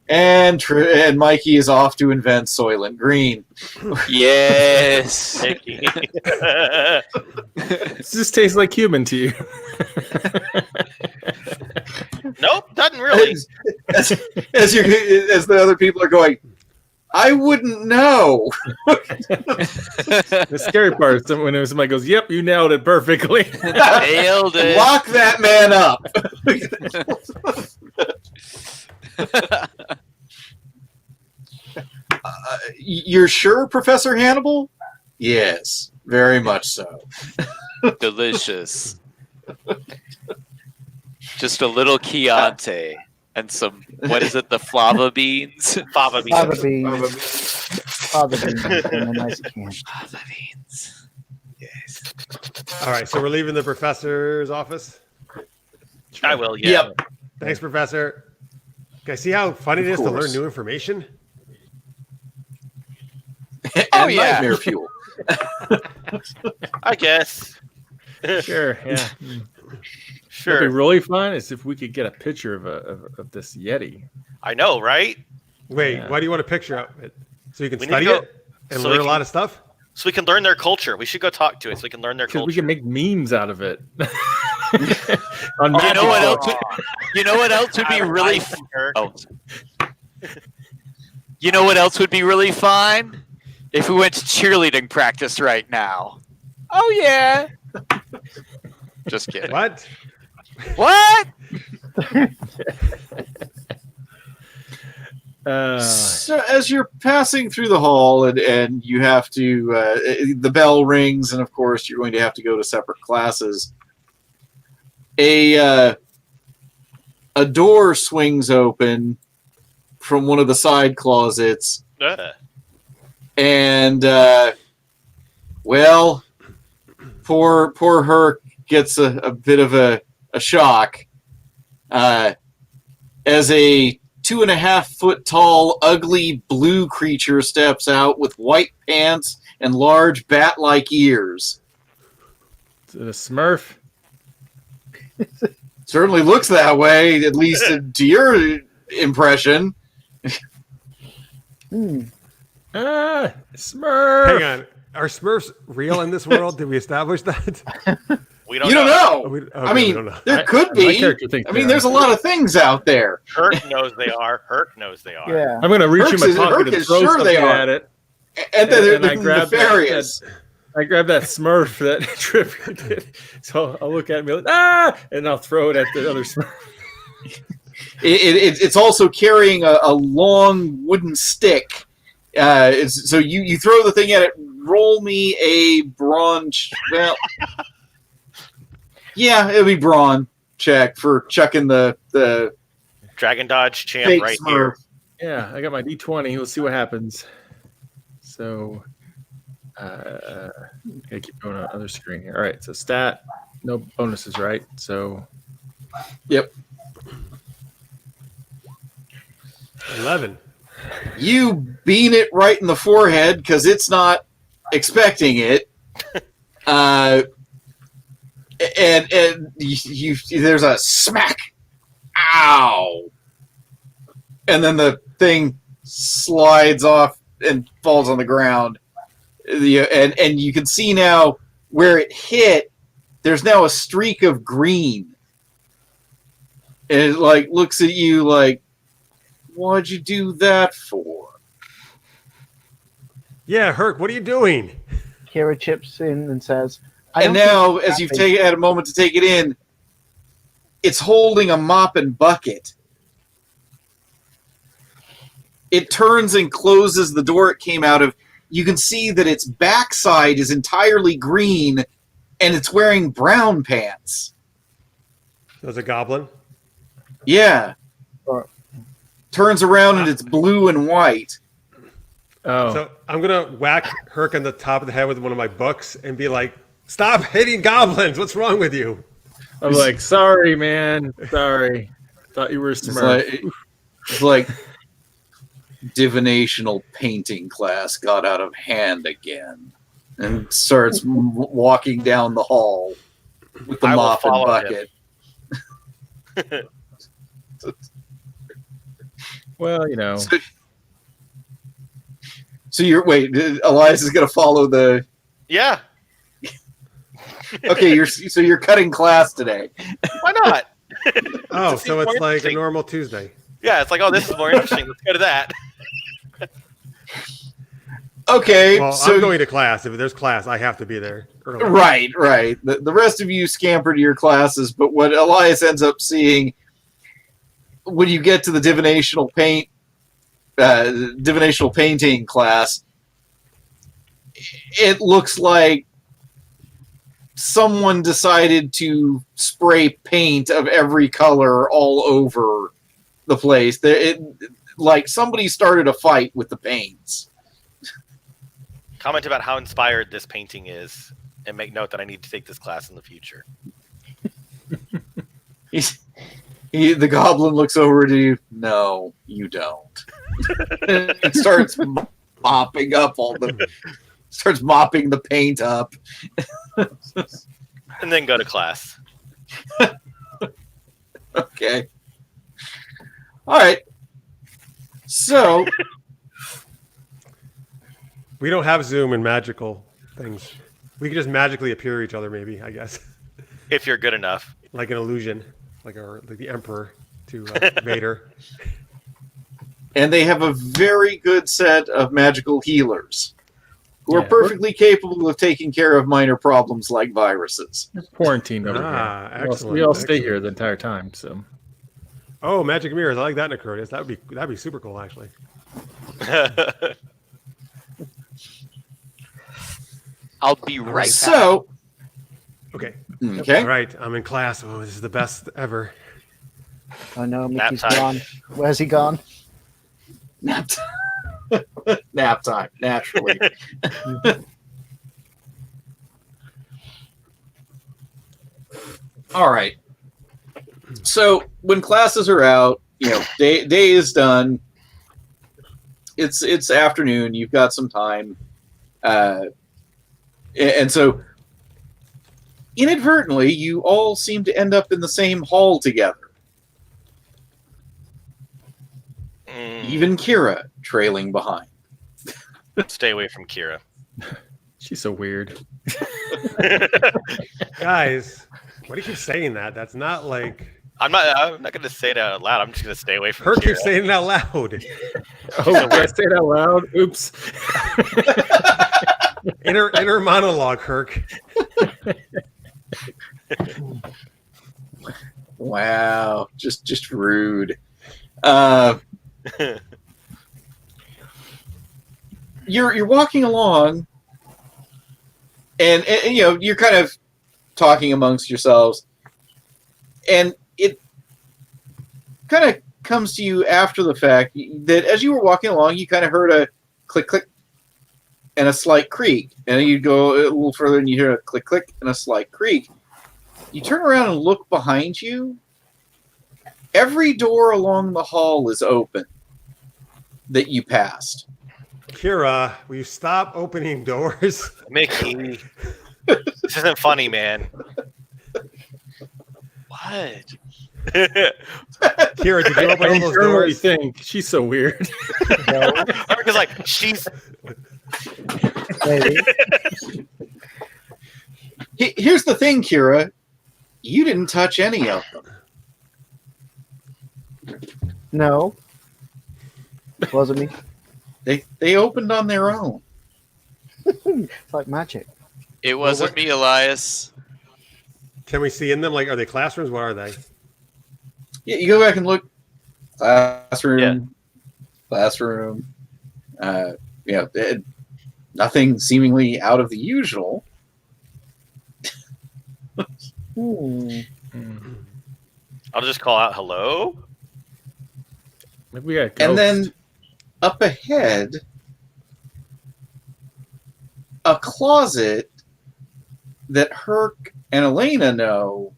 and Mikey is off to invent Soylent Green. Yes. Does this taste like human to you? Nope, doesn't really. As the other people are going, I wouldn't know. The scary part is when somebody goes, "Yep, you nailed it perfectly." Nailed it. Lock that man up. You're sure, Professor Hannibal? Yes, very much so. Delicious. Just a little Chianti and some, what is it, the flava beans? Fava Fava beans. beans. Fava beans. And a nice can. Flava beans. Yes. All right, so we're leaving the professor's office. I will, yeah. Yep. Thanks, Professor. Okay, see how fun it is to learn course. new information? And Oh, yeah. nightmare fuel. I guess. Sure, yeah. Sure. What'd be really fun is if we could get a picture of this Yeti. I know, right? Wait, Yeah. why do you want a picture of it? So you can We need study to go- it and so learn we a lot can- of stuff? So we can learn their culture. We should go talk to it so we can learn their Because culture. we can make memes out of it. On You Magic know what Book. else? You know what else would be really? Oh. You know what else would be really fun? If we went to cheerleading practice right now. Oh yeah. Just kidding. What? What? So as you're passing through the hall and you have to, the bell rings, and of course you're going to have to go to separate classes. A door swings open from one of the side closets, and well, poor Herc gets a bit of a shock as a 2.5 foot tall, ugly blue creature steps out with white pants and large bat-like ears. Is it a Smurf? Certainly looks that way, at least to your impression. Smurf. Hang on. Are Smurfs real in this world? Did we establish that? We don't You don't Oh, know. we, okay, I we mean, don't know. there could My be. character thinks I mean, they there's are. a lot of things out there. Herc knows they are. Herc knows they are. Yeah. I'm gonna reach Herc in my is- pocket Herc and is throw sure something they are. at it. And they're And I grab nefarious. I grab that Smurf that Trivia did. So I'll look at it and be like, ah! And I'll throw it at the other Smurf. It's also carrying a long wooden stick. So you throw the thing at it. Roll me a brawn. Well, yeah, it'll be brawn check for chucking the Dragon Dodge champ fake right Smurf. here. Yeah, I got my D20. Let's see what happens. So, gotta keep going on the other screen here. All right, so stat, no bonuses, right? So, Yep. 11. You bean it right in the forehead because it's not expecting it. And you there's a smack. Ow! And then the thing slides off and falls on the ground. And you can see now where it hit. There's now a streak of green. And it like looks at you like, What'd you do that for? Yeah, Herc, what are you doing? Kira chips in and says, And now, as you've had a moment to take it in, it's holding a mop and bucket. It turns and closes the door it came out of. You can see that its backside is entirely green, and it's wearing brown pants. There's a goblin. Yeah. Turns around and it's blue and white. Oh, So I'm going to whack Herc on the top of the head with one of my books and be like, stop hitting goblins. What's wrong with you? I'm like, sorry, man. Sorry. Thought you were smart. It's like divinational painting class got out of hand again and starts walking down the hall with the I will mop and follow bucket. Well, you know. So Elias is going to follow the. Yeah. Okay, you're cutting class today. Why not? Oh, It so seems it's more like a interesting. normal Tuesday. Yeah, it's like, oh, this is more interesting. Let's go to that. Okay, Well, so I'm going to class. If there's class, I have to be there early. right. The rest of you scamper to your classes, but what Elias ends up seeing when you get to the divinational painting class, it looks like someone decided to spray paint of every color all over the place. Like somebody started a fight with the paints. Comment about how inspired this painting is, and make note that I need to take this class in the future. The goblin looks over to you. No, you don't. And starts mopping the paint up. And then go to class. Okay. All right. So We don't have Zoom and magical things. We can just magically appear each other, maybe, I guess. If you're good enough. Like an illusion, like the Emperor to Vader. and they have a very good set of magical healers who are Yeah. perfectly capable of taking care of minor problems like viruses. It's quarantined over Ah, here. excellent, We all stay excellent. here the entire time. So Oh, magic mirrors! I like that, Necrotis. That'd be super cool, actually. I'll be right back. So, Okay. okay. All right. I'm in class. Oh, this is the best ever. I know Nap Mickey's time. gone. Where's he gone? Nap time. Nap time, naturally. All right. So when classes are out, day is done. It's afternoon. You've got some time, and so inadvertently, you all seem to end up in the same hall together. Even Kira trailing behind. Stay away from Kira. she's so weird. Guys, why do you keep saying that? That's not like I'm not going to say it out loud. I'm just going to stay away from Herc Kira. keeps saying it out loud. Oh, did I say it out loud? Oops. Inner monologue, Herc. Wow, just rude. You're walking along, and you're kind of talking amongst yourselves, and it kind of comes to you after the fact that as you were walking along, you kind of heard a click click and a slight creak, and then you go a little further and you hear a click click and a slight creak. You turn around and look behind you. Every door along the hall is open that you passed. Kira, will you stop opening doors? Mickey, this isn't funny, man. What? Kira, did you open all those What do you doors? think? She's so weird. Because like she's Maybe. Here's the thing, Kira. You didn't touch any of them. No. Wasn't me. They opened on their own. It's like magic. It wasn't me, Elias. Can we see in them? Like, are they classrooms? What are they? Yeah, you go back and look. Classroom. Nothing seemingly out of the usual. I'll just call out hello. Maybe we got a ghost. And then up ahead, a closet that Herc and Elena know.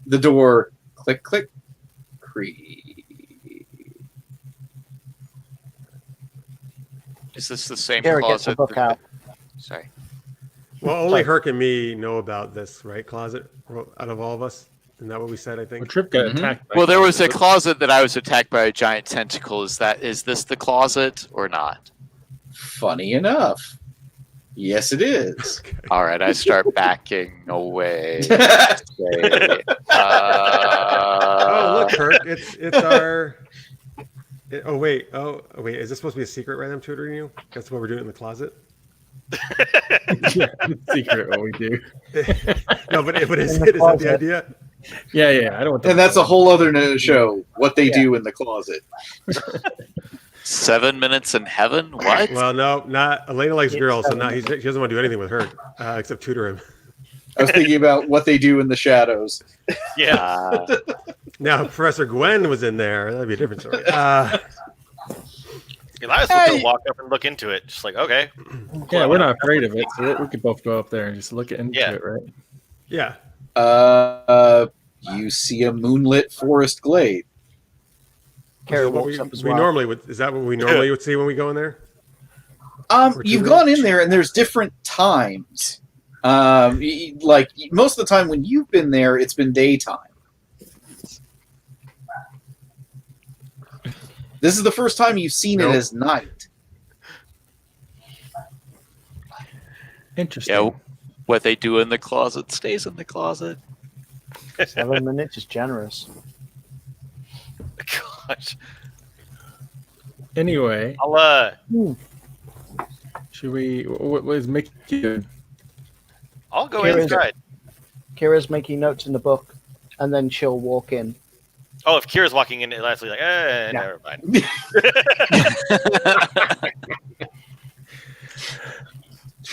The door, click, click, creak. Is this the same Kara gets the closet? book out. Sorry. Well, only Herc and me know about this, right? Closet out of all of us. Isn't that what we said? I Well, think. Trip got Mhm. attacked. By Well, there was a closet. closet that I was attacked by a giant tentacle. Is this the closet or not? Funny enough. Yes, it is. All right, I start backing away. Oh, look, Herc! It's our. Oh wait! Is this supposed to be a secret? Right? I'm tutoring you. That's what we're doing in the closet. Yeah, it's secret what we do. No, but is In the that the closet. idea? Yeah. I don't want to. And that's a whole other show, what they do in the closet. 7 minutes in heaven? What? Well, no, not Elena likes girls, so now she doesn't want to do anything with her except tutor him. I was thinking about what they do in the shadows. Yeah. Now, if Professor Gwen was in there, that'd be a different story. Elias was gonna walk up and look into it, just like, okay. Yeah, we're not afraid of it, so we could both go up there and just look into Yeah. it, right? Yeah. You see a moonlit forest glade. Kara What walks up as we well. normally would. Is that what we normally would see when we go in there? You've gone in there, and there's different times. Like most of the time when you've been there, it's been daytime. This is the first time you've seen Nope. it as night. Interesting. Yeah, what they do in the closet stays in the closet. 7 minutes is generous. Gosh. Anyway, I'll should we? What is Mickey doing? I'll go Kira's- inside. Kira's making notes in the book, and then she'll walk in. Oh, if Kira's walking in, Elias will be like, never mind.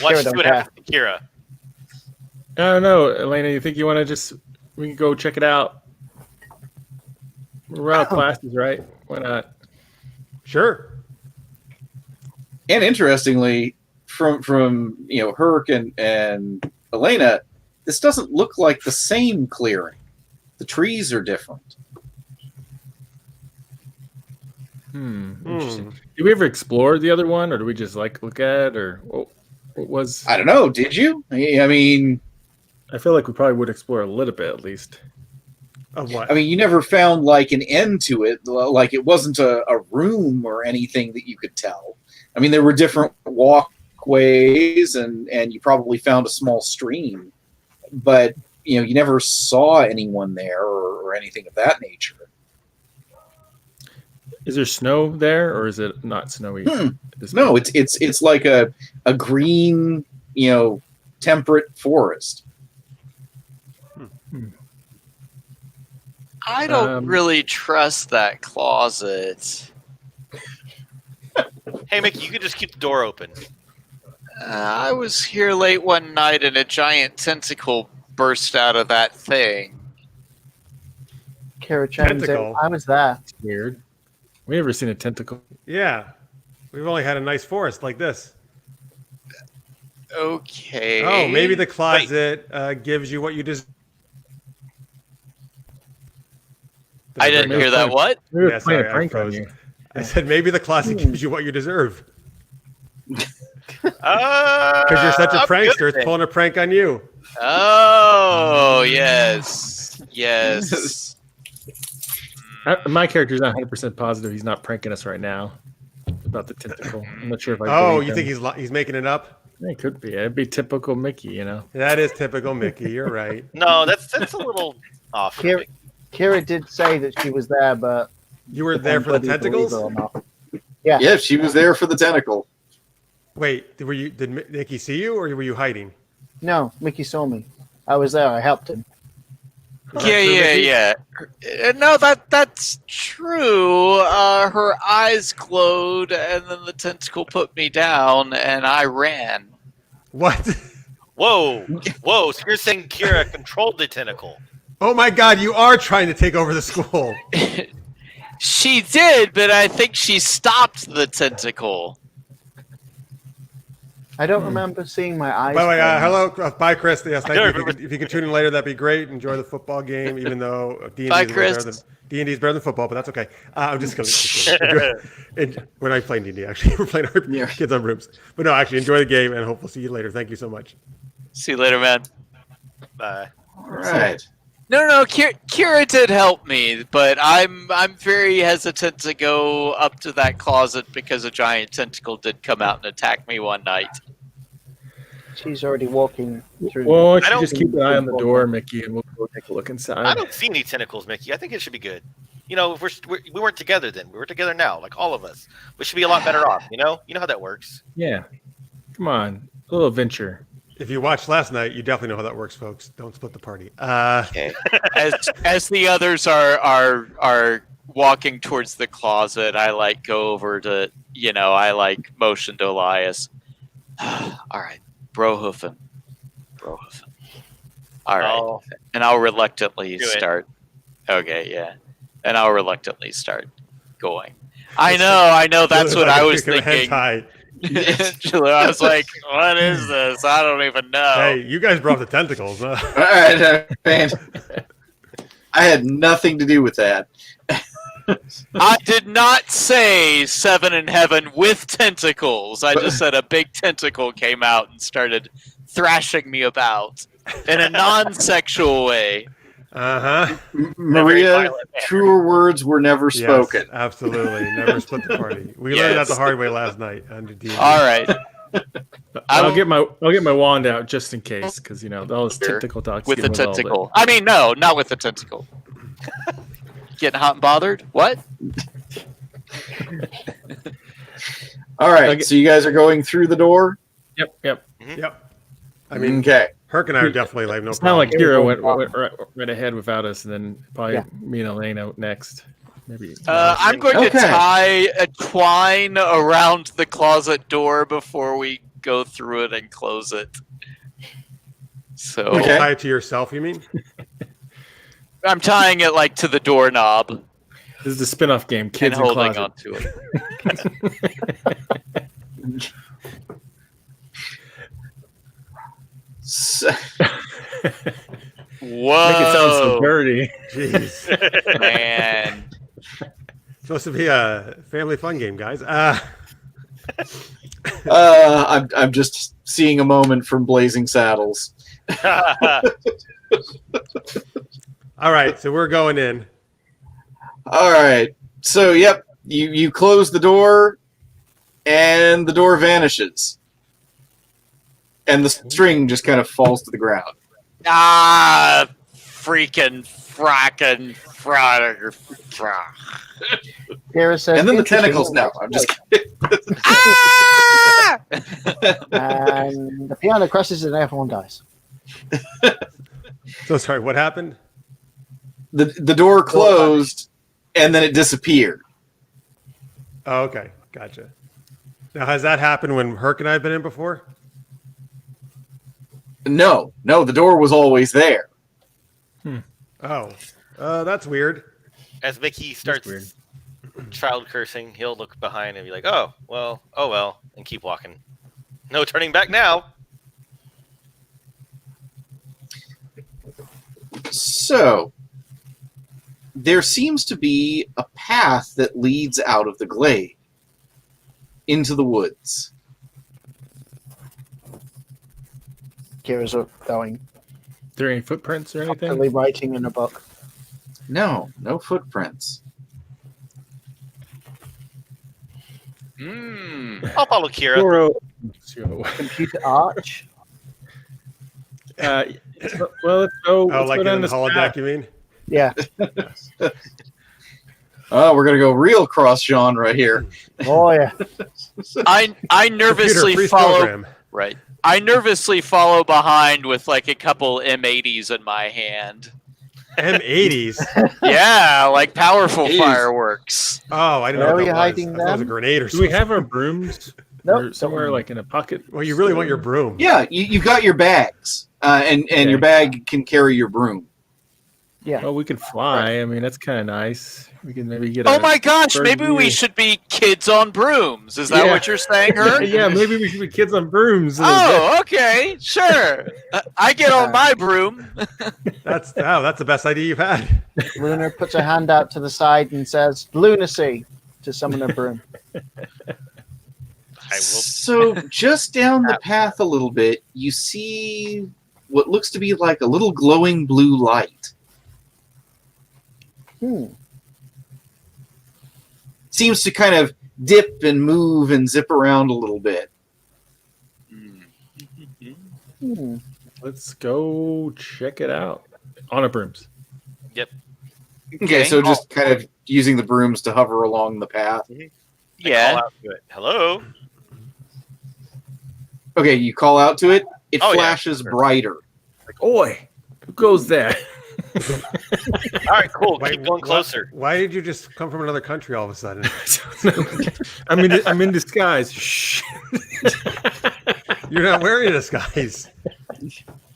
Watch Kira see what don't happens to Kira. I don't know, Elena. You think you want to just? We can go check it out. We're out of classes, right? Why not? Sure. And interestingly, from Herc and Elena, this doesn't look like the same clearing. The trees are different. Interesting. Did we ever explore the other one, or do we just look at, or what was? I don't know. Did you? I mean, I feel like we probably would explore a little bit at least. Of what? I mean, you never found like an end to it. Like it wasn't a room or anything that you could tell. I mean, there were different walkways, and you probably found a small stream, but you never saw anyone there or anything of that nature. Is there snow there, or is it not snowy? No, it's like a green, temperate forest. I don't really trust that closet. Hey, Mickey, you could just keep the door open. I was here late one night and a giant tentacle burst out of that thing. Kira chimes in. Tentacle. I was there. Weird. We never seen a tentacle. Yeah. We've only had a nice forest like this. Okay. Oh, maybe the closet gives you what you deserve. I didn't hear that. What? We were Yeah, playing sorry, a I prank on froze. you. I said maybe the closet gives you what you deserve. Because You're such a prankster, it's pulling a prank on you. Oh, yes. Yes. My character's not 100% positive he's not pranking us right now about the tentacle. I'm not sure if I. Oh, believe you him. think he's making it up? It could be. It'd be typical Mickey, That is typical Mickey. You're right. No, that's a little off. for me. Kira did say that she was there, but You were there for the depends whether you believe tentacles? her or not. Yeah, she was there for the tentacle. Wait, did Nikki see you, or were you hiding? No, Mickey saw me. I was there. I helped him. Is that true, Nikki? Yeah. No, that's true. Her eyes glowed, and then the tentacle put me down, and I ran. What? Whoa. So you're saying Kira controlled the tentacle? Oh my God! You are trying to take over the school. She did, but I think she stopped the tentacle. I don't remember seeing my eyes. By the way, glowing. hello, bye, Chris. Yes, thank I you. don't If you can tune in later, that'd be great. Enjoy the football game, even though D&D Bye, is better than Chris. D&D is better than football, but that's okay. I'm just kidding. We're not playing D&D actually. We're playing our Yeah. kids on Brooms. But no, actually, enjoy the game, and hope we'll see you later. Thank you so much. See you later, man. Bye. All right. No, Kira did help me, but I'm very hesitant to go up to that closet because a giant tentacle did come out and attack me one night. She's already walking through. Well, why I don't you don't- just keep an eye on the door, Mickey, and we'll go take a look I inside. don't see any tentacles, Mickey. I think it should be good. You know, we weren't together then. We're together now, like all of us. We should be a lot better off. You know how that works. Yeah. Come on. A little adventure. If you watched last night, you definitely know how that works, folks. Don't split the party. Okay. As the others are walking towards the closet, I go over to I motion to Elias. All right, Brohoofen. All right, Oh, and I'll reluctantly Do it. start. Okay, yeah, and I'll reluctantly start going. I know. That's what I was thinking. Hentai. I was like, "What is this? I don't even know." Hey, you guys brought the tentacles, huh? All right, man. I had nothing to do with that. I did not say seven in heaven with tentacles. I just said a big tentacle came out and started thrashing me about in a non-sexual way. Uh-huh. Maria, violent manner. truer words were never spoken. Yes, absolutely. Never split the party. We learned that the hard way last night under D&D. All right. I'll get my wand out just in case, because all those Sure. tentacle talks With the get me a little tentacle. I mean, no, not with the tentacle. Getting hot and bothered? What? All right, Okay. so you guys are going through the door? bit. Yep. Yep. I mean, Okay. Herc and I are definitely like no It's not problem. like Kira went right ahead without us, and then probably Yeah. me and Elena next. Maybe. I'm going to Okay. tie a twine around the closet door before we go through it and close it. So Okay. Tie it to yourself, you mean? I'm tying it to the doorknob This is the spin-off game, and Kids in holding Closet. onto it. So, Whoa, Make it sound so dirty. Jeez. man! Supposed to be a family fun game, guys. I'm just seeing a moment from Blazing Saddles. All right, so we're going in. All right. So, yep, you close the door, and the door vanishes. And the string just kind of falls to the ground. Ah, freaking fracking frog. Kira says, And then the "Interesting." tentacles. No, I'm just kidding. Ah! And the piano crashes and everyone dies. So sorry, what happened? The door closed, and then it disappeared. Oh, okay, gotcha. Now, has that happened when Herc and I have been in before? No, the door was always there. Oh, that's weird. As Mickey weird. starts child cursing, he'll look behind and be like, oh well, and keep walking. No turning back now. So, there seems to be a path that leads out of the glade into the woods. Kira's going, there any footprints or anything? constantly writing in a book. No footprints. I'll follow Kira. Doro. Computer arch. Well, let's go. Oh, let's like go in down the this holodeck, path. you mean? Yeah. Oh, we're gonna go real cross genre here. Oh yeah. I nervously Computer, freeze follow. program. Right. I nervously follow behind with like a couple M80s in my hand. M80s. Yeah, like powerful Jeez. fireworks. Oh, I didn't Where know are what you that was. hiding I thought it was a them? grenade or Do we something. have our brooms? Nope, Or somewhere don't. like in a pocket? Well, you really want your broom. Yeah, you've got your bags, and Okay. your bag can carry your broom. Yeah. Well, we can fly. I mean, that's kind of nice. We can maybe get. Oh a my gosh, bird maybe we view. should be kids on brooms. Is that Yeah. what you're saying, Herc? Yeah, maybe we should be kids on brooms. Oh, okay, sure. I get on my broom. That's the best idea you've had. Lunar puts her hand out to the side and says, "Lunacy," to summon a broom. I will. So just down the path a little bit, you see what looks to be like a little glowing blue light. Seems to kind of dip and move and zip around a little bit. Let's go check it out on a brooms. Okay, so just kind of using the brooms to hover along the path. I Yeah. call out to it. Hello. Okay, you call out to it. It Oh, yeah, flashes sure. brighter. Like, oi, who goes there? All right, cool. Wait, Keep going closer. Why did you just come from another country all of a sudden? I'm in disguise. Shh. You're not wearing a disguise.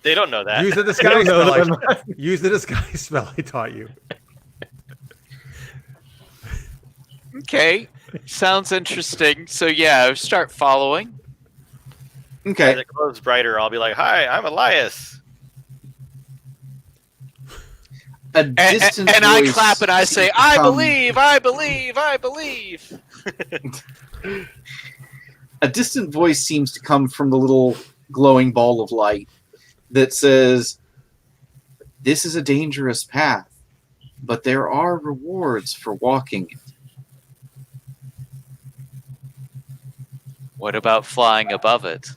They don't know that. Use the I don't disguise know spell. that Use the disguise spell I taught you. Okay. Sounds interesting. So yeah, start following. As Okay, it glows brighter, I'll be like, "Hi, I'm Elias." a And distant I voice clap and I say, seems to I come- believe, I believe, I believe. A distant voice seems to come from the little glowing ball of light that says, "This is a dangerous path, but there are rewards for walking it." What about flying above it?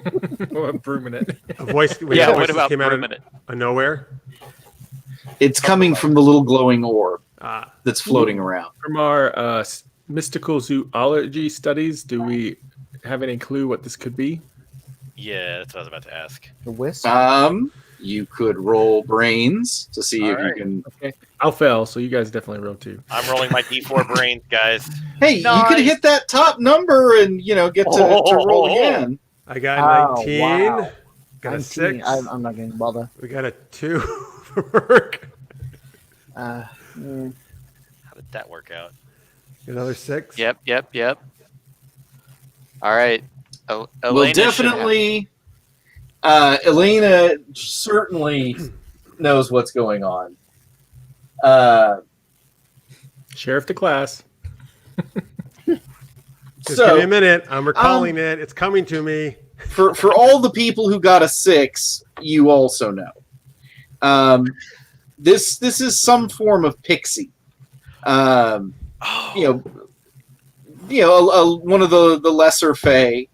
I'm brooming it. A voice. Yeah, a voice what that about came out brooming it? of nowhere? It's coming from the little glowing orb Ah, that's floating around. From our mystical zoology studies, do we have any clue what this could be? Yeah, that's what I was about to ask. The wisp. You could roll brains to see if Alright. you can. Okay, I'll fail, so you guys definitely roll too. I'm rolling my D4 brains, guys. Hey, you Nice. could hit that top number and get to roll again. I got Oh, 19. wow. Got a 19. 6. I'm not going to bother. We got a 2 for work. Mm. How did that work out? Another 6. Yep. All right. Well, Elena should have- definitely, Elena certainly knows what's going on. Sheriff to class. Just So, give me a minute. I'm recalling it. It's coming to me. for all the people who got a 6, you also know. This is some form of pixie. One of the lesser fae.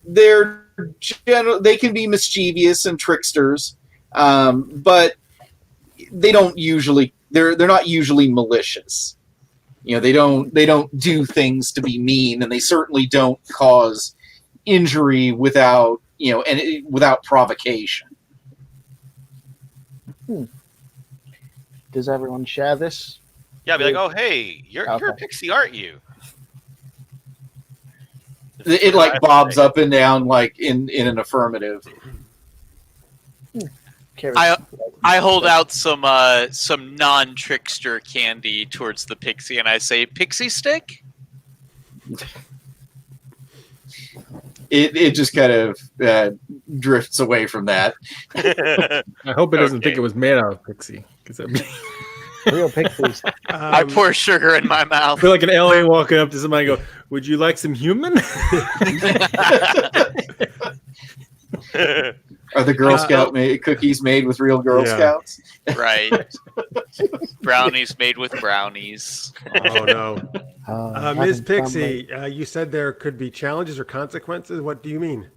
They can be mischievous and tricksters, but they don't usually. They're not usually malicious. They don't do things to be mean, and they certainly don't cause injury without without provocation. Does everyone share this? Yeah, I'll be like, "Oh, hey, you're a Okay. pixie, aren't you?" It like bobs up and down like in an affirmative. Curious. I hold out some non-trickster candy towards the pixie, and I say, "Pixie stick." It just kind of drifts away from that. I hope it doesn't think Okay. it was made out of pixie. Because Real pixies. I pour sugar in my I mouth. feel like an alien walking up to somebody and go, "Would you like some human?" Are the Girl Scout cookies made with real Girl Yeah. Scouts? Right. Brownies made with brownies. Oh, no. Ms. Having Pixie, you said there could be challenges or consequences. What do you mean?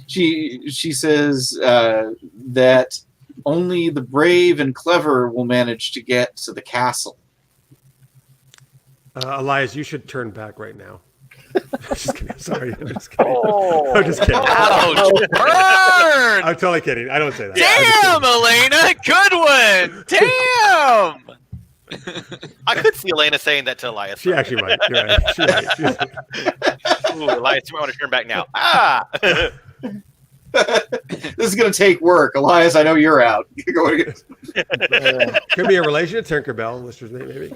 She says that only the brave and clever will manage to get to the castle. Elias, you should turn back right now. Just kidding. Sorry. I'm just kidding. Oh. I'm just kidding. Ouch! Burn! I'm totally kidding. I don't say that. Damn, Elena! Good one! Damn! I could see Elena saying that to Elias. She actually might. You're right. She might. Ooh, Elias, you might want to turn back now. Ah! This is going to take work. Elias, I know you're out. Could be a relation to Tinkerbell, listener's name, maybe.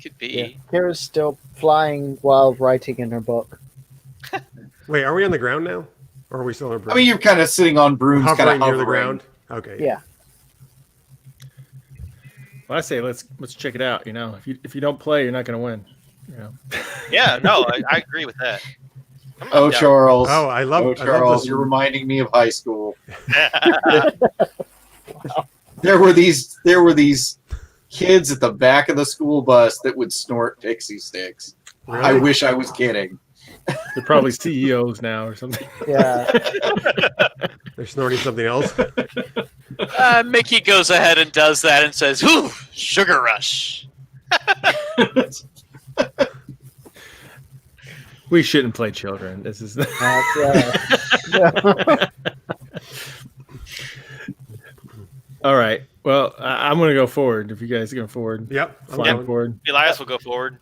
Could be. Yeah. Kira's still flying while writing in her book. Wait, are we on the ground now? Or are we still on a broom? I mean, you're kind of sitting on brooms, kind hovering of near hovering. the ground? Okay. Yeah. Well, I say let's check it out. You know, if you don't play, you're not going to win. You know. Yeah, no, I agree with that. Oh, down. Charles. Oh, I love Oh, Charles, this. you're reminding me of high school. There were these kids at the back of the school bus that would snort pixie sticks. Really? I wish I was kidding. They're probably CEOs now or something. Yeah. They're snorting something else. Mickey goes ahead and does that and says, "Ooh, sugar rush." We shouldn't play children. This is Yeah. all right. Well, I'm going to go forward. If you guys are going forward, Yep. I'm flying going. forward. Elias will go forward.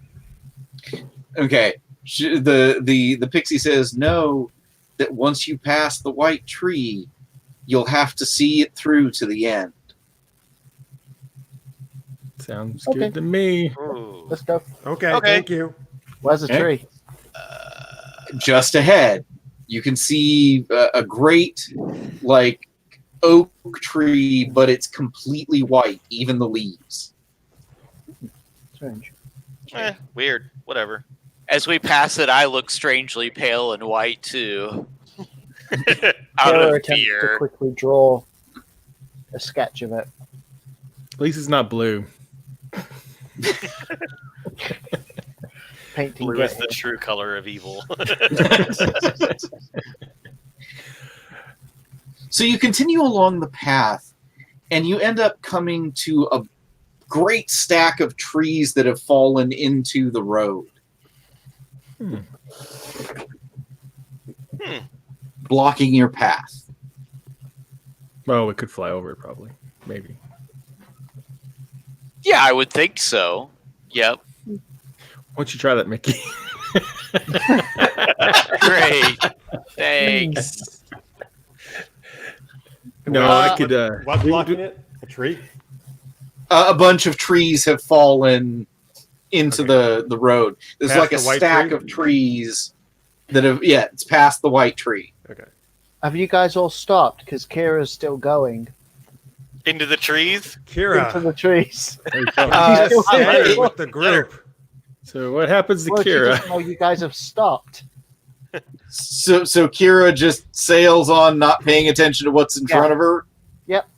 Okay. The pixie says, know that once you pass the white tree, you'll have to see it through to the end. Sounds Okay. good to me. Ooh. Let's go. Okay, Okay. thank you. Where's the Okay. tree? Just ahead, you can see a great, like, oak tree, but it's completely white, even the leaves. Strange. Weird. Whatever. As we pass it, I look strangely pale and white too. Out Kira of attempts to fear. quickly draw a sketch of it. At least it's not blue. Painting Blue is gray. the true color of evil. So you continue along the path, and you end up coming to a great stack of trees that have fallen into the road. Blocking your path. Well, we could fly over it probably. Maybe. Yeah, I would think so. Yep. Why don't you try that, Mickey? Great. Thanks. No, I could. What's blocking it? A tree? A bunch of trees have fallen into Okay. the road. There's Past like a the white stack tree? of trees that have, yeah, it's past the white tree. Okay. Have you guys all stopped? Because Kira's still going Into the trees. into Kira, the trees. There you go. just stay it- with the group. So what happens to Well, she Kira? doesn't know you guys have stopped. So Kira just sails on, not paying attention to what's in Yeah. front of her. Yep.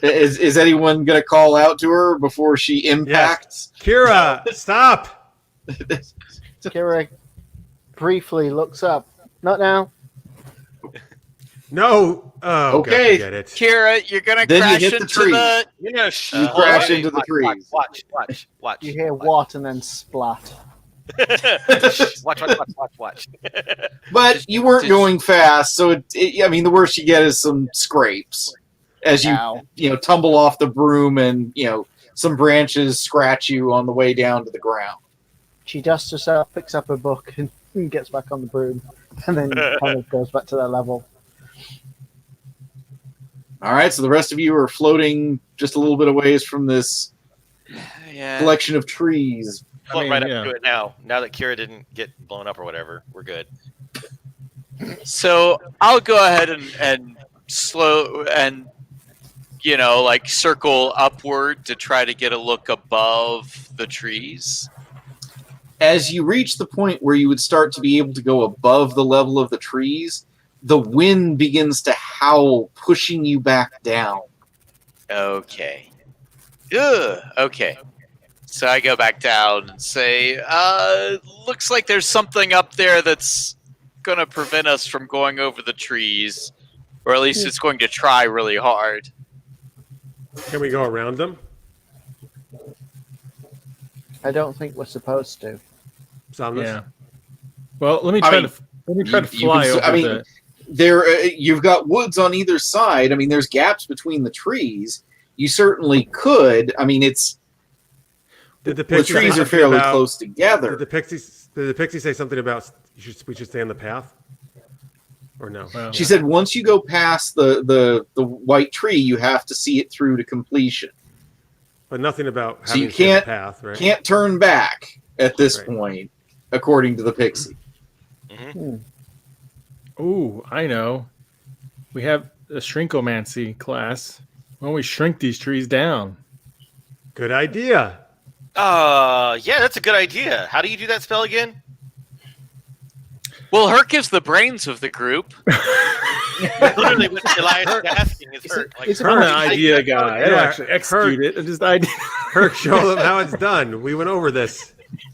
Is anyone going to call out to her before she impacts? Kira, stop. Kira briefly looks up. Not now. No. Oh, Okay. God, get it. Kira, you're gonna Then you crash hit the into tree. the. You know, You crash into the trees. Watch. You hear what and then splat. Watch. But you weren't going fast, so I mean, the worst you get is some scrapes as you Ow. tumble off the broom, and some branches scratch you on the way down to the ground. She dusts herself, picks up her book, and gets back on the broom, and then kind of goes back to their level. All right, so the rest of you are floating just a little bit away from this Yeah. collection of trees. Float mean, right yeah. up to it now. Now that Kira didn't get blown up or whatever, we're good. So I'll go ahead and slow and like circle upward to try to get a look above the trees. As you reach the point where you would start to be able to go above the level of the trees, the wind begins to howl, pushing you back down. Okay. Ugh. Okay. So I go back down and say, looks like there's something up there that's going to prevent us from going over the trees. Or at least it's going to try really hard. Can we go around them? I don't think we're supposed to. Somnus? Yeah. Well, let me I try mean, to fly over the. There, you've got woods on either side. I mean, there's gaps between the trees. You certainly could. I mean, it's Did the the pixie say trees are something fairly about- close together. Did the pixie say something about we should stay on the path? Or no? Well, She said once you go past the white tree, you have to see it through to completion. But nothing about So having you to stay on can't- the path, right? Can't turn back at this Right. point, according to the pixie. Ooh, I know. We have a shrinkomancy class. Why don't we shrink these trees down? Good idea. Yeah, that's a good idea. How do you do that spell again? Well, Herc is the brains of the group. Literally, what Elias is asking is Herc. Like, It's I'm an about- idea guy. I don't Yeah, actually execute it. I just idea. Herc, show them how it's done. We went over this.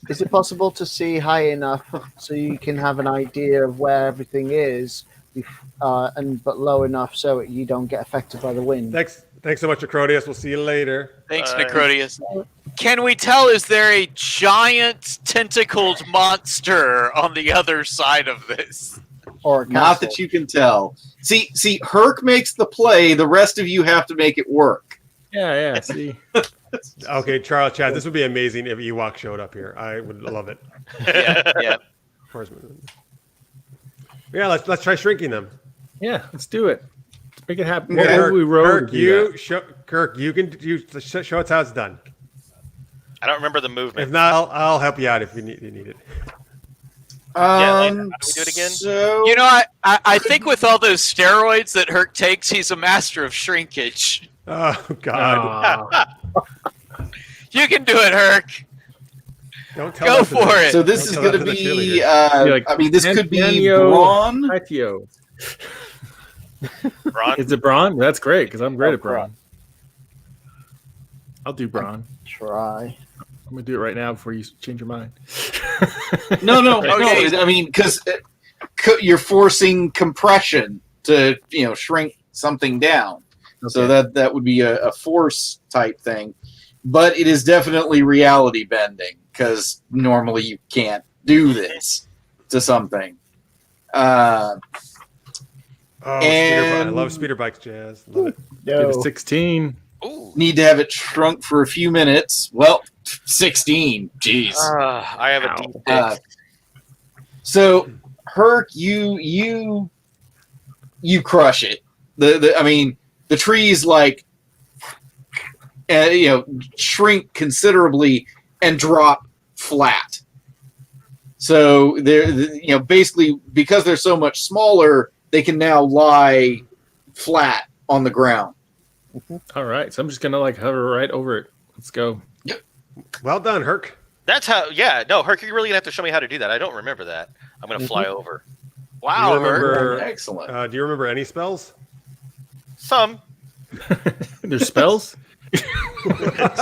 Is it possible to see high enough so you can have an idea of where everything is, but low enough so you don't get affected by the wind? Thanks so much, Acrodius. We'll see you later. Thanks, Bye. Necrodius. Can we tell, is there a giant tentacled monster on the other side of this? Or a Not castle? that you can tell. See, Herc makes the play. The rest of you have to make it work. Yeah. See, Okay, Charles, Chad, this would be amazing if Ewok showed up here. I would love it. Yeah. Yeah, let's try shrinking them. yeah. Let's do it. Let's make it happen. Okay. What would we roll to Kirk, do that? show us how it's done. I don't remember the If movement. not, I'll help you out if you need it. Yeah, like, how do we do it again? So You know, I think with all those steroids that Herc takes, he's a master of shrinkage. Oh God! Aw. You can do it, Herc. Don't tell Go that to for the- it. So this don't is tell going that to the be. cheerleader. Be like, I mean, this could be Antonio brawn. Patio. Ron? Is it brawn? That's great because I'm great Oh, at brawn. I'll do brawn. Try. I'm gonna do it right now before you change your mind. No. Okay. I mean, because you're forcing compression to shrink something down. So that would be a force type thing, but it is definitely reality bending because normally you can't do this to something. Oh, I And- love speeder bikes, Jazz. Love it. Give No. it 16. Ooh. Need to have it shrunk for a few minutes. Well, 16. Jeez. I have a Ow. deep Uh, so Herc, you crush it. The trees shrink considerably and drop flat. So they're basically because they're so much smaller, they can now lie flat on the ground. All right, so I'm just gonna hover right over it. Let's go. Well done, Herc. That's how. Yeah, no, Herc, you're really gonna have to show me how to do that. I don't remember that. I'm gonna fly over. Wow, Do you Herc. remember? Excellent. Do you remember any spells? Some. There's spells.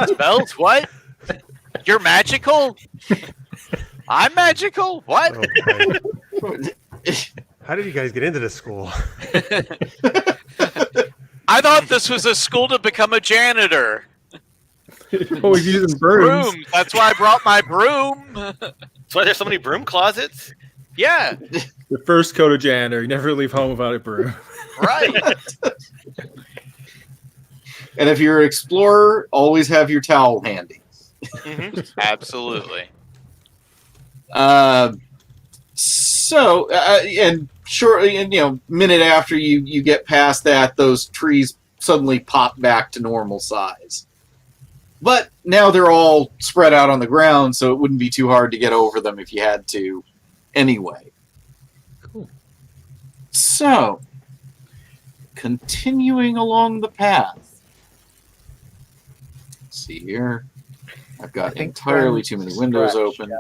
Spells? What? You're magical? I'm magical? What? Okay. How did you guys get into this school? I thought this was a school to become a janitor. Oh, he's using brooms. Broom. That's why I brought my broom. That's why there's so many broom closets. Yeah, The first code of janitor. You never leave home without a broom. right. And if you're an explorer, always have your towel handy. Mhm. Absolutely. And shortly, minute after you get past that, those trees suddenly pop back to normal size. But now they're all spread out on the ground, so it wouldn't be too hard to get over them if you had to anyway. Cool. So, continuing along the path. Let's see here. I've I got think entirely Friends too many is a windows stretch, open. yeah.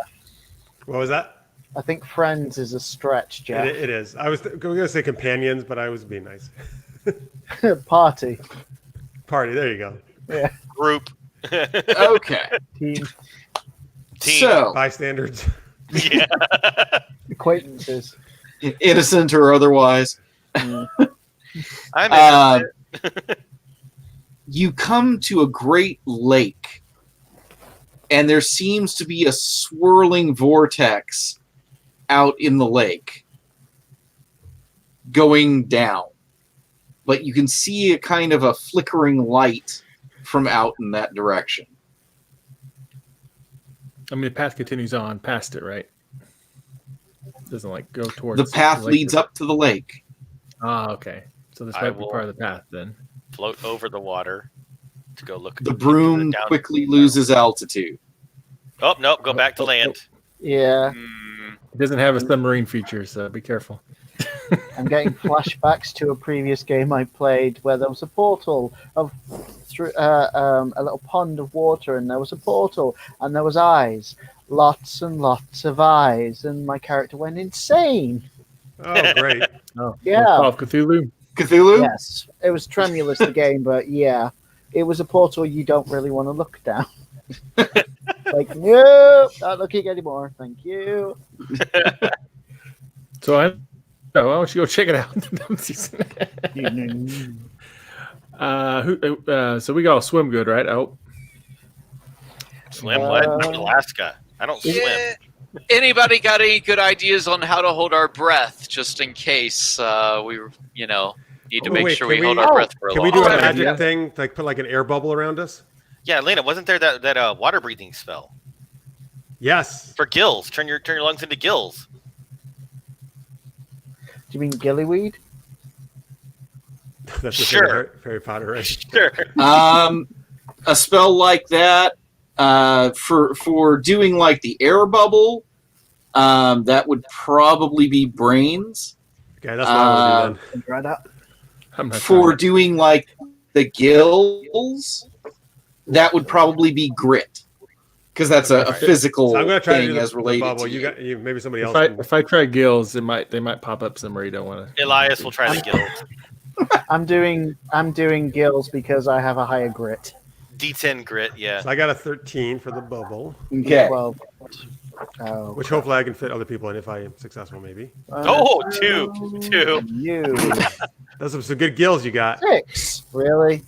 What was that? I think Friends is a stretch, Jeff. It is. I was going to say companions, but I was being nice. Party. Party. There you go. Group. Okay. Team. Team. So, Bystanders. Yeah. Acquaintances. innocent or otherwise. I'm Uh, innocent. You come to a great lake. and there seems to be a swirling vortex out in the lake going down. But you can see a kind of a flickering light from out in that direction. I mean, the path continues on past it, right? Doesn't like go towards The path lake leads or- up to the lake. Ah, okay. So this I might be will- part of the path then. Float over the water to go look. The into broom down- quickly loses altitude. Oh nope, go back to land. Yeah, It doesn't have a submarine feature, so be careful. I'm getting flashbacks to a previous game I played where there was a portal of through a little pond of water, and there was a portal, and there was eyes, lots and lots of eyes, and my character went insane. Oh, great. Oh, Yeah. Call of Cthulhu. Cthulhu? Yes, it was tremulous the game, but yeah, it was a portal you don't really want to look down. Like, no, not looking anymore. Thank you. So why don't you go check it out? So we got swim good, right? Oh, Swim what? I'm in Alaska. I don't swim. Yeah. Anybody got any good ideas on how to hold our breath, just in case we, need to Oh, make wait, sure can we hold we- our breath for a Can we long do a time? magic yeah. thing, like put like an air bubble around us? Yeah, Elena, wasn't there that water breathing spell Yes. for gills? Turn your lungs into gills. Do you mean gillyweed? That's just Sure. Harry Potter, right? Sure. A spell like that, for doing like the air bubble, that would probably be brains. Okay, that's what I want to do then. Right up. I'm not For sure. doing like the gills, that would probably be grit, because that's a Alright. physical So I'm going to try to thing do the, as the related bubble. to You got you. Maybe somebody If else. I can- if I try gills, they might pop up somewhere you don't want to. Elias will try the gills. I'm doing gills because I have a higher grit. D10 grit, yeah. So I got a 13 for the bubble, Okay. 12. Oh, which hopefully I can fit other people in if I am successful. Maybe. Oh, two. You Those are some good gills you got. 6. Really?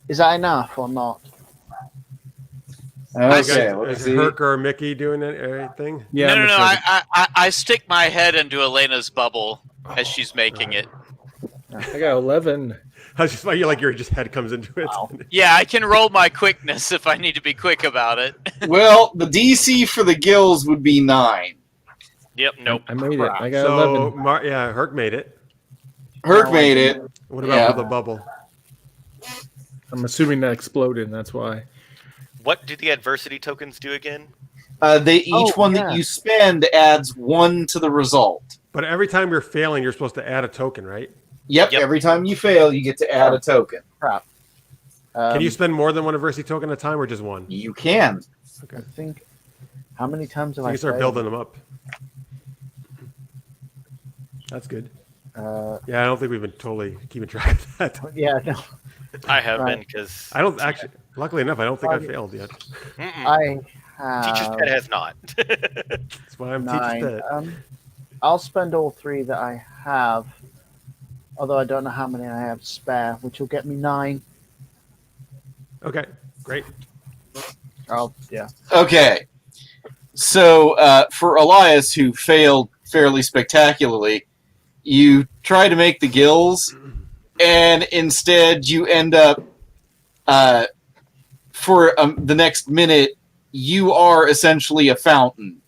Is that enough or not? You guys- Okay, let's is see. Herc or Mickey doing anything? Yeah, no, I'm no, no. excited. I stick my head into Elena's bubble as she's making it. I got 11. I was just like your just head comes into it. Wow. Yeah, I can roll my quickness if I need to be quick about it. Well, the DC for the gills would be 9. Yep, nope. I made it. I got So 11. yeah, Herc made it. Herc No, made it. What about Yeah. for the bubble? I'm assuming that exploded, and that's why. What do the adversity tokens do again? Each Oh, one yeah. that you spend adds 1 to the result. But every time you're failing, you're supposed to add a token, right? Yep, Yep. every time you fail, you get to add a token. Crap. Can you spend more than one adversity token at a time, or just one? You can. I think. How many times have You I can start failed? building them up. That's good. Uh, Yeah, I don't think we've been totally keeping track of that. yeah, no. I have Right. been because I don't actually. Luckily enough, I don't think I failed yet. I Teacher's have pet has not. That's why I'm 9. teaching that. I'll spend all 3 that I have, although I don't know how many I have spare, which will get me 9. Okay, great. Yeah. Okay. So for Elias, who failed fairly spectacularly, you try to make the gills, and instead you end up, for the next minute, you are essentially a fountain.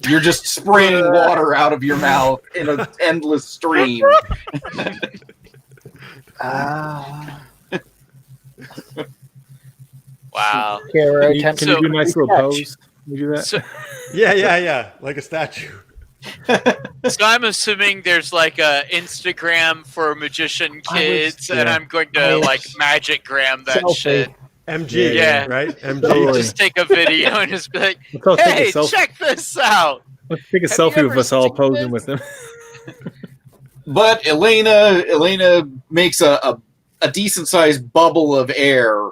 You're just spraying water out of your mouth in an endless stream. Wow. Kira Can attempts you do a to nice little catch. pose? Can you do that? So, Yeah, like a statue. so I'm assuming there's like a Instagram for magician kids, and yeah. I'm going to I- like magic-gram that Selfie. shit. MG, Yeah. right? MG. Totally. Just take a video and just be like, Let's all "Hey, take a selfie. check this out." Let's take a Have you selfie of ever us all seen posing this? with them. But Elena makes a decent sized bubble of air,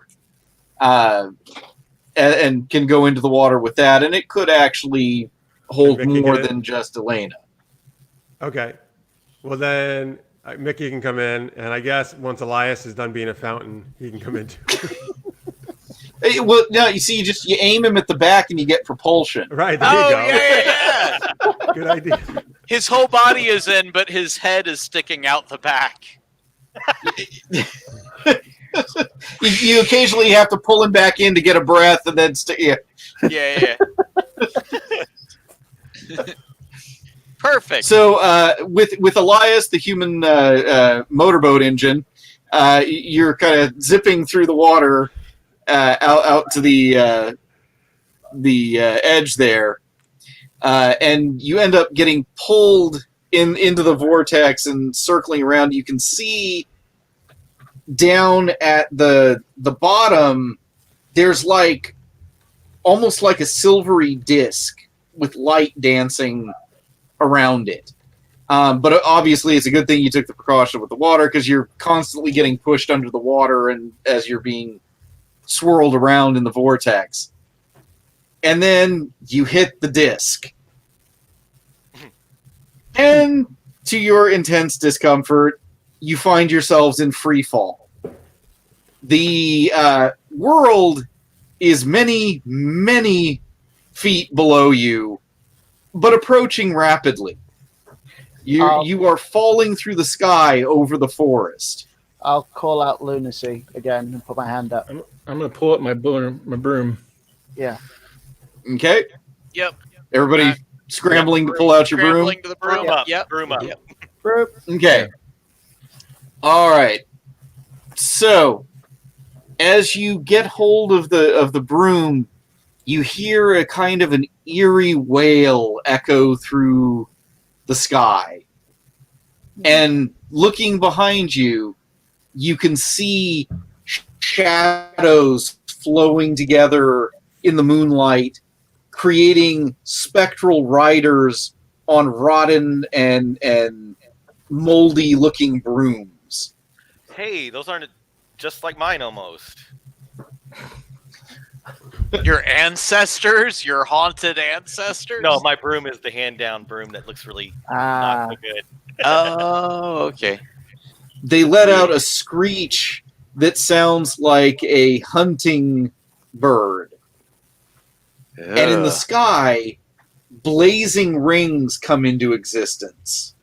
and can go into the water with that, and it could actually hold And Vicky more get it? than just Elena. Okay. Well, then Mickey can come in, and I guess once Elias is done being a fountain, he can come in too. Well, no, you see, you aim him at the back and you get propulsion. Right, there you Oh, go. yeah. Good idea. His whole body is in, but his head is sticking out the back. You occasionally have to pull him back in to get a breath, and then Yeah. Perfect. So with Elias, the human motorboat engine, you're kind of zipping through the water out to the edge there, and you end up getting pulled into the vortex and circling around. You can see down at the bottom, there's almost like a silvery disc with light dancing around it. But obviously it's a good thing you took the precaution with the water, because you're constantly getting pushed under the water and as you're being swirled around in the vortex. And then you hit the disc. And to your intense discomfort, you find yourselves in free fall. The world is many, many feet below you, but approaching rapidly. You are falling through the sky over the forest. I'll call out lunacy again and put my hand up. I'm going to pull up my broom. Yeah. Okay? Yep. Everybody scrambling to pull out your broom? Scrambling to the broom. Broom up. Yep. Broom up. Yep. Okay. All right. So, as you get hold of the broom, you hear a kind of an eerie wail echo through the sky. And looking behind you, you can see shadows flowing together in the moonlight, creating spectral riders on rotten and moldy looking brooms. Hey, those aren't just like mine almost. Your ancestors? Your haunted ancestors? No, my broom is the hand-down broom that looks really not so good. Oh, okay. They let out a screech that sounds like a hunting bird. And in the sky, blazing rings come into existence.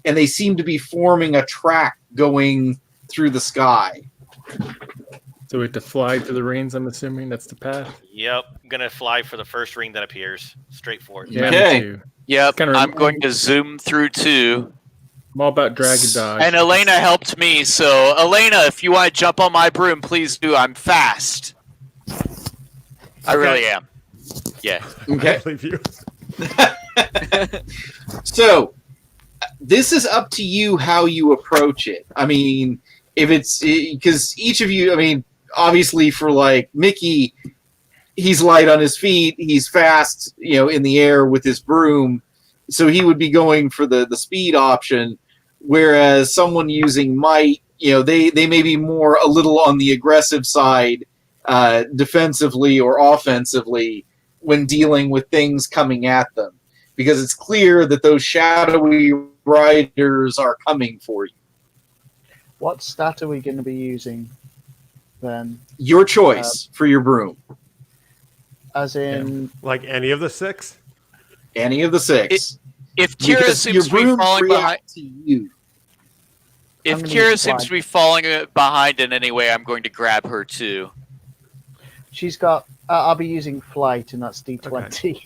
And they seem to be forming a track going through the sky. So we have to fly through the rings, I'm assuming? That's the path? Yep, I'm gonna fly for the first ring that appears. Straight for it. Yeah, Okay. me too. Yep, Kinda I'm going to zoom through too. I'm all about drag and dodge. And Elena helped me, so Elena, if you want to jump on my broom, please do. I'm fast. I really am. Yeah. Okay. I believe you. So, this is up to you how you approach it. I mean, if it's because each of you, I mean, obviously for like Mickey, he's light on his feet, he's fast, in the air with his broom, so he would be going for the speed option. Whereas someone using might, they may be more a little on the aggressive side, defensively or offensively when dealing with things coming at them, because it's clear that those shadowy riders are coming for you. What stat are we going to be using then? Your choice for your broom. As in, Like any of the 6? Any of the 6. If Kira Because seems to be brooms falling behind, react to you. if I'm gonna Kira use seems slide. to be falling behind in any way, I'm going to grab her too. she's got. I'll be using flight, and that's D20.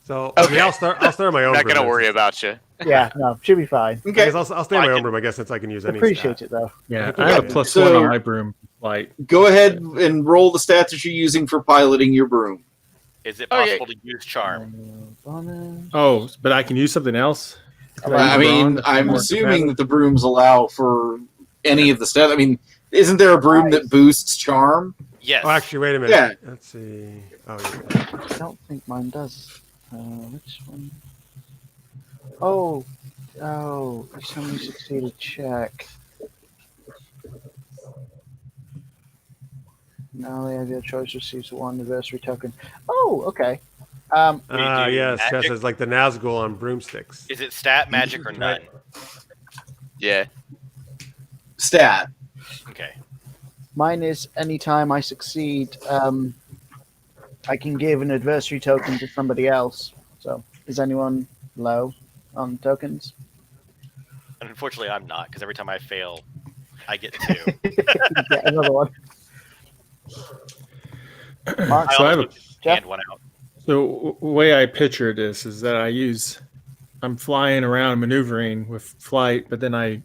So Okay. I'll start on my own. Not going to broom. worry about you. Yeah, no, she'll be fine. I Okay, guess I'll stay on my I own can- broom, I guess, since I can use any Appreciate stat. it though. Yeah, Okay. I have a +1 So- on my broom. Flight. go ahead and roll the stats that you're using for piloting your broom. Is it Okay. possible to use charm? Bonus. Oh, but I can use something else? Can I use mean, brawn? I'm More assuming compatible? that the brooms allow for any of the stats. I mean, isn't there a broom that boosts charm? Yes. Oh, actually, wait a minute. Yeah. Let's see. Oh, yeah. I don't think mine does. Which one? Oh, somebody succeeded check. Now they have your choice receives 1 anniversary token. Oh, okay. We do Yes, Chess magic. is like the Nazgul on broomsticks. Is it stat, magic, or none? Yeah. Stat. Okay. Mine is anytime I succeed, I can give an adversary token to somebody else. So, is anyone low on tokens? And unfortunately, I'm not, because every time I fail, I get 2. Get another one. Mark, I So I have almost Jeff? hand one out. So the way I picture this is that I'm flying around maneuvering with flight, but then I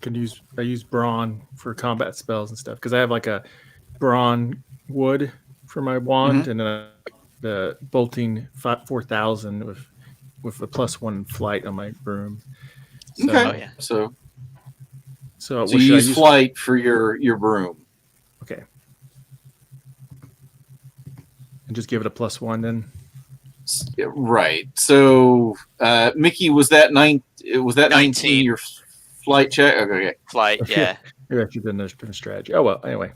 use brawn for combat spells and stuff because I have like a brawn wood for my wand and then the bolting 4,000 with a +1 flight on my broom. So, Okay. Oh, yeah. So So, you what should I use use? flight for your broom. Okay. And just give it a +1 then. Yeah, right. So Mickey, was that 19 your flight check? Okay. Flight, yeah. Maybe I should have done a different strategy. Oh well. Anyway.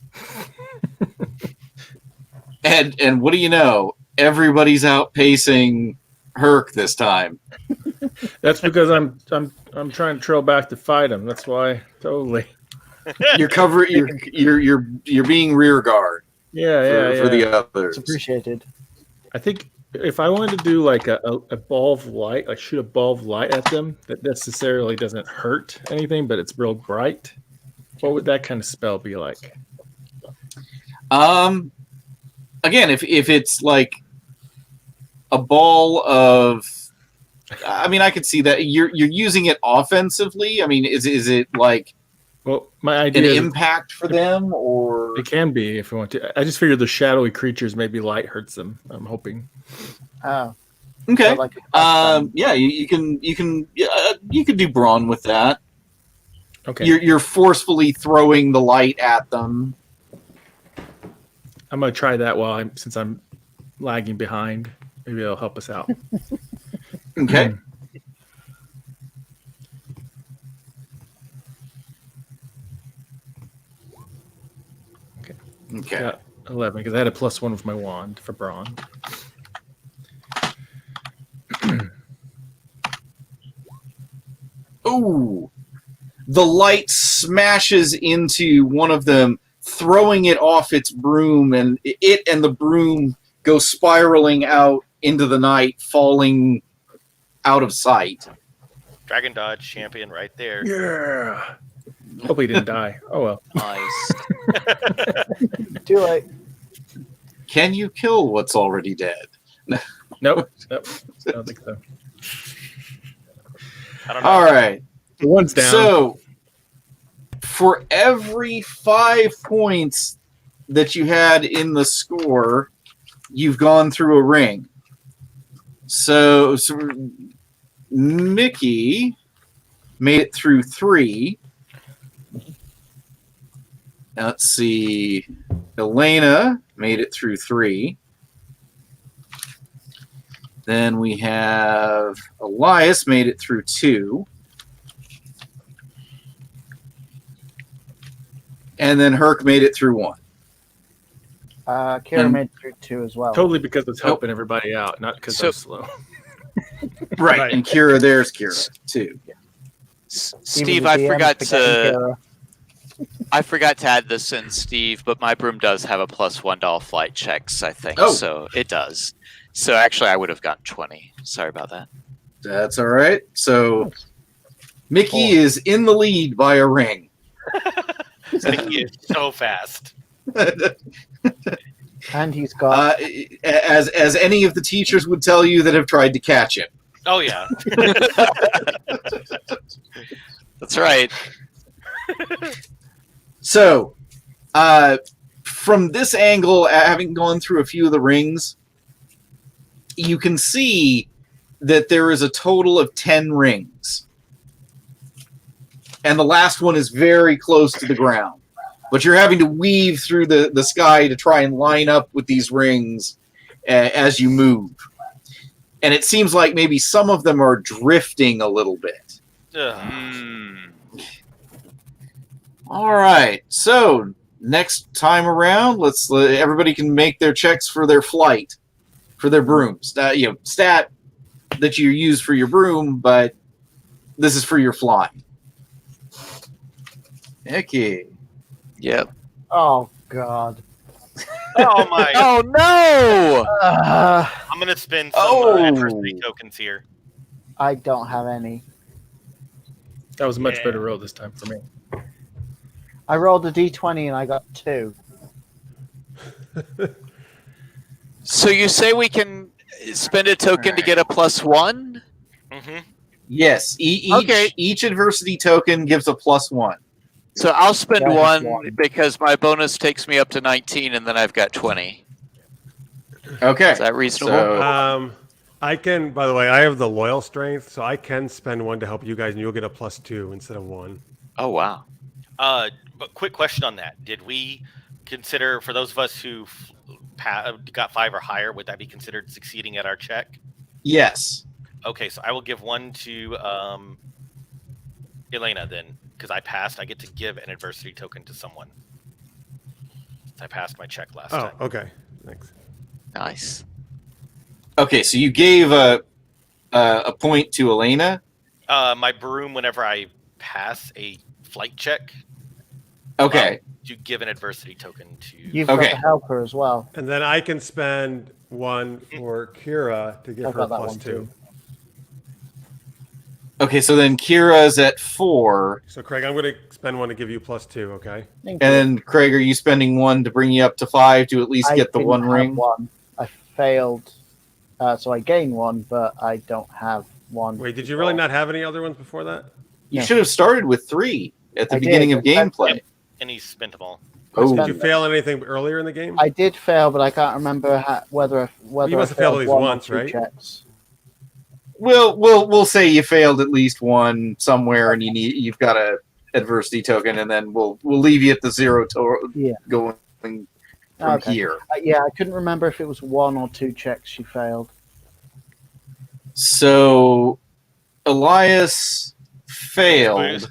And what do you know? Everybody's outpacing Herc this time. That's because I'm trying to trail back to fight him. That's why. Totally. You're being rear guard for the others. it's appreciated. I think if I wanted to do like a ball of light, like shoot a ball of light at them that necessarily doesn't hurt anything, but it's real bright, what would that kind of spell be like? Again, if it's like a ball of, I mean, I could see that you're using it offensively. I mean, is it like Well, my an idea is impact for them, or it can be if we want to. I just figured the shadowy creatures, maybe light hurts them. I'm hoping. Oh, okay? so like a Yeah, you could do brawn with that. Okay, You're forcefully throwing the light at them. I'm gonna try that since I'm lagging behind. Maybe it'll help us out. Okay. Okay. Got 11 because I had a +1 with my wand for brawn. Ooh. The light smashes into one of them, throwing it off its broom, and it and the broom go spiraling out into the night, falling out of sight. Dragon Dodge champion right there. Yeah. Hope he didn't die. Oh well. Nice. Too late. Can you kill what's already dead? Nope. I don't think so. I don't know. All right. The one's down. So, for every 5 points that you had in the score, you've gone through a ring. So Mickey made it through 3. Now, let's see. Elena made it through 3. Then we have Elias made it through 2. And then Herc made it through 1. Kira And- made it through 2 as well. Totally because it's helping everybody out, not because I'm slow. Right. Right. And Kira, there's Kira, too. Steve, the I DM forgot forgetting to Kira. I forgot to add this in, Steve, but my broom does have a +1 to all flight checks, I think. Oh. So it does. So actually I would have gotten 20. Sorry about that. That's all right. So Mickey is in the lead by a ring. Mickey is so fast. And he's got As any of the teachers would tell you that have tried to catch him. Oh yeah. That's right. So, from this angle, having gone through a few of the rings, you can see that there is a total of 10 rings. And the last one is very close to the ground. But you're having to weave through the sky to try and line up with these rings as you move. And it seems like maybe some of them are drifting a little bit. Ugh. Hmm. All right. So next time around, everybody can make their checks for their flight, for their brooms. Stat that you use for your broom, but this is for your fly. Okay. Yep. oh God. Oh my! Oh no! I'm gonna spend some Oh. adversity tokens here. I don't have any. That was a much better roll this time for me. I rolled a d20 and I got 2. So you say we can spend a token to get a +1? Mm-hmm. Yes. Okay. Each adversity token gives a +1. So I'll spend Yeah, one one. because my bonus takes me up to 19, and then I've got 20. Okay. Is that reasonable? So, I can, by the way, I have the loyal strength, so I can spend one to help you guys, and you'll get a +2 instead of 1. Oh wow! But quick question on that: did we consider, for those of us who got 5 or higher, would that be considered succeeding at our check? yes. Okay, so I will give one to Elena then, because I passed. I get to give an adversity token to someone. I passed my check last Oh, time. okay. Thanks. Nice. Okay, so you gave a point to Elena. My broom, whenever I pass a flight check, Okay. to give an adversity token to. You've Okay. got the helper as well. And then I can spend one for Kira to give I've her got that one +2. too. Okay, so then Kira's at 4, So Craig, I'm going to spend one to give you +2. Okay. Thank and you. then Craig, are you spending one to bring you up to 5 to at least I get the didn't one have ring? One. I failed, so I gained one, but I don't have one. Wait, did you really not have any other ones before that? You No. should have started with 3 at the I beginning did, of but I- gameplay. And he spent them all. Oh, Did you fail anything earlier in the game? I did fail, but I can't remember whether you must I have failed at least one or once, 2 right? checks. we'll say you failed at least one somewhere, and you've got a adversity token, and then we'll leave you at the 0 Yeah. going from Okay. here. Yeah, I couldn't remember if it was 1 or 2 checks she failed. So Elias failed.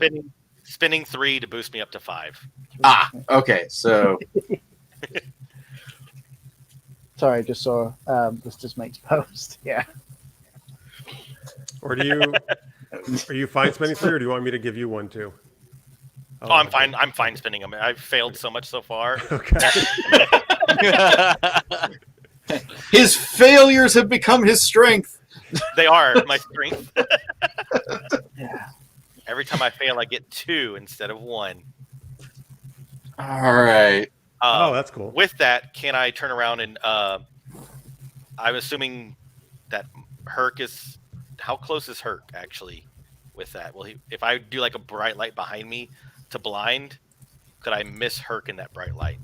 Spending 3 to boost me up to 5. Ah, okay. So Sorry, I just saw this just makes post. Yeah. Or are you fine spending 3, or do you want me to give you one too? Oh, I'm fine. I'm fine spending them. I've failed so much so far. Okay. his failures have become his strength. They are my strength. Yeah. Every time I fail, I get 2 instead of 1. All right. Oh, that's cool. With that, can I turn around and I'm assuming that Herc is. How close is Herc actually with that? Will he? If I do like a bright light behind me to blind, could I miss Herc in that bright light?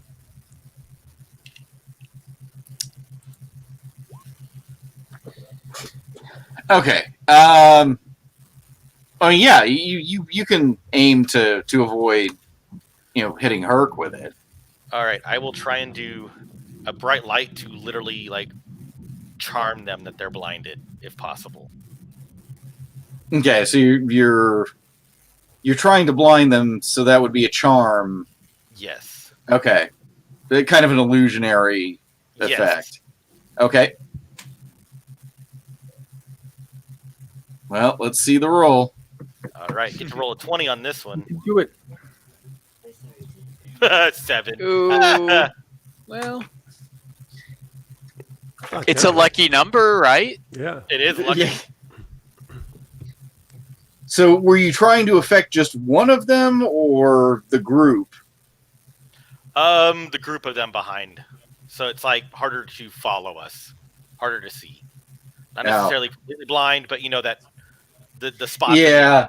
Okay. Oh yeah, you can aim to avoid, hitting Herc with it. All right, I will try and do a bright light to literally like charm them that they're blinded, if possible. Okay, so you're trying to blind them, so that would be a charm. Yes. Okay, kind of an illusionary effect. Yes. Okay. Well, let's see the roll. All right, get to roll a 20 on this one. Do it. 7. Ooh. Well, Not it's a terrible. lucky number, right? Yeah. It is lucky. Yeah. So, were you trying to affect just one of them or the group? The group of them behind. So it's like harder to follow us, harder to see. Not Oh. necessarily completely blind, but you know that the spot. Yeah.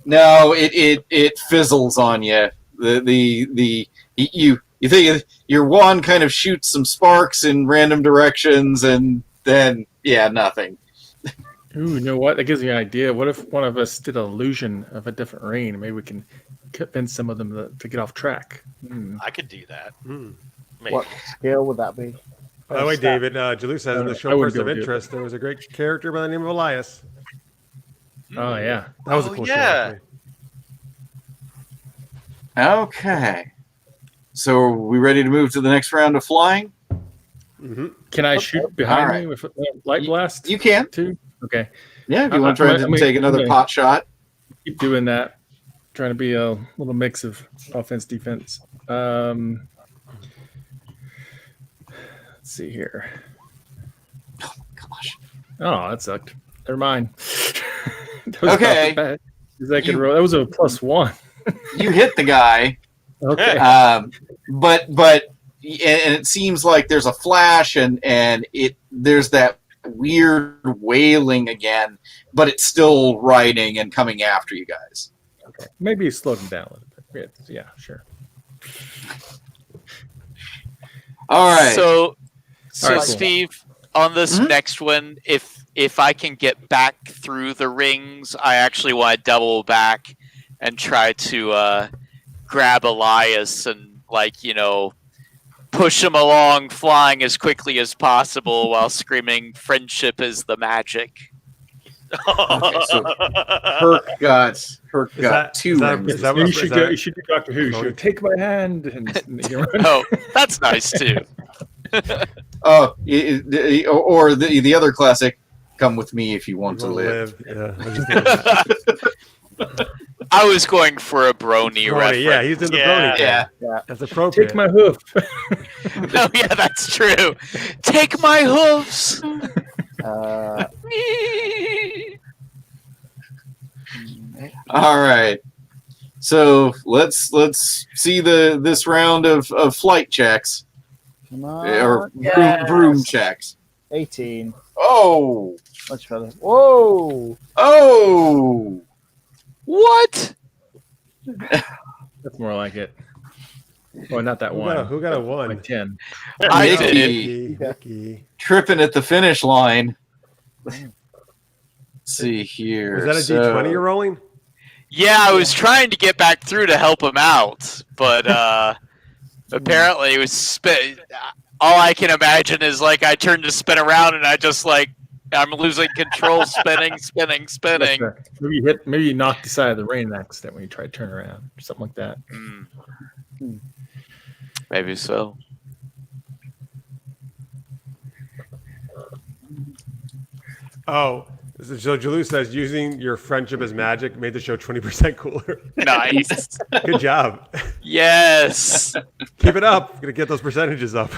No, it fizzles on you. You think your wand kind of shoots some sparks in random directions, and then nothing. Ooh, you know what? That gives me an idea. What if one of us did an illusion of a different rain? Maybe we can convince some of them to get off track. I could do that. Hmm. Maybe. What skill would that be? By the way, David, Jalou says in the I show wouldn't Person of be able to do it. Interest, there was a great character by the name of Elias. Oh yeah. That was a Oh, cool yeah. show. Okay. So, are we ready to move to the next round of flying? Mm-hmm. Can I shoot behind All right. me with a light blast You can. too? Okay. Yeah, if you I- want to try I to mean, take another okay. pot shot. Keep doing that. Trying to be a little mix of offense defense. Let's see here. Gosh. Oh, that sucked. Never mind. That was Okay. not bad. That was a +1. You hit the guy. Okay. But it seems like there's a flash and there's that weird wailing again, but it's still riding and coming after you guys. Okay. Maybe you slowed him down a little bit. Yeah, sure. All right. So All right, cool. Steve, on this next one, if I can get back through the rings, I actually want to double back and try to grab Elias and, push him along flying as quickly as possible while screaming, "Friendship is the magic." Okay, so Herc got that- 2 is that- rings. is that You what- should is go. that- You should do Doctor Who. You should take my hand and Oh, that's nice too. Oh, or the other classic, "Come with me if you want to live." Yeah. I was just thinking that. I was going for a Brony Brony, reference. yeah, he's in the Brony. Yeah. That's appropriate. take my hoof. Oh yeah, that's true. Take my hoofs. All right. So let's see this round of flight checks Come on. or Yes. broom checks. 18. Oh, Much better. Whoa! oh. What? That's more like it. Well, not that one. Who got a 1? Like 10. I Mickey did. Mickey. tripping at the finish line. Let's see here. Was that a D20 you're rolling? Yeah, I was trying to get back through to help him out, but apparently it was all I can imagine is I turn to spin around and I just I'm losing control, spinning. Maybe you knocked the side of the ring accident when you try to turn around or something like that. Maybe so. Oh, so Jalou says using your friendship as magic made the show 20% cooler. Nice. Good job. Yes. Keep it up. Gonna get those percentages up.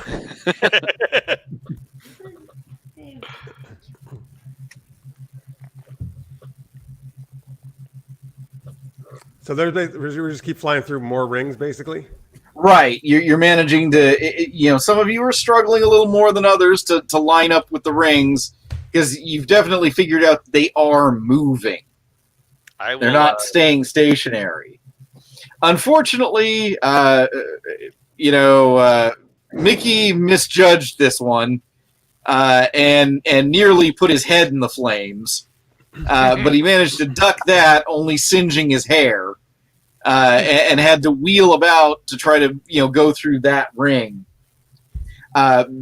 So we just keep flying through more rings, basically. Right, you're managing to. Some of you are struggling a little more than others to line up with the rings because you've definitely figured out they are moving. They're not staying stationary. Unfortunately, Mickey misjudged this one and nearly put his head in the flames. But he managed to duck that, only singeing his hair, and had to wheel about to try to go through that ring.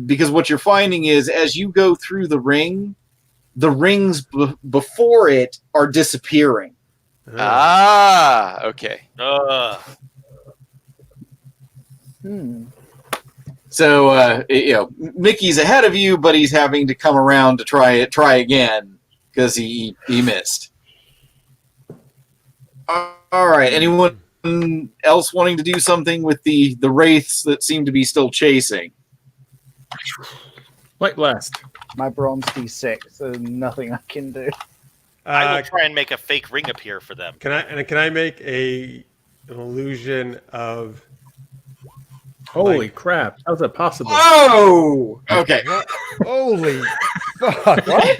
Because what you're finding is, as you go through the ring, the rings before it are disappearing. Okay. So Mickey's ahead of you, but he's having to come around to try again because he missed. All right. Anyone else wanting to do something with the wraiths that seem to be still chasing? Light blast. My bronze D6, so nothing I can do. I will try and make a fake ring appear for them. Can I make an illusion of? Holy crap! How's that possible? Oh, okay. Holy fuck! What?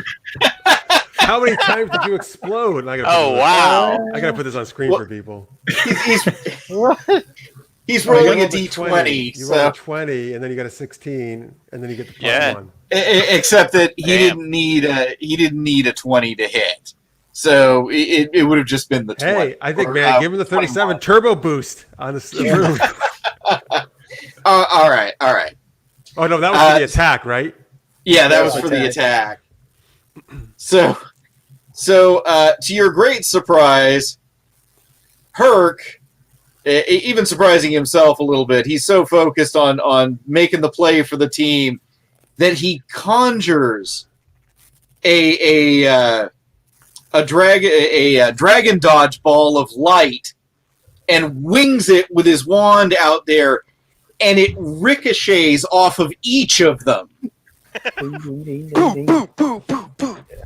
How many times did you explode? Wow! I gotta put this on screen for people. He's rolling a You roll D20. You roll a 20, and then you got a 16, and then you get the plus 1. Except that he didn't need a 20 to hit, so it would have just been the 20. Hey, I think, man, give him the 37 turbo boost on the roof. All right. Oh no, that was for the attack, right? Yeah, that was for the attack. So to your great surprise, Herc, even surprising himself a little bit, he's so focused on making the play for the team that he conjures a dragon dodge ball of light and wings it with his wand out there and it ricochets off of each of them. Ding, ding, ding, ding, ding.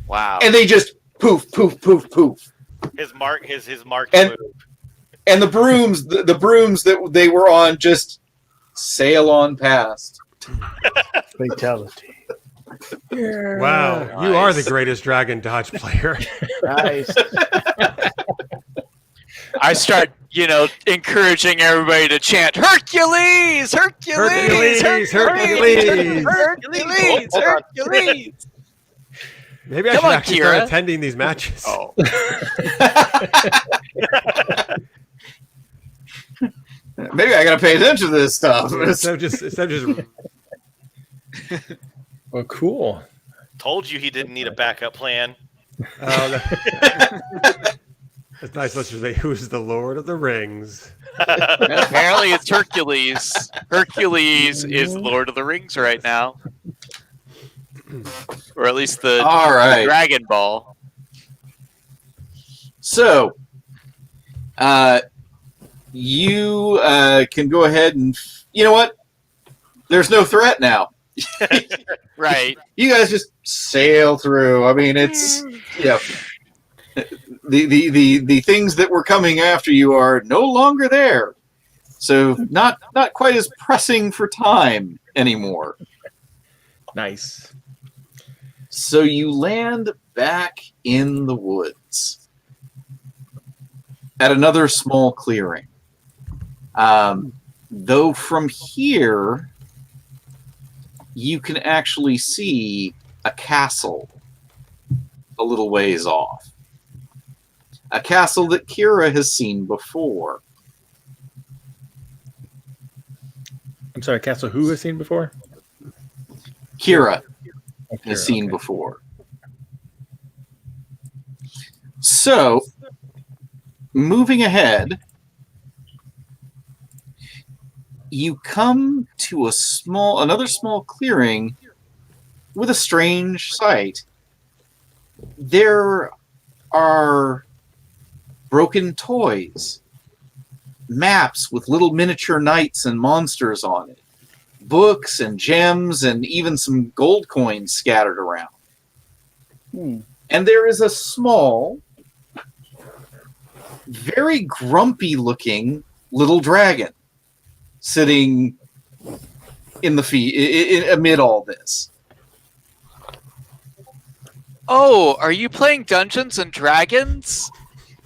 Wow. And they just poof, poof, poof, poof. His mark And- move. And the brooms, the brooms that they were on just sail on past. Fatality. Wow, you are the greatest dragon dodge player. Nice. I start, encouraging everybody to chant Hercules, Hercules, Hercules, Hercules, Hercules. Hercules, Hold on. Hercules. Maybe I Come should on, actually start Kira. attending these matches. Oh, Maybe I gotta pay attention to this stuff. Instead of just Well, cool. Told you he didn't need a backup plan. That's nice. Let's just say, who's the Lord of the Rings? apparently it's Hercules. Hercules is Lord of the Rings right now, or at least the All right. Dragon Ball. So, you can go ahead and you know what? There's no threat now. Right. You guys just sail through. I mean, it's the things that were coming after you are no longer there, so not quite as pressing for time anymore. Nice. So you land back in the woods at another small clearing. Though from here, you can actually see a castle a little ways off. A castle that Kira has seen before. I'm sorry, Castle who has seen before? Kira Okay, has seen okay. before. So, moving ahead, you come to another small clearing with a strange sight. There are broken toys, maps with little miniature knights and monsters on it, books and gems, and even some gold coins scattered around. And there is a small, very grumpy looking little dragon sitting in the amid all this. Oh, are you playing Dungeons and Dragons?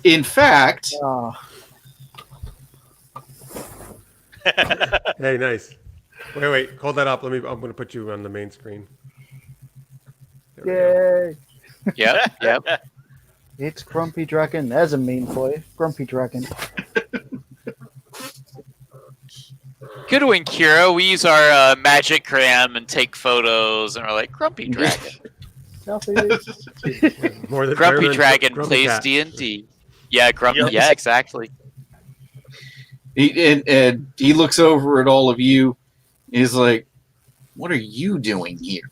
In fact, Oh, Hey, nice. Wait, hold that up. I'm going to put you on the main screen. There we go. yay. Yep. It's Grumpy Dragon. There's a meme for you. Grumpy Dragon. Good one, Kira. We use our magic cram and take photos, and we're like Grumpy Dragon. Selfies. More than Grumpy better than Dragon Grumpy plays Cat. D&D. Yeah, Grumpy. Yep. Yeah, exactly. and he looks over at all of you. He's like, "What are you doing here?"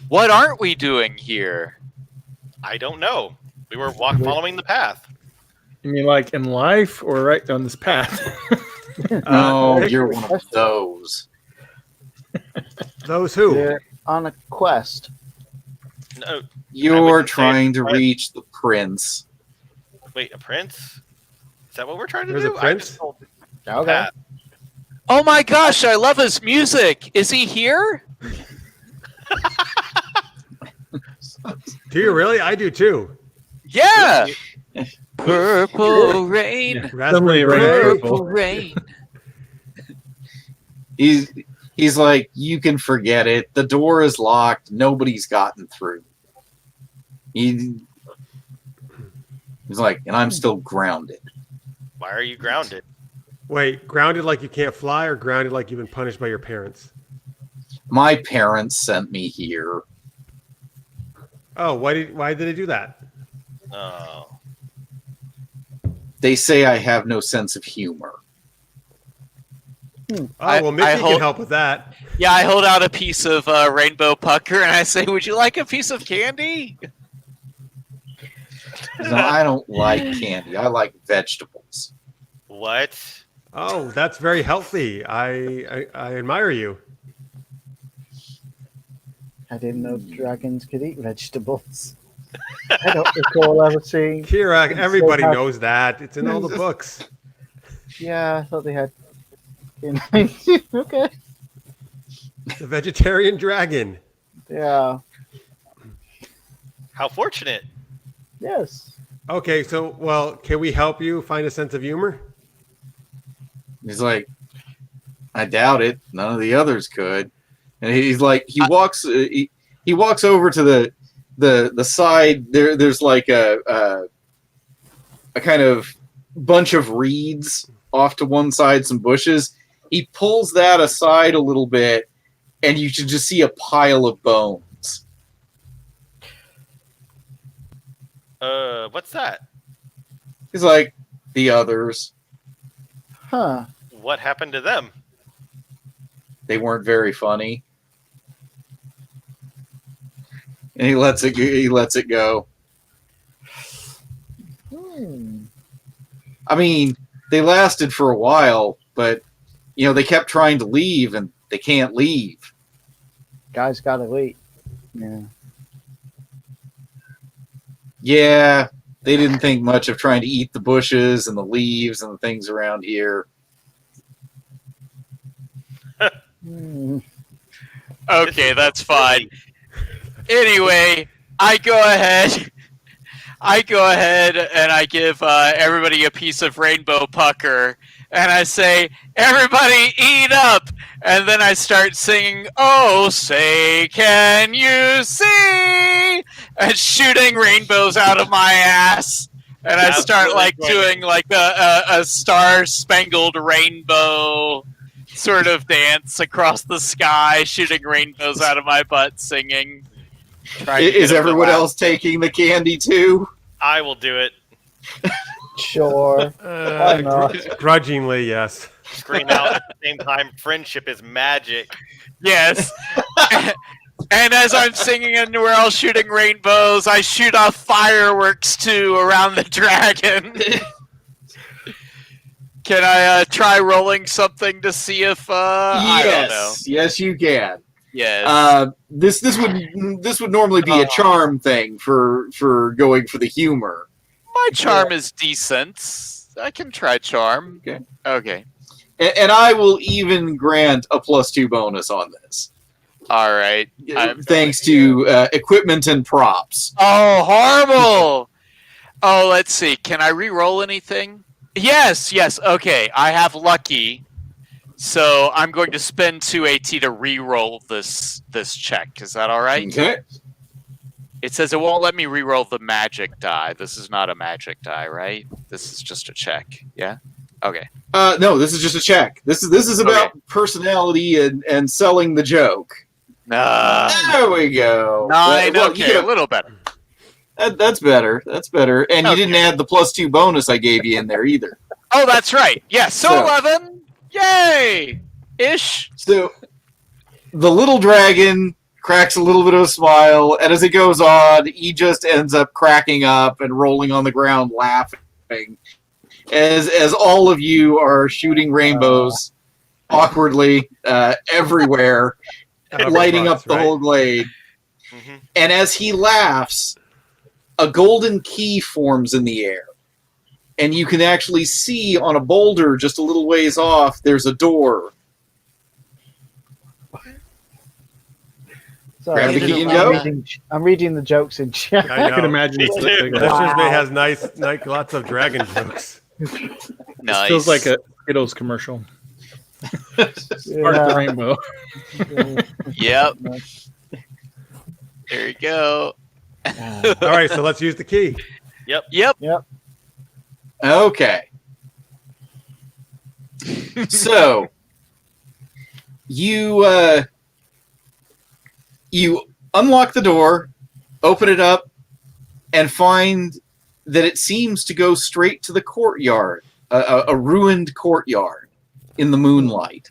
What aren't we doing here? I don't know. We were following the path. You mean like in life or right on this path? Oh, pick you're one of those. Those who? They're on a quest. No, I You're wouldn't say trying to it's- reach the prince. wait, a prince? Is that what we're trying to There's do? a I prince? just told Okay. Pat. Oh my gosh, I love his music. Is he here? Do you really? I do too. Yeah. Purple rain. Suddenly, Raspberry right? Beret. Purple rain. He's like, you can forget it. The door is locked. Nobody's gotten through. He's like, and I'm still grounded. Why are you grounded? Wait, grounded like you can't fly, or grounded like you've been punished by your parents? My parents sent me here. Oh, why did they do that? Oh. They say I have no sense of humor. Oh, I- well, Mickey I can hope- help with that. Yeah, I hold out a piece of rainbow pucker and I say, "Would you like a piece of candy?" No, I don't like candy. I like vegetables. What? Oh, that's very healthy. I admire you. I didn't know dragons could eat vegetables. I don't recall ever seeing. Kira, everybody have- knows that. It's in all the books. Yeah, I thought they had. Okay. The vegetarian dragon. Yeah. How fortunate. Yes. Okay, so, well, can we help you find a sense of humor? He's like, I doubt it. None of the others could. And he's like, he walks over to the side. There's like a kind of bunch of reeds off to one side, some bushes. He pulls that aside a little bit, and you should just see a pile of bones. What's that? He's like, the others. Huh. What happened to them? They weren't very funny. And he lets it go. Hmm. I mean, they lasted for a while, but they kept trying to leave and they can't leave. Guys gotta eat. Yeah. Yeah, they didn't think much of trying to eat the bushes and the leaves and the things around here. Hmm. Okay, that's fine. Anyway, I go ahead and I give everybody a piece of rainbow pucker, and I say, "Everybody eat up!" And then I start singing, "Oh, say, can you see?" and shooting rainbows out of my ass. And I start like doing like a star-spangled rainbow sort of dance across the sky, shooting rainbows out of my butt, singing. Is everyone else taking the candy too? I will do it. Sure. Why not? Grudgingly, yes. Scream out at the same time, friendship is magic. Yes. And as I'm singing and we're all shooting rainbows, I shoot off fireworks too around the dragon. Can I try rolling something to see if I don't know? Yes, you can. Yes. This would normally be a charm thing for going for the humor. My charm is decent. I can try charm. Okay. And I will even grant a +2 bonus on this. All right. Thanks to equipment and props. Oh, horrible! Oh, let's see. Can I re-roll anything? Yes. Okay, I have lucky, so I'm going to spend 2 AT to re-roll this check. Is that all right? Okay. It says it won't let me re-roll the magic die. This is not a magic die, right? This is just a check. Yeah. Okay. No, this is just a check. This is about personality and selling the joke. There we go. 9. Well, Okay, a little better. That's better. That's better. And you didn't add the +2 bonus I gave you in there either. Oh, that's right. Yes. So 11. Yay! Ish. So the little dragon cracks a little bit of a smile, and as it goes on, he just ends up cracking up and rolling on the ground laughing as all of you are shooting rainbows awkwardly everywhere, lighting up the whole glade. Mm-hmm. And as he laughs, a golden key forms in the air. And you can actually see on a boulder just a little ways off, there's a door. Sorry, Grab the key and go. I'm reading the jokes in chat. I I can know. imagine it's too. Listeners May has nice, lots of dragon jokes. Nice. feels like a Skittles commercial. Part of the rainbow. Yep. There you go. All right, so let's use the key. Yep. Okay. So you unlock the door, open it up, and find that it seems to go straight to the courtyard, a ruined courtyard in the moonlight.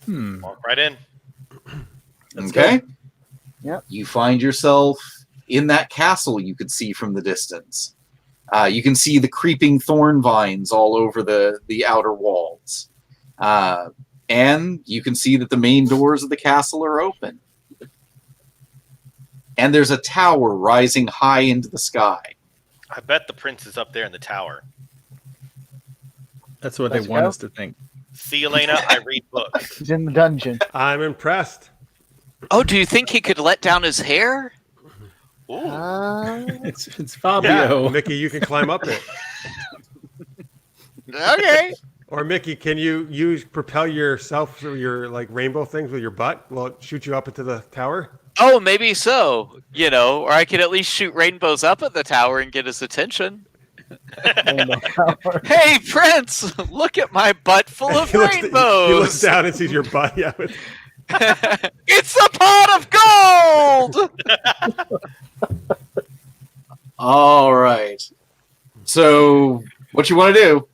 Walk right in. Okay? Yep. You find yourself in that castle you could see from the distance. You can see the creeping thorn vines all over the outer walls. And you can see that the main doors of the castle are open. And there's a tower rising high into the sky. I bet the prince is up there in the tower. That's what Let's they want go. us to think. See, Elena, I read books. He's in the dungeon. I'm impressed. Oh, do you think he could let down his hair? Ooh. It's Yeah, Fabio. Mickey, you can climb up it. Okay. Or Mickey, can you propel yourself through your like rainbow things with your butt? Will it shoot you up into the tower? Oh, maybe so. Or I could at least shoot rainbows up at the tower and get his attention. Hey, Prince, look at my butt full of He looks rainbows. down and sees your butt. Yeah. It's a pot of gold. All right. So, what you want to do?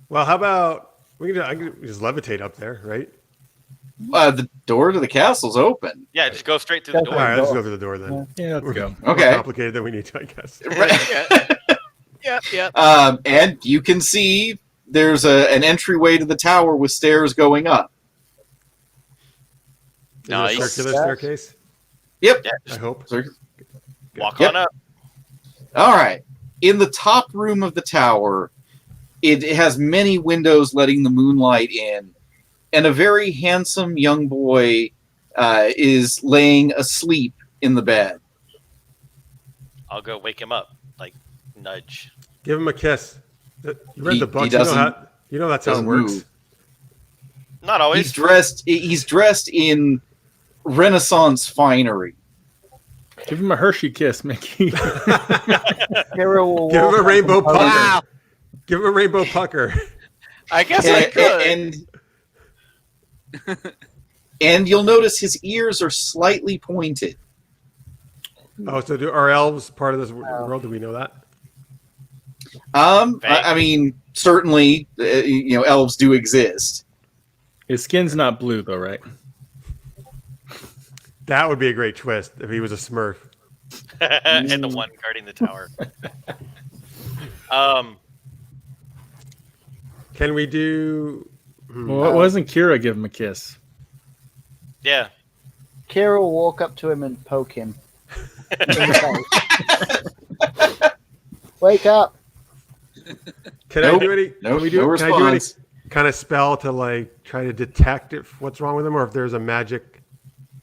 Well, how about I can just levitate up there, right? The door to the castle's open. Yeah, just go straight through the All door. right, let's go through the door then. Yeah, let's go. More Okay. complicated than we need to, I guess. Yeah. And you can see there's an entryway to the tower with stairs going up. Is it a Nice. circular staircase? Yep. I hope. Walk Yep. on up. All right. In the top room of the tower, it has many windows letting the moonlight in, and a very handsome young boy is laying asleep in the bed. I'll go wake him up. Like, nudge. Give him a kiss. You read He- the book. he doesn't- You know that's how it doesn't works. move. Not always. He's dressed in Renaissance finery. Give him a Hershey kiss, Mickey. Hero will Give him a walk rainbow up and pucker. Wow. Give him a rainbow pucker. I guess I could. And you'll notice his ears are slightly pointed. Oh, so are elves part of this world? Do we know that? I mean, certainly, elves do exist. His skin's not blue, though, right? That would be a great twist if he was a Smurf. And the one guarding the tower. Can we do? Well, wasn't Kira give him a kiss? Yeah. Kira will walk up to him and poke him. Wake up. Can Nope. I do any? Nope, Can we do? no Can I do any response. kind of spell to like try to detect what's wrong with him, or if there's a magic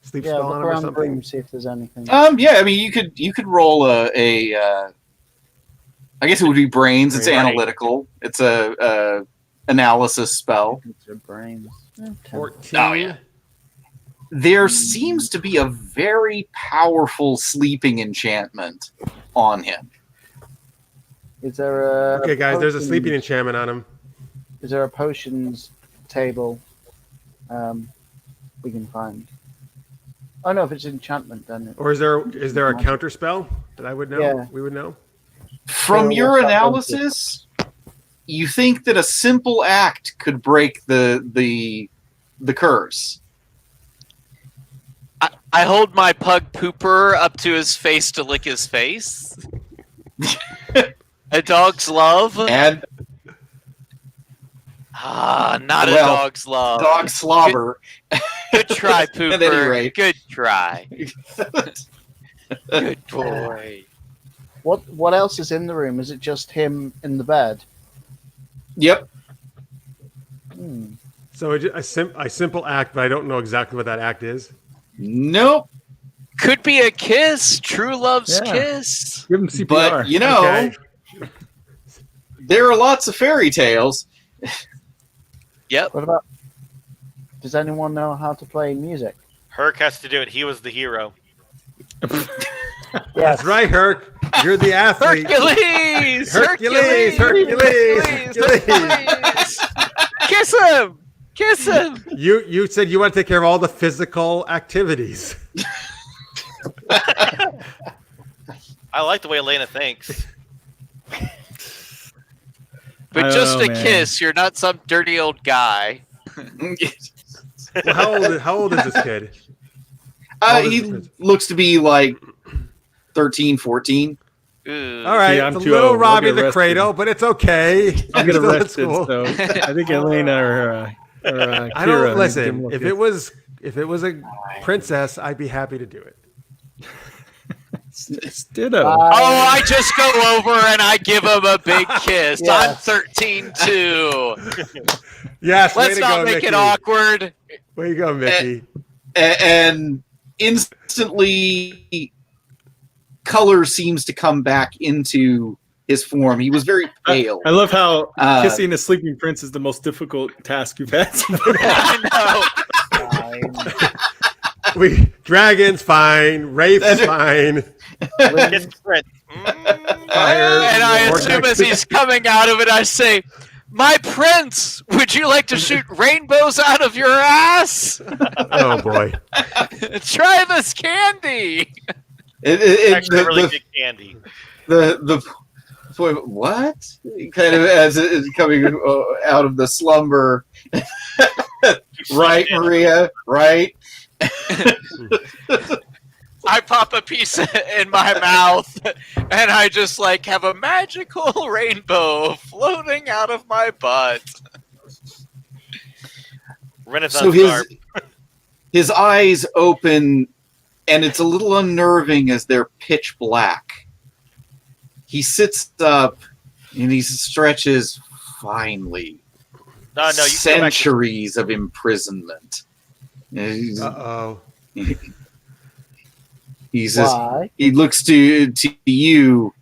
sleep Yeah, spell look on him or around the something? room, see if there's anything. Yeah, I mean, you could roll I guess it would be brains. It's Brain. analytical. It's a analysis spell. It's your brains. 14. Oh, yeah. There seems to be a very powerful sleeping enchantment on him. Is there a Okay, guys, there's a potions- sleeping enchantment on him. Is there a potions table we can find? Oh no, if it's enchantment, then Or is there a counter spell that I would know? Yeah. We would know. From Yeah, your what's that analysis, you think that a simple act could break the curse. I hold my pug pooper up to his face to lick his face. A dog's love? And Not a Well, dog's love. dog slobber. Good try, Pooper. At any rate. Good try. Good boy. what else is in the room? Is it just him in the bed? Yep. Hmm. So a simple act, but I don't know exactly what that act is. Nope. Could be a kiss. True love's Yeah. kiss. Give him CPR. But you know, Okay. there are lots of fairy tales. Yep. What about? Does anyone know how to play music? Herc has to do it. He was the hero. That's right, Herc. You're the athlete. Hercules! Hercules! Hercules! Kiss him! Kiss him! You said you want to take care of all the physical activities. I like the way Elena thinks. But I just don't know, a man. kiss. You're not some dirty old guy. Well, how old is this kid? He looks to be like 13, 14. Ooh. All right, Yeah, I'm it's a too little old. I'll Robbie get the arrested. Cradle, but it's okay. I'll get Still at arrested. school. So I think Elena or Kira I don't need to give him listen. a If kiss. it was a princess, I'd be happy to do it. Ditto. Oh, I just go over and I give him a big kiss. Yeah. I'm 13 too. Yes, way Let's to not go, make Mickey. it awkward. Way you go, Mickey. And instantly, color seems to come back into his form. He was very pale. I love how Uh, kissing a sleeping prince is the most difficult task you've had. I know. Dragons fine, wraiths fine. Kiss Prince. Fire, And I vortex. assume as he's coming out of it, I say, "My prince, would you like to shoot rainbows out of your ass? Oh boy. Try this candy." Actually, really big candy. The what? Kind of as it is coming out of the slumber. Right, Maria? Right? I pop a piece in my mouth, and I just like have a magical rainbow floating out of my butt. Renaissance So garb. his eyes open, and it's a little unnerving as they're pitch black. He sits up and he stretches finely. No, you go back to Centuries of imprisonment. Uh-oh. He's just, Why? he looks to you.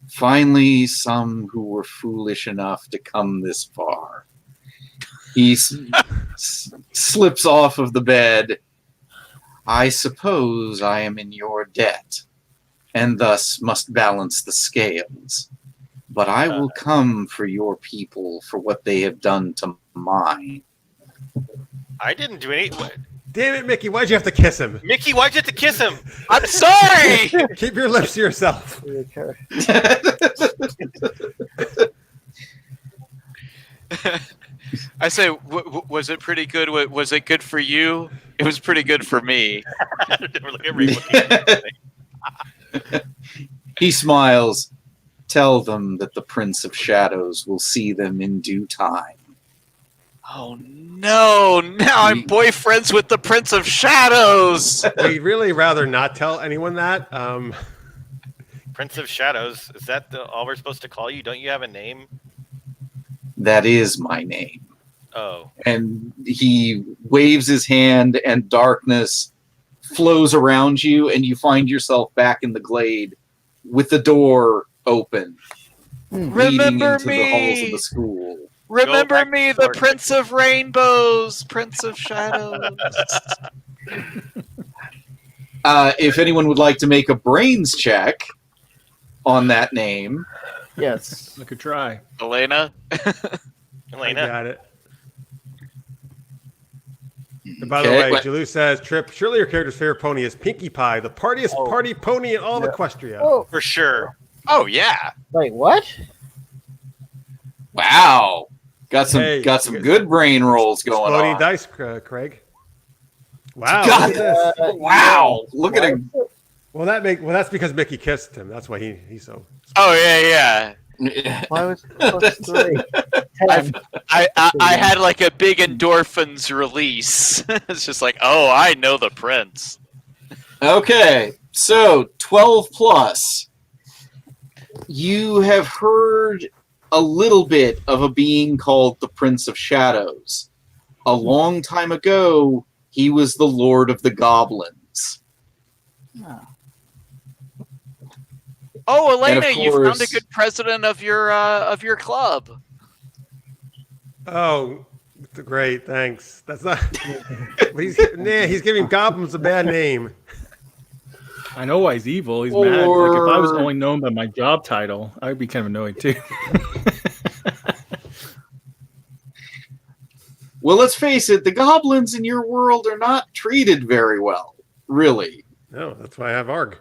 Finally, some who were foolish enough to come this far. He slips off of the bed. I suppose I am in your debt, and thus must balance the scales. But I will come for your people for what they have done to mine. I didn't do any. Damn it, Mickey, why'd you have to kiss him? Mickey, why'd you have to kiss him? I'm sorry. Keep your lips to yourself. I say, was it pretty good? Was it good for you? It was pretty good for me. He smiles. Tell them that the Prince of Shadows will see them in due time. Oh no! Now I'm boyfriends with the Prince of Shadows. We'd really rather not tell anyone that. Prince of Shadows. Is that all we're supposed to call you? Don't you have a name? That is my name. Oh. And he waves his hand, and darkness flows around you, and you find yourself back in the glade with the door open, leading Remember into the halls of me. the school. Remember back me, to the Sword Prince of Rainbows, Prince of Shadows. If anyone would like to make a brains check on that name, Yes. I could try. Elena. I Elena. got it. And by the Okay, way, Jalou says, Trip, surely your character's favorite pony is Pinkie Pie, the partiest party pony in all of Equestria. Oh, For sure. Oh yeah. wait, what? wow, got some Hey, good brain rolls going Exploding on. dice, Craig. Wow. God. Look at this. Wow, look at him. Well, that's because Mickey kissed him. That's why he's so. Oh yeah, Why was it plus 3? 10. I had like a big endorphins release. It's just like, oh, I know the prince. Okay, so 12 plus. You have heard a little bit of a being called the Prince of Shadows. A long time ago, he was the Lord of the Goblins. Oh, Elena, And of you found a course- good president of your club. Oh, great. Thanks. That's not. He's giving goblins a bad name. I know why he's evil. He's mad. Like if I was Or- only known by my job title, I would be kind of annoyed too. Well, let's face it, the goblins in your world are not treated very well, really. No, that's why I have Arg.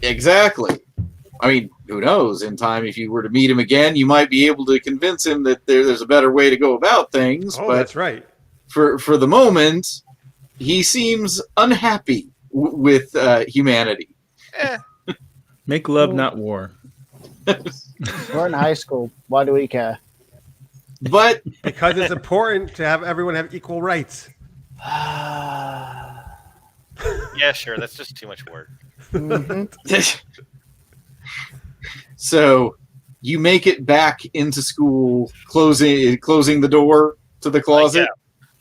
Exactly. I mean, who knows? In time, if you were to meet him again, you might be able to convince him that there's a better way to go about things. Oh, but that's right. for the moment, he seems unhappy with humanity. Make love, not war. We're in high school. Why do we care? But Because it's important to have everyone have equal rights. Yeah, sure. That's just too much work. so you make it back into school, closing the door to the closet. Yeah.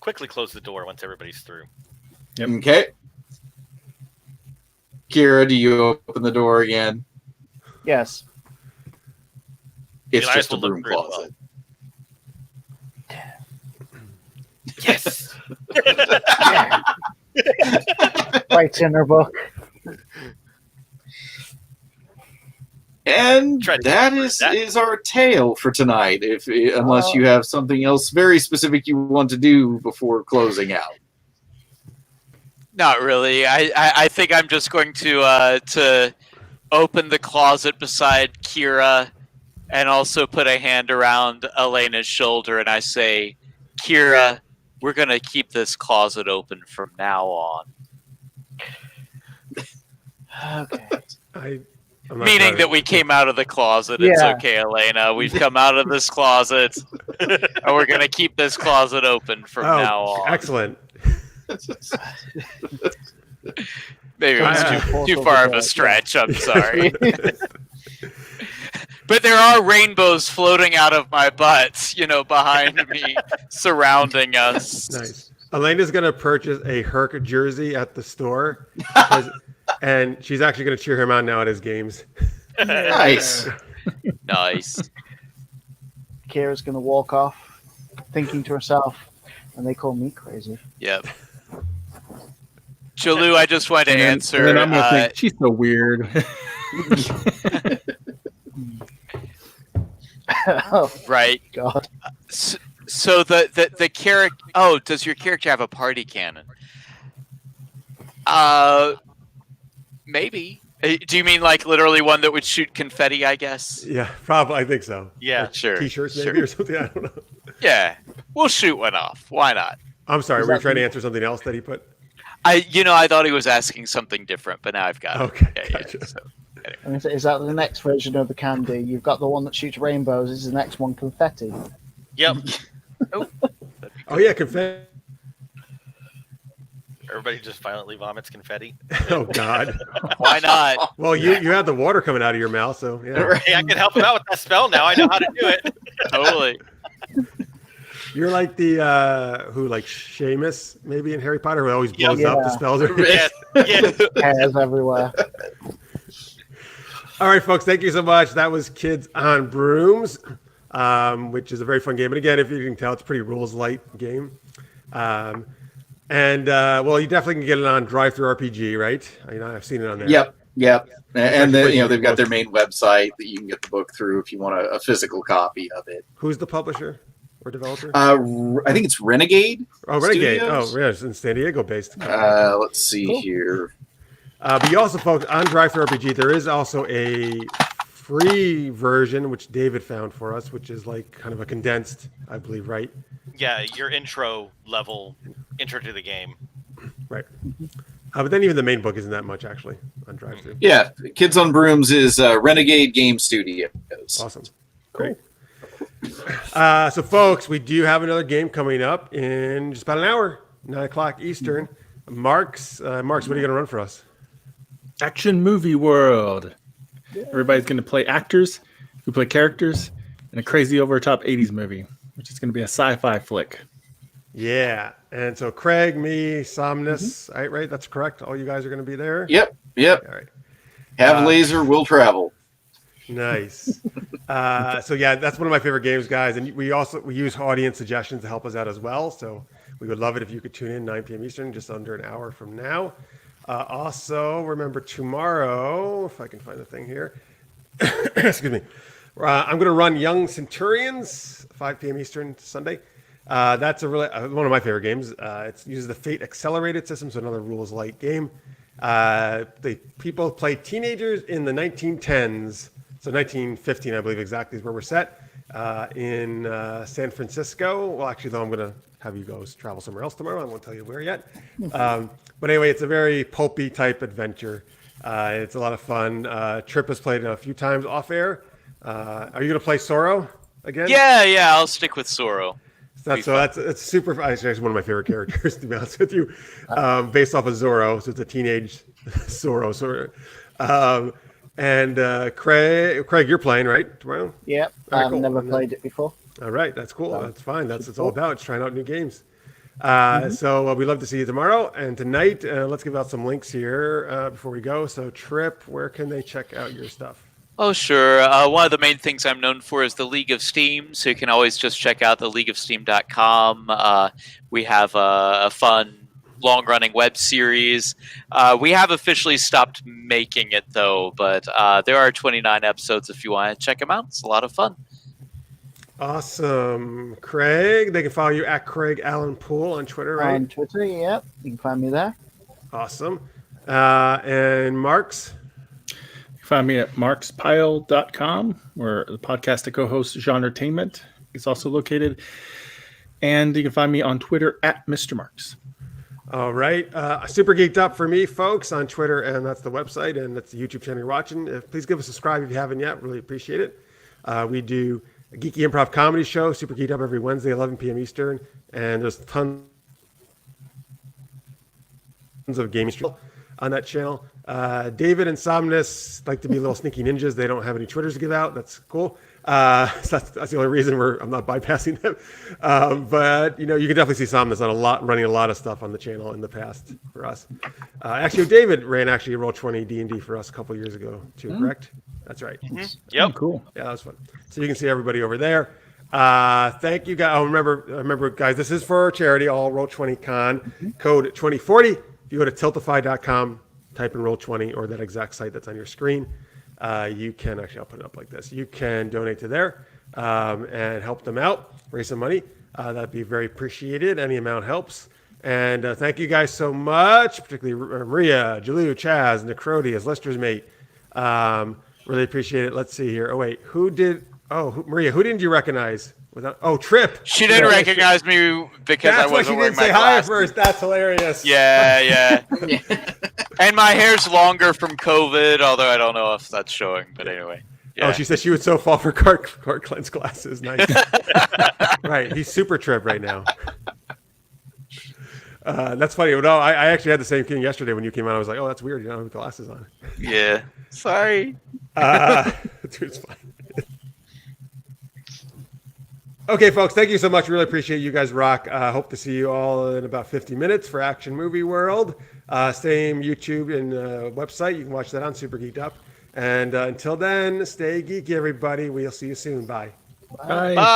Quickly close the door once everybody's through. Yep. Okay. Kira, do you open the door again? Yes. It's Elias just a will look broom through as well. closet. Yes. Writes in her book. And Try to that get is that. is our tale for tonight. Unless you have something else very specific you want to do before closing out. Not really. I think I'm just going to open the closet beside Kira and also put a hand around Elena's shoulder, and I say, Kira, we're going to keep this closet open from now on. Okay. I'm not Meaning sure. that we came out of the closet. It's Yeah. okay, Elena. We've come out of this closet, and we're going to keep this closet open from now on. Excellent. Maybe it was Yeah. too far of a stretch. I'm sorry. But there are rainbows floating out of my butt, behind me, surrounding us. Nice. Elena's going to purchase a Herc jersey at the store, and she's actually going to cheer him on now at his games. Nice. Nice. Kira's going to walk off, thinking to herself, and they call me crazy. Yep. Jalu, I just wanted to And answer. then I'm gonna think she's so weird. Oh, Right. God. So the character. Oh, does your character have a party cannon? Maybe. Do you mean like literally one that would shoot confetti? I guess. Yeah, probably. I think so. Yeah. Sure. T-shirts maybe sure. or something. I don't know. Yeah, we'll shoot one off. Why not? I'm sorry. Is Were you that trying to the- answer something else that he put? I thought he was asking something different, but now I've got it. Okay, Yeah, gotcha. so, And is that the next version of the candy? You've got the one that shoots rainbows. Is the next one confetti? Yep. Oh yeah, confetti. Everybody just violently vomits confetti. Oh God. why not? Well, you had the water coming out of your mouth, so yeah. Hey, I can help him out with that spell now. I know how to do it. Totally. You're like the who like Seamus maybe in Harry Potter who always blows Yeah. up the spells. Yes. Yes. Hairs everywhere. All right, folks. Thank you so much. That was Kids on Brooms, which is a very fun game. And again, if you can tell, it's a pretty rules light game. Well, you definitely can get it on Drive Through RPG, right? I've seen it on there. Yep. And then, pretty they've got book. their main website that you can get the book through if you want a physical copy of it. Who's the publisher or developer? I think it's Renegade. Renegade. Studios? Oh, yeah, it's in San Diego based. Let's see here. But you also, folks, on Drive Through RPG, there is also a free version which David found for us, which is like kind of a condensed, I believe, right? Yeah, your intro to the game. Right. But then even the main book isn't that much actually on Drive Through. Yeah, Kids on Brooms is Renegade Game Studios. Awesome. Great. So, folks, we do have another game coming up in just about an hour, 9 o'clock Eastern. Marx, what are you going to run for us? Action movie world. Everybody's going to play actors who play characters in a crazy over-top 80s movie, which is going to be a sci-fi flick. Yeah. And so Craig, me, Somnus, right? That's correct. All you guys are going to be there? Yep. All right. Have laser, will travel. Nice. So yeah, that's one of my favorite games, guys. And we use audience suggestions to help us out as well. So we would love it if you could tune in 9 p.m. Eastern, just under an hour from now. Also, remember tomorrow, if I can find the thing here. Excuse me. I'm going to run Young Centurions, 5 p.m. Eastern Sunday. That's a really one of my favorite games. It uses the Fate Accelerated system, so another rules light game. The people play teenagers in the 1910s. So 1915, I believe, exactly is where we're set in San Francisco. Well, actually, though, I'm going to have you guys travel somewhere else tomorrow. I won't tell you where yet. But anyway, it's a very pulpy type adventure. It's a lot of fun. Trip has played a few times off air. Are you going to play Sorrow again? Yeah, I'll stick with Sorrow. That's super. Actually, one of my favorite characters, to be honest with you, based off of Zorro. So it's a teenage Zorro. And Craig, you're playing right tomorrow? Yep, All right, I've cool. never played it before. All right, that's cool. So, That's fine. That's what it's cool. all about. It's trying out new games. So we'd love to see you tomorrow and tonight. Let's give out some links here before we go. So Trip, where can they check out your stuff? Oh, sure. One of the main things I'm known for is the League of Steam, so you can always just check out the leagueofsteam.com. We have a fun, long-running web series. We have officially stopped making it, though, but there are 29 episodes if you want to check them out. It's a lot of fun. Awesome. Craig, they can follow you at Craig Allen Poole on Twitter, right? On Twitter, yep, you can find me there. Awesome. And Marx? Find me at marxpyle.com, where the podcast I co-host Genretainment is also located. And you can find me on Twitter at Mr. Marx. All right. Super Geeked Up for me, folks, on Twitter, and that's the website, and that's the YouTube channel you're watching. Please give us a subscribe if you haven't yet. Really appreciate it. We do a geeky improv comedy show, Super Geeked Up, every Wednesday, 11 p.m. Eastern, and there's tons of gaming streams on that channel. David and Somnus like to be little sneaky ninjas. They don't have any Twitters to give out. That's cool. So that's the only reason I'm not bypassing them. But you can definitely see Somnus running a lot of stuff on the channel in the past for us. Actually, David ran Roll20 D&D for us a couple years ago too. Correct? That's right. Yep. Cool. Yeah, that was fun. So you can see everybody over there. Thank you guys. Remember, guys, this is for charity. All Roll20Con code 2040. If you go to tiltify.com, type in Roll20 or that exact site that's on your screen. You can actually, I'll put it up like this. You can donate to there and help them out, raise some money. That'd be very appreciated. Any amount helps. And thank you guys so much, particularly Maria, Julia, Chaz, Necrody as Lester's mate. Really appreciate it. Let's see here. Oh, wait. Maria, who didn't you recognize? Trip. She didn't recognize me because I wasn't wearing my glasses. glasses. That's why she didn't say hi at first. That's hilarious. Yeah. And my hair's longer from COVID, although I don't know if that's showing. But anyway. Yeah. Oh, she said she would so fall for Cart Cleanse glasses. Nice. Right. He's super Trip right now. That's funny. No, I actually had the same thing yesterday when you came out. I was like, oh, that's weird. You don't have glasses on. Yeah. Sorry. It's fine. Okay, folks, thank you so much. Really appreciate you guys rock. Hope to see you all in about 50 minutes for Action Movie World. Same YouTube and website. You can watch that on Super Geeked Up. And until then, stay geeky, everybody. We'll see you soon. Bye. Bye. Bye.